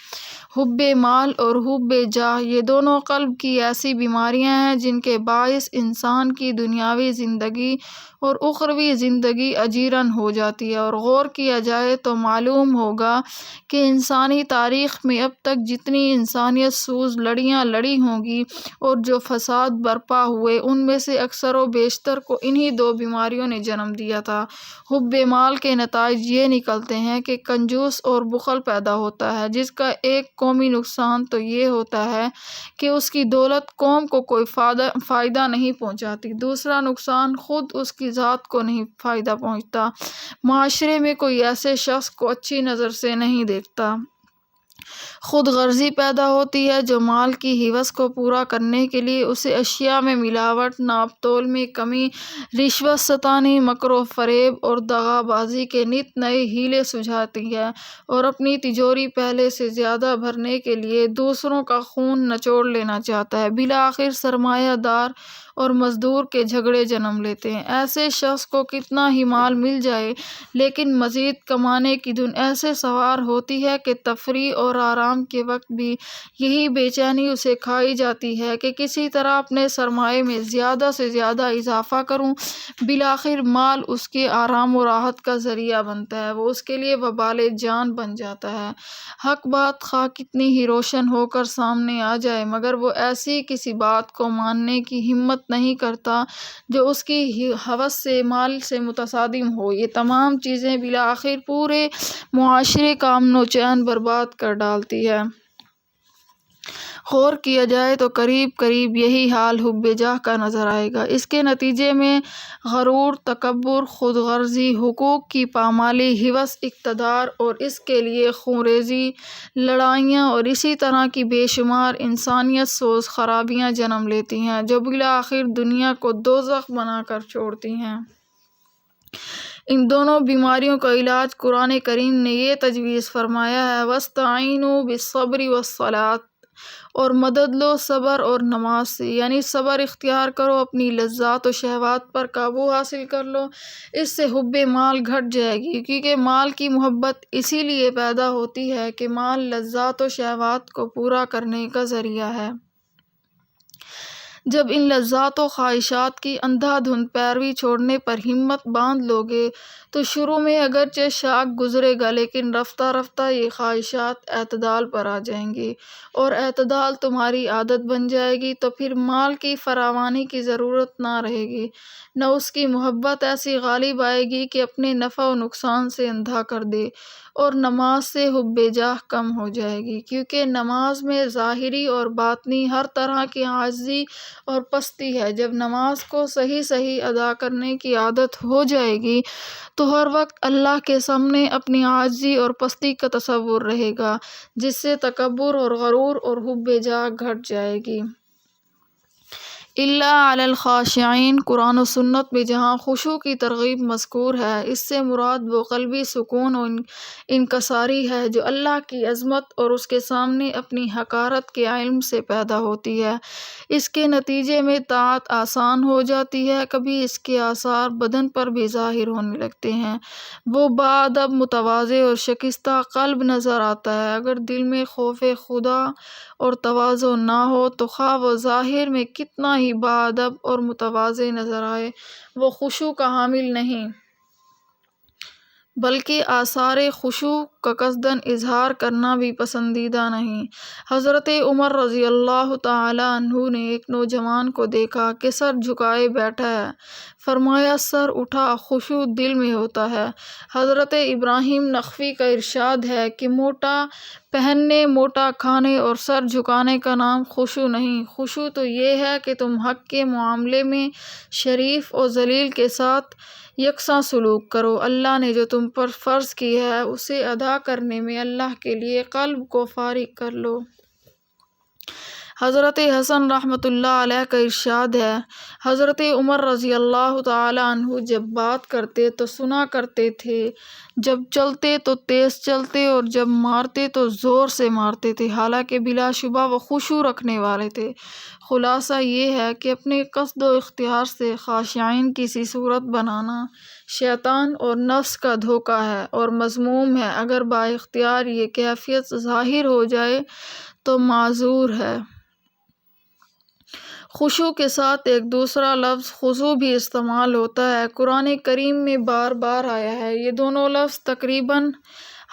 حب مال اور حب جاہ یہ دونوں قلب کی ایسی بیماریاں ہیں جن کے باعث انسان کی دنیاوی زندگی اور اخروی زندگی اجیرن ہو جاتی ہے، اور غور کیا جائے تو معلوم ہوگا کہ انسانی تاریخ میں اب تک جتنی انسانیت سوز لڑیاں لڑی ہوں گی اور جو فساد برپا ہوئے ان میں سے اکثر و بیشتر کو انہی دو بیماریوں نے جنم دیا تھا۔ حب مال کے نتائج یہ نکلتے ہیں کہ کنجوس اور بخل پیدا ہوتا ہے، جس کا ایک قومی نقصان تو یہ ہوتا ہے کہ اس کی دولت قوم کو کوئی فائدہ نہیں پہنچاتی، دوسرا نقصان خود اس کی ذات کو نہیں فائدہ پہنچتا، معاشرے میں کوئی ایسے شخص کو اچھی نظر سے نہیں دیکھتا، خود غرضی پیدا ہوتی ہے جو مال کی ہوس کو پورا کرنے کے لیے اسے اشیاء میں ملاوٹ، ناپ تول میں کمی، رشوت ستانی، مکر و فریب اور دغا بازی کے نت نئے ہیلے سجھاتی ہے، اور اپنی تجوری پہلے سے زیادہ بھرنے کے لیے دوسروں کا خون نچوڑ لینا چاہتا ہے، بالآخر سرمایہ دار اور مزدور کے جھگڑے جنم لیتے ہیں۔ ایسے شخص کو کتنا ہی مال مل جائے لیکن مزید کمانے کی دھن ایسے سوار ہوتی ہے کہ تفریح اور آرام کے وقت بھی یہی بے چینی اسے کھائی جاتی ہے کہ کسی طرح اپنے سرمایے میں زیادہ سے زیادہ اضافہ کروں، بالآخر مال اس کے آرام و راحت کا ذریعہ بنتا ہے، وہ اس کے لیے وبال جان بن جاتا ہے۔ حق بات خواہ کتنی ہی روشن ہو کر سامنے آ جائے مگر وہ ایسی کسی بات کو ماننے کی ہمت نہیں کرتا جو اس کی ہوس سے مال سے متصادم ہو۔ یہ تمام چیزیں بالآخر پورے معاشرے کا امن و چین برباد کر ڈالتی ہے۔ غور کیا جائے تو قریب قریب یہی حال حب جاہ کا نظر آئے گا۔ اس کے نتیجے میں غرور، تکبر، خود غرضی، حقوق کی پامالی، ہوس، اقتدار اور اس کے لیے خونریزی، لڑائیاں اور اسی طرح کی بے شمار انسانیت سوز خرابیاں جنم لیتی ہیں جو بالآخر دنیا کو دوزخ بنا کر چھوڑتی ہیں۔ ان دونوں بیماریوں کا علاج قرآن کریم نے یہ تجویز فرمایا ہے، وَاسْتَعِینُوا بِالصَّبْرِ وَالصَّلَاةِ، اور مدد لو صبر اور نماز سے، یعنی صبر اختیار کرو، اپنی لذات و شہوات پر قابو حاصل کر لو، اس سے حب مال گھٹ جائے گی، کیونکہ مال کی محبت اسی لیے پیدا ہوتی ہے کہ مال لذات و شہوات کو پورا کرنے کا ذریعہ ہے۔ جب ان لذات و خواہشات کی اندھا دھند پیروی چھوڑنے پر ہمت باندھ لو گے تو شروع میں اگرچہ شاک گزرے گا لیکن رفتہ رفتہ یہ خواہشات اعتدال پر آ جائیں گی، اور اعتدال تمہاری عادت بن جائے گی تو پھر مال کی فراوانی کی ضرورت نہ رہے گی، نہ اس کی محبت ایسی غالب آئے گی کہ اپنے نفع و نقصان سے اندھا کر دے، اور نماز سے حب جاہ کم ہو جائے گی، کیونکہ نماز میں ظاہری اور باطنی ہر طرح کی عاجزی اور پستی ہے۔ جب نماز کو صحیح ادا کرنے کی عادت ہو جائے گی تو ہر وقت اللہ کے سامنے اپنی عاجزی اور پستی کا تصور رہے گا، جس سے تکبر اور غرور اور حب جاہ گھٹ جائے گی۔ الا علی الخاشعین، قرآن و سنت میں جہاں خشوع کی ترغیب مذکور ہے، اس سے مراد وہ قلبی سکون و انکساری ہے جو اللہ کی عظمت اور اس کے سامنے اپنی حقارت کے علم سے پیدا ہوتی ہے۔ اس کے نتیجے میں طاعت آسان ہو جاتی ہے، کبھی اس کے آثار بدن پر بھی ظاہر ہونے لگتے ہیں۔ وہ باادب، متواضع اور شکستہ قلب نظر آتا ہے۔ اگر دل میں خوف خدا اور تواضع نہ ہو تو خواہ وہ ظاہر میں کتنا ہی باادب اور متواضع نظر آئے، وہ خشوع کا حامل نہیں، بلکہ آثار خشوع کا قصداً اظہار کرنا بھی پسندیدہ نہیں۔ حضرت عمر رضی اللہ تعالی عنہ نے ایک نوجوان کو دیکھا کہ سر جھکائے بیٹھا ہے، فرمایا سر اٹھا، خشوع دل میں ہوتا ہے۔ حضرت ابراہیم نخعی کا ارشاد ہے کہ موٹا پہننے، موٹا کھانے اور سر جھکانے کا نام خشوع نہیں، خشوع تو یہ ہے کہ تم حق کے معاملے میں شریف و ذلیل کے ساتھ یکساں سلوک کرو۔ اللہ نے جو تم پر فرض کی ہے اسے ادا کرنے میں اللہ کے لیے قلب کو فارغ کر لو۔ حضرت حسن رحمۃ اللہ علیہ کا ارشاد ہے، حضرت عمر رضی اللہ تعالی عنہ جب بات کرتے تو سنا کرتے تھے، جب چلتے تو تیز چلتے اور جب مارتے تو زور سے مارتے تھے، حالانکہ بلا شبہ وہ خشوع رکھنے والے تھے۔ خلاصہ یہ ہے کہ اپنے قصد و اختیار سے خاشعین کی سی صورت بنانا شیطان اور نفس کا دھوکہ ہے اور مذموم ہے۔ اگر با اختیار یہ کیفیت ظاہر ہو جائے تو معذور ہے۔ خشوع کے ساتھ ایک دوسرا لفظ خضوع بھی استعمال ہوتا ہے، قرآن کریم میں بار بار آیا ہے۔ یہ دونوں لفظ تقریباً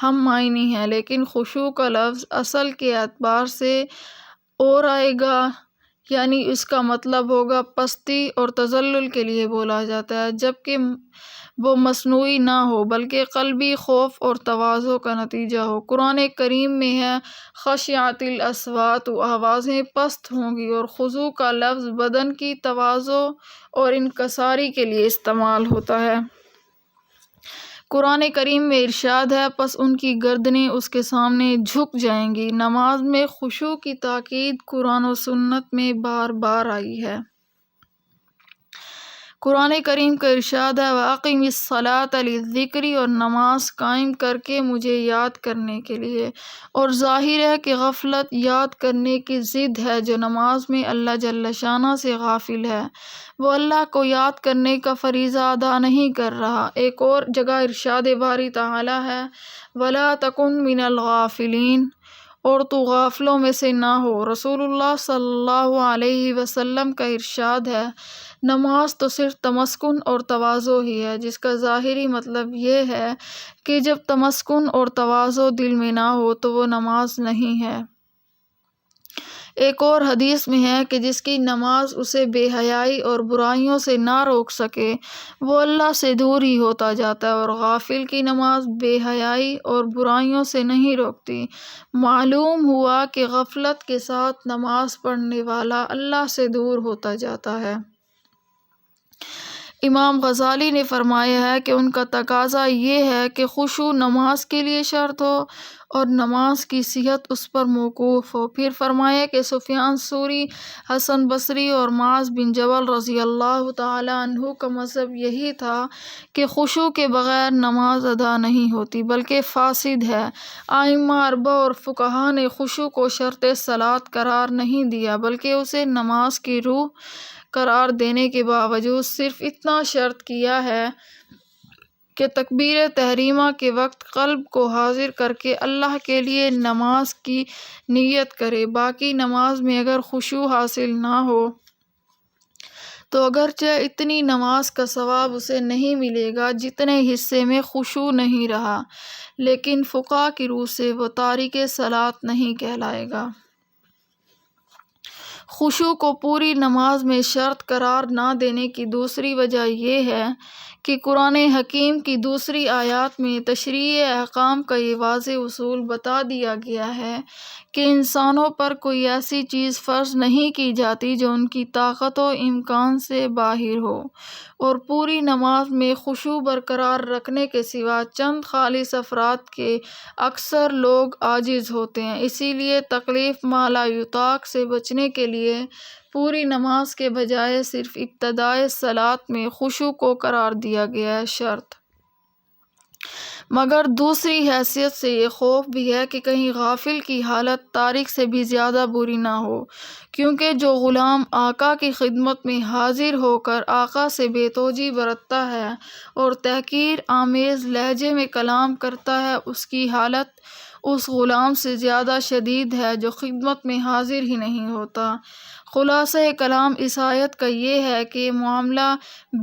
ہم معنی ہیں، لیکن خشوع کا لفظ اصل کے اعتبار سے اور آئے گا، یعنی اس کا مطلب ہوگا پستی اور تذلل کے لیے بولا جاتا ہے، جبکہ وہ مصنوعی نہ ہو بلکہ قلبی خوف اور تواضع کا نتیجہ ہو۔ قرآن کریم میں ہے خشعت الاصوات، آوازیں پست ہوں گی، اور خضوع کا لفظ بدن کی تواضع اور انکساری کے لیے استعمال ہوتا ہے۔ قرآن کریم میں ارشاد ہے، پس ان کی گردنیں اس کے سامنے جھک جائیں گی۔ نماز میں خشوع کی تاکید قرآن و سنت میں بار بار آئی ہے۔ قرآن کریم کا ارشاد ہے، وَأَقِمِ الصَّلَاةَ لِلذِّكْرِ، اور نماز قائم کر کے مجھے یاد کرنے کے لیے۔ اور ظاہر ہے کہ غفلت یاد کرنے کی ضد ہے۔ جو نماز میں اللہ جل شانہ سے غافل ہے وہ اللہ کو یاد کرنے کا فریضہ ادا نہیں کر رہا۔ ایک اور جگہ ارشاد باری تعالیٰ ہے، وَلَا تَكُن مِّنَ الْغَافِلِينَ، اور تو غافلوں میں سے نہ ہو۔ رسول اللہ صلی اللہ علیہ وسلم کا ارشاد ہے، نماز تو صرف تمسکن اور تواضع ہی ہے، جس کا ظاہری مطلب یہ ہے کہ جب تمسکن اور تواضع دل میں نہ ہو تو وہ نماز نہیں ہے۔ ایک اور حدیث میں ہے کہ جس کی نماز اسے بے حیائی اور برائیوں سے نہ روک سکے وہ اللہ سے دور ہی ہوتا جاتا ہے، اور غافل کی نماز بے حیائی اور برائیوں سے نہیں روکتی۔ معلوم ہوا کہ غفلت کے ساتھ نماز پڑھنے والا اللہ سے دور ہوتا جاتا ہے۔ امام غزالی نے فرمایا ہے کہ ان کا تقاضا یہ ہے کہ خشوع نماز کے لیے شرط ہو اور نماز کی صحت اس پر موقوف ہو۔ پھر فرمایا کہ سفیان ثوری، حسن بصری اور معاذ بن جبل رضی اللہ تعالی عنہ کا مذہب یہی تھا کہ خشوع کے بغیر نماز ادا نہیں ہوتی بلکہ فاسد ہے۔ ائمہ اربعہ اور فقہا نے خشوع کو شرط صلاۃ قرار نہیں دیا بلکہ اسے نماز کی روح قرار دینے کے باوجود صرف اتنا شرط کیا ہے کہ تکبیر تحریمہ کے وقت قلب کو حاضر کر کے اللہ کے لیے نماز کی نیت کرے۔ باقی نماز میں اگر خشوع حاصل نہ ہو تو اگرچہ اتنی نماز کا ثواب اسے نہیں ملے گا جتنے حصے میں خشوع نہیں رہا، لیکن فقہا کی روح سے وہ تارک صلاۃ نہیں کہلائے گا۔ خشوع کو پوری نماز میں شرط قرار نہ دینے کی دوسری وجہ یہ ہے کہ قرآن حکیم کی دوسری آیات میں تشریع احکام کا یہ واضح اصول بتا دیا گیا ہے کہ انسانوں پر کوئی ایسی چیز فرض نہیں کی جاتی جو ان کی طاقت و امکان سے باہر ہو، اور پوری نماز میں خشوع برقرار رکھنے کے سوا چند خالص افراد کے اکثر لوگ عاجز ہوتے ہیں۔ اسی لیے تکلیف ما لا یطاق سے بچنے کے لیے پوری نماز کے بجائے صرف ابتدائے صلاۃ میں خشوع کو قرار دیا گیا ہے شرط۔ مگر دوسری حیثیت سے یہ خوف بھی ہے کہ کہیں غافل کی حالت تارک سے بھی زیادہ بری نہ ہو، کیونکہ جو غلام آقا کی خدمت میں حاضر ہو کر آقا سے بے توجہی برتتا ہے اور تحقیر آمیز لہجے میں کلام کرتا ہے، اس کی حالت اس غلام سے زیادہ شدید ہے جو خدمت میں حاضر ہی نہیں ہوتا۔ خلاصہ کلام اس آیت کا یہ ہے کہ معاملہ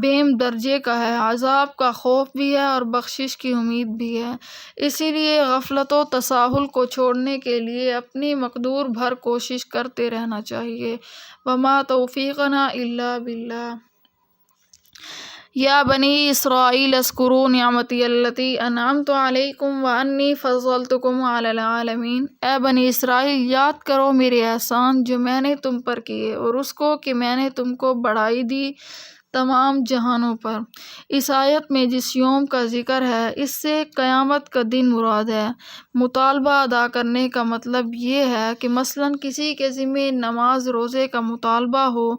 بیم درجے کا ہے، عذاب کا خوف بھی ہے اور بخشش کی امید بھی ہے۔ اسی لیے غفلت و تساہل کو چھوڑنے کے لیے اپنی مقدور بھر کوشش کرتے رہنا چاہیے۔ وما توفیقنا الا باللہ۔ یا بنی اسرائیل اذکروا نعمتی التی انعمت علیکم وانی فضلتکم علی العالمین۔ اے بنی اسرائیل، یاد کرو میرے احسان جو میں نے تم پر کیے، اور اس کو کہ میں نے تم کو بڑھائی دی تمام جہانوں پر۔ اس آیت میں جس یوم کا ذکر ہے اس سے قیامت کا دن مراد ہے۔ مطالبہ ادا کرنے کا مطلب یہ ہے کہ مثلاً کسی کے ذمہ نماز روزے کا مطالبہ ہو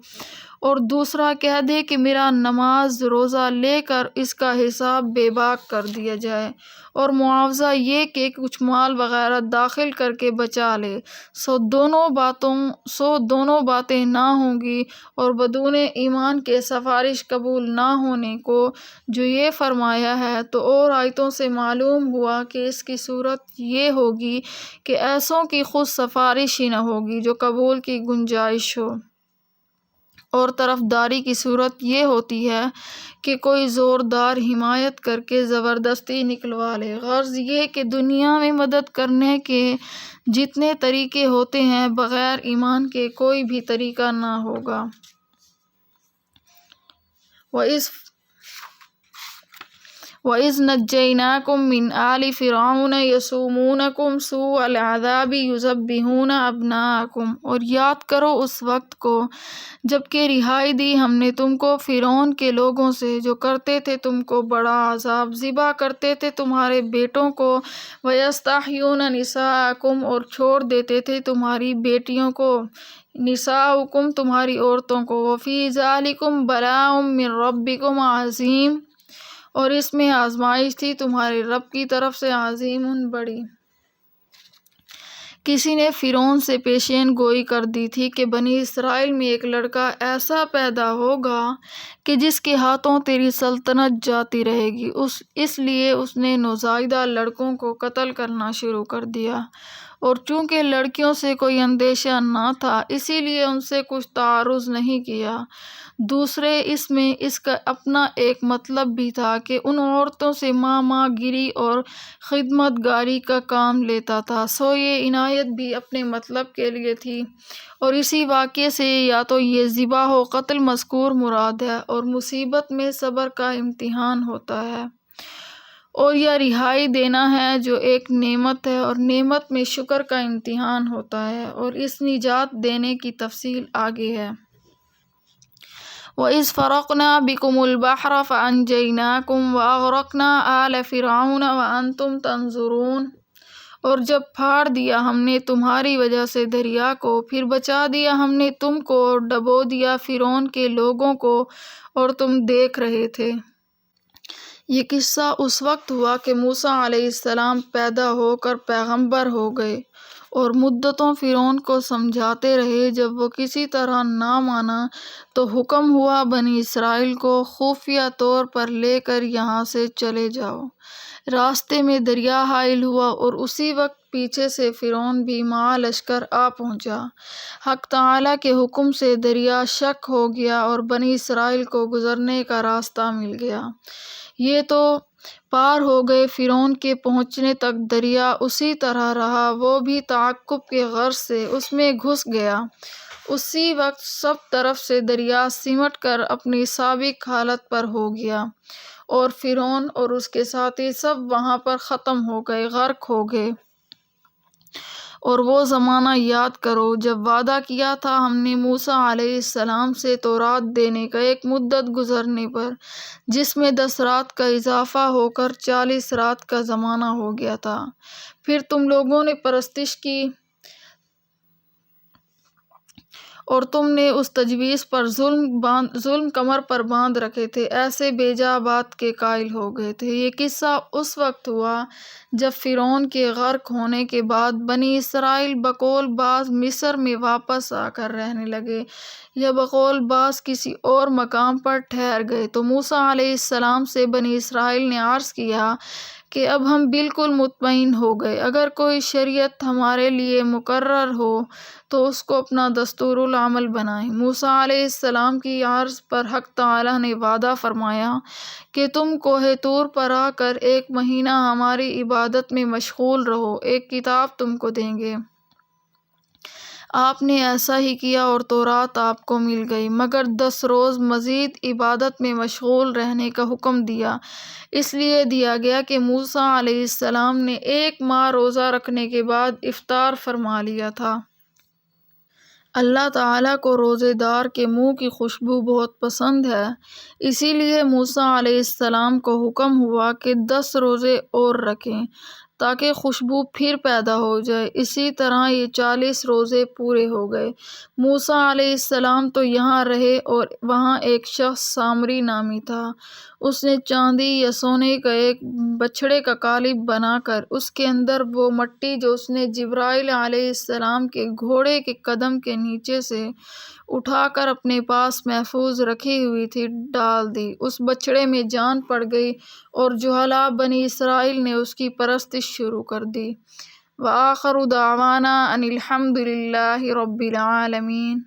اور دوسرا کہہ دے کہ میرا نماز روزہ لے کر اس کا حساب بے باک کر دیا جائے، اور معاوضہ یہ کہ کچھ مال وغیرہ داخل کر کے بچا لے، سو دونوں باتیں نہ ہوں گی، اور بدون ایمان کے سفارش قبول نہ ہونے کو جو یہ فرمایا ہے تو اور آیتوں سے معلوم ہوا کہ اس کی صورت یہ ہوگی کہ ایسوں کی خود سفارش ہی نہ ہوگی جو قبول کی گنجائش ہو، اور طرفداری کی صورت یہ ہوتی ہے کہ کوئی زوردار حمایت کر کے زبردستی نکلوا لے۔ غرض یہ کہ دنیا میں مدد کرنے کے جتنے طریقے ہوتے ہیں بغیر ایمان کے کوئی بھی طریقہ نہ ہوگا۔ وَإِذْ نَجَّيْنَاكُمْ مِنْ آلِ فِرْعَوْنَ يَسُومُونَكُمْ سُوءَ الْعَذَابِ يُذَبِّحُونَ أَبْنَاءَكُمْ۔ اور یاد کرو اس وقت کو جب کہ رہائی دی ہم نے تم کو فرعون کے لوگوں سے جو کرتے تھے تم کو بڑا عذاب، ذبح کرتے تھے تمہارے بیٹوں کو، وَيَسْتَحْيُونَ نِسَاءَكُمْ اور چھوڑ دیتے تھے تمہاری بیٹیوں کو، نِسَاءُكُمْ تمہاری عورتوں کو، وَفِي ذَلِكُمْ بَلَاءٌ مِّن رَبِّكُمْ عَظِيمٌ اور اس میں آزمائش تھی تمہارے رب کی طرف سے، عظیم بڑی۔ کسی نے فرعون سے پیشین گوئی کر دی تھی کہ بنی اسرائیل میں ایک لڑکا ایسا پیدا ہوگا کہ جس کے ہاتھوں تیری سلطنت جاتی رہے گی، اس لیے اس نے نوزائیدہ لڑکوں کو قتل کرنا شروع کر دیا، اور چونکہ لڑکیوں سے کوئی اندیشہ نہ تھا اسی لیے ان سے کچھ تعارض نہیں کیا۔ دوسرے اس میں اس کا اپنا ایک مطلب بھی تھا کہ ان عورتوں سے ماں گیری اور خدمت گاری کا کام لیتا تھا، سو یہ عنایت بھی اپنے مطلب کے لیے تھی، اور اسی واقعے سے یا تو یہ ذبح و قتل مذکور مراد ہے اور مصیبت میں صبر کا امتحان ہوتا ہے، اور یا رہائی دینا ہے جو ایک نعمت ہے اور نعمت میں شکر کا امتحان ہوتا ہے، اور اس نجات دینے کی تفصیل آگے ہے۔ وَإِذْ فَرَقْنَا بِكُمُ الْبَحْرَ فَأَنْجَيْنَاكُمْ وَأَغْرَقْنَا آلَ فِرْعَوْنَ وَأَنْتُمْ تَنظُرُونَ۔ اور جب پھاڑ دیا ہم نے تمہاری وجہ سے دریا کو، پھر بچا دیا ہم نے تم کو اور ڈبو دیا فرعون کے لوگوں کو اور تم دیکھ رہے تھے۔ یہ قصہ اس وقت ہوا کہ موسیٰ علیہ السلام پیدا ہو کر پیغمبر ہو گئے اور مدتوں فرعون کو سمجھاتے رہے، جب وہ کسی طرح نہ مانا تو حکم ہوا بنی اسرائیل کو خفیہ طور پر لے کر یہاں سے چلے جاؤ۔ راستے میں دریا حائل ہوا اور اسی وقت پیچھے سے فرعون بھی مع لشکر آ پہنچا۔ حق تعالیٰ کے حکم سے دریا شق ہو گیا اور بنی اسرائیل کو گزرنے کا راستہ مل گیا۔ یہ تو پار ہو گئے، فرعون کے پہنچنے تک دریا اسی طرح رہا، وہ بھی تعقب کے غرض سے اس میں گھس گیا۔ اسی وقت سب طرف سے دریا سمٹ کر اپنی سابق حالت پر ہو گیا، اور فرعون اور اس کے ساتھی سب وہاں پر ختم ہو گئے، غرق ہو گئے۔ اور وہ زمانہ یاد کرو جب وعدہ کیا تھا ہم نے موسیٰ علیہ السلام سے تورات دینے کا ایک مدت گزرنے پر، جس میں 10 رات کا اضافہ ہو کر 40 رات کا زمانہ ہو گیا تھا۔ پھر تم لوگوں نے پرستش کی اور تم نے اس تجویز پر ظلم کمر پر باندھ رکھے تھے، ایسے بے جا بات کے قائل ہو گئے تھے۔ یہ قصہ اس وقت ہوا جب فرعون کے غرق ہونے کے بعد بنی اسرائیل بقول بعض مصر میں واپس آ کر رہنے لگے یا بقول بعض کسی اور مقام پر ٹھہر گئے تو موسیٰ علیہ السلام سے بنی اسرائیل نے عرض کیا کہ اب ہم بالکل مطمئن ہو گئے، اگر کوئی شریعت ہمارے لیے مقرر ہو تو اس کو اپنا دستور العمل بنائیں۔ موسیٰ علیہ السلام کی عرض پر حق تعالیٰ نے وعدہ فرمایا کہ تم کوہ طور پر آ کر 1 مہینہ ہماری عبادت میں مشغول رہو، ایک کتاب تم کو دیں گے۔ آپ نے ایسا ہی کیا اور تورات آپ کو مل گئی، مگر 10 روز مزید عبادت میں مشغول رہنے کا حکم دیا۔ اس لیے دیا گیا کہ موسیٰ علیہ السلام نے 1 ماہ روزہ رکھنے کے بعد افطار فرما لیا تھا۔ اللہ تعالیٰ کو روزے دار کے منہ کی خوشبو بہت پسند ہے، اسی لیے موسیٰ علیہ السلام کو حکم ہوا کہ 10 روزے اور رکھیں تاکہ خوشبو پھر پیدا ہو جائے۔ اسی طرح یہ 40 روزے پورے ہو گئے۔ موسیٰ علیہ السلام تو یہاں رہے اور وہاں ایک شخص سامری نامی تھا، اس نے چاندی یا سونے کا ایک بچھڑے کا قالب بنا کر اس کے اندر وہ مٹی جو اس نے جبرائیل علیہ السلام کے گھوڑے کے قدم کے نیچے سے اٹھا کر اپنے پاس محفوظ رکھی ہوئی تھی ڈال دی۔ اس بچھڑے میں جان پڑ گئی اور جہلاء بنی اسرائیل نے اس کی پرستش شروع کر دی۔ وآخر دعوانا ان الحمد للہ رب العالمین۔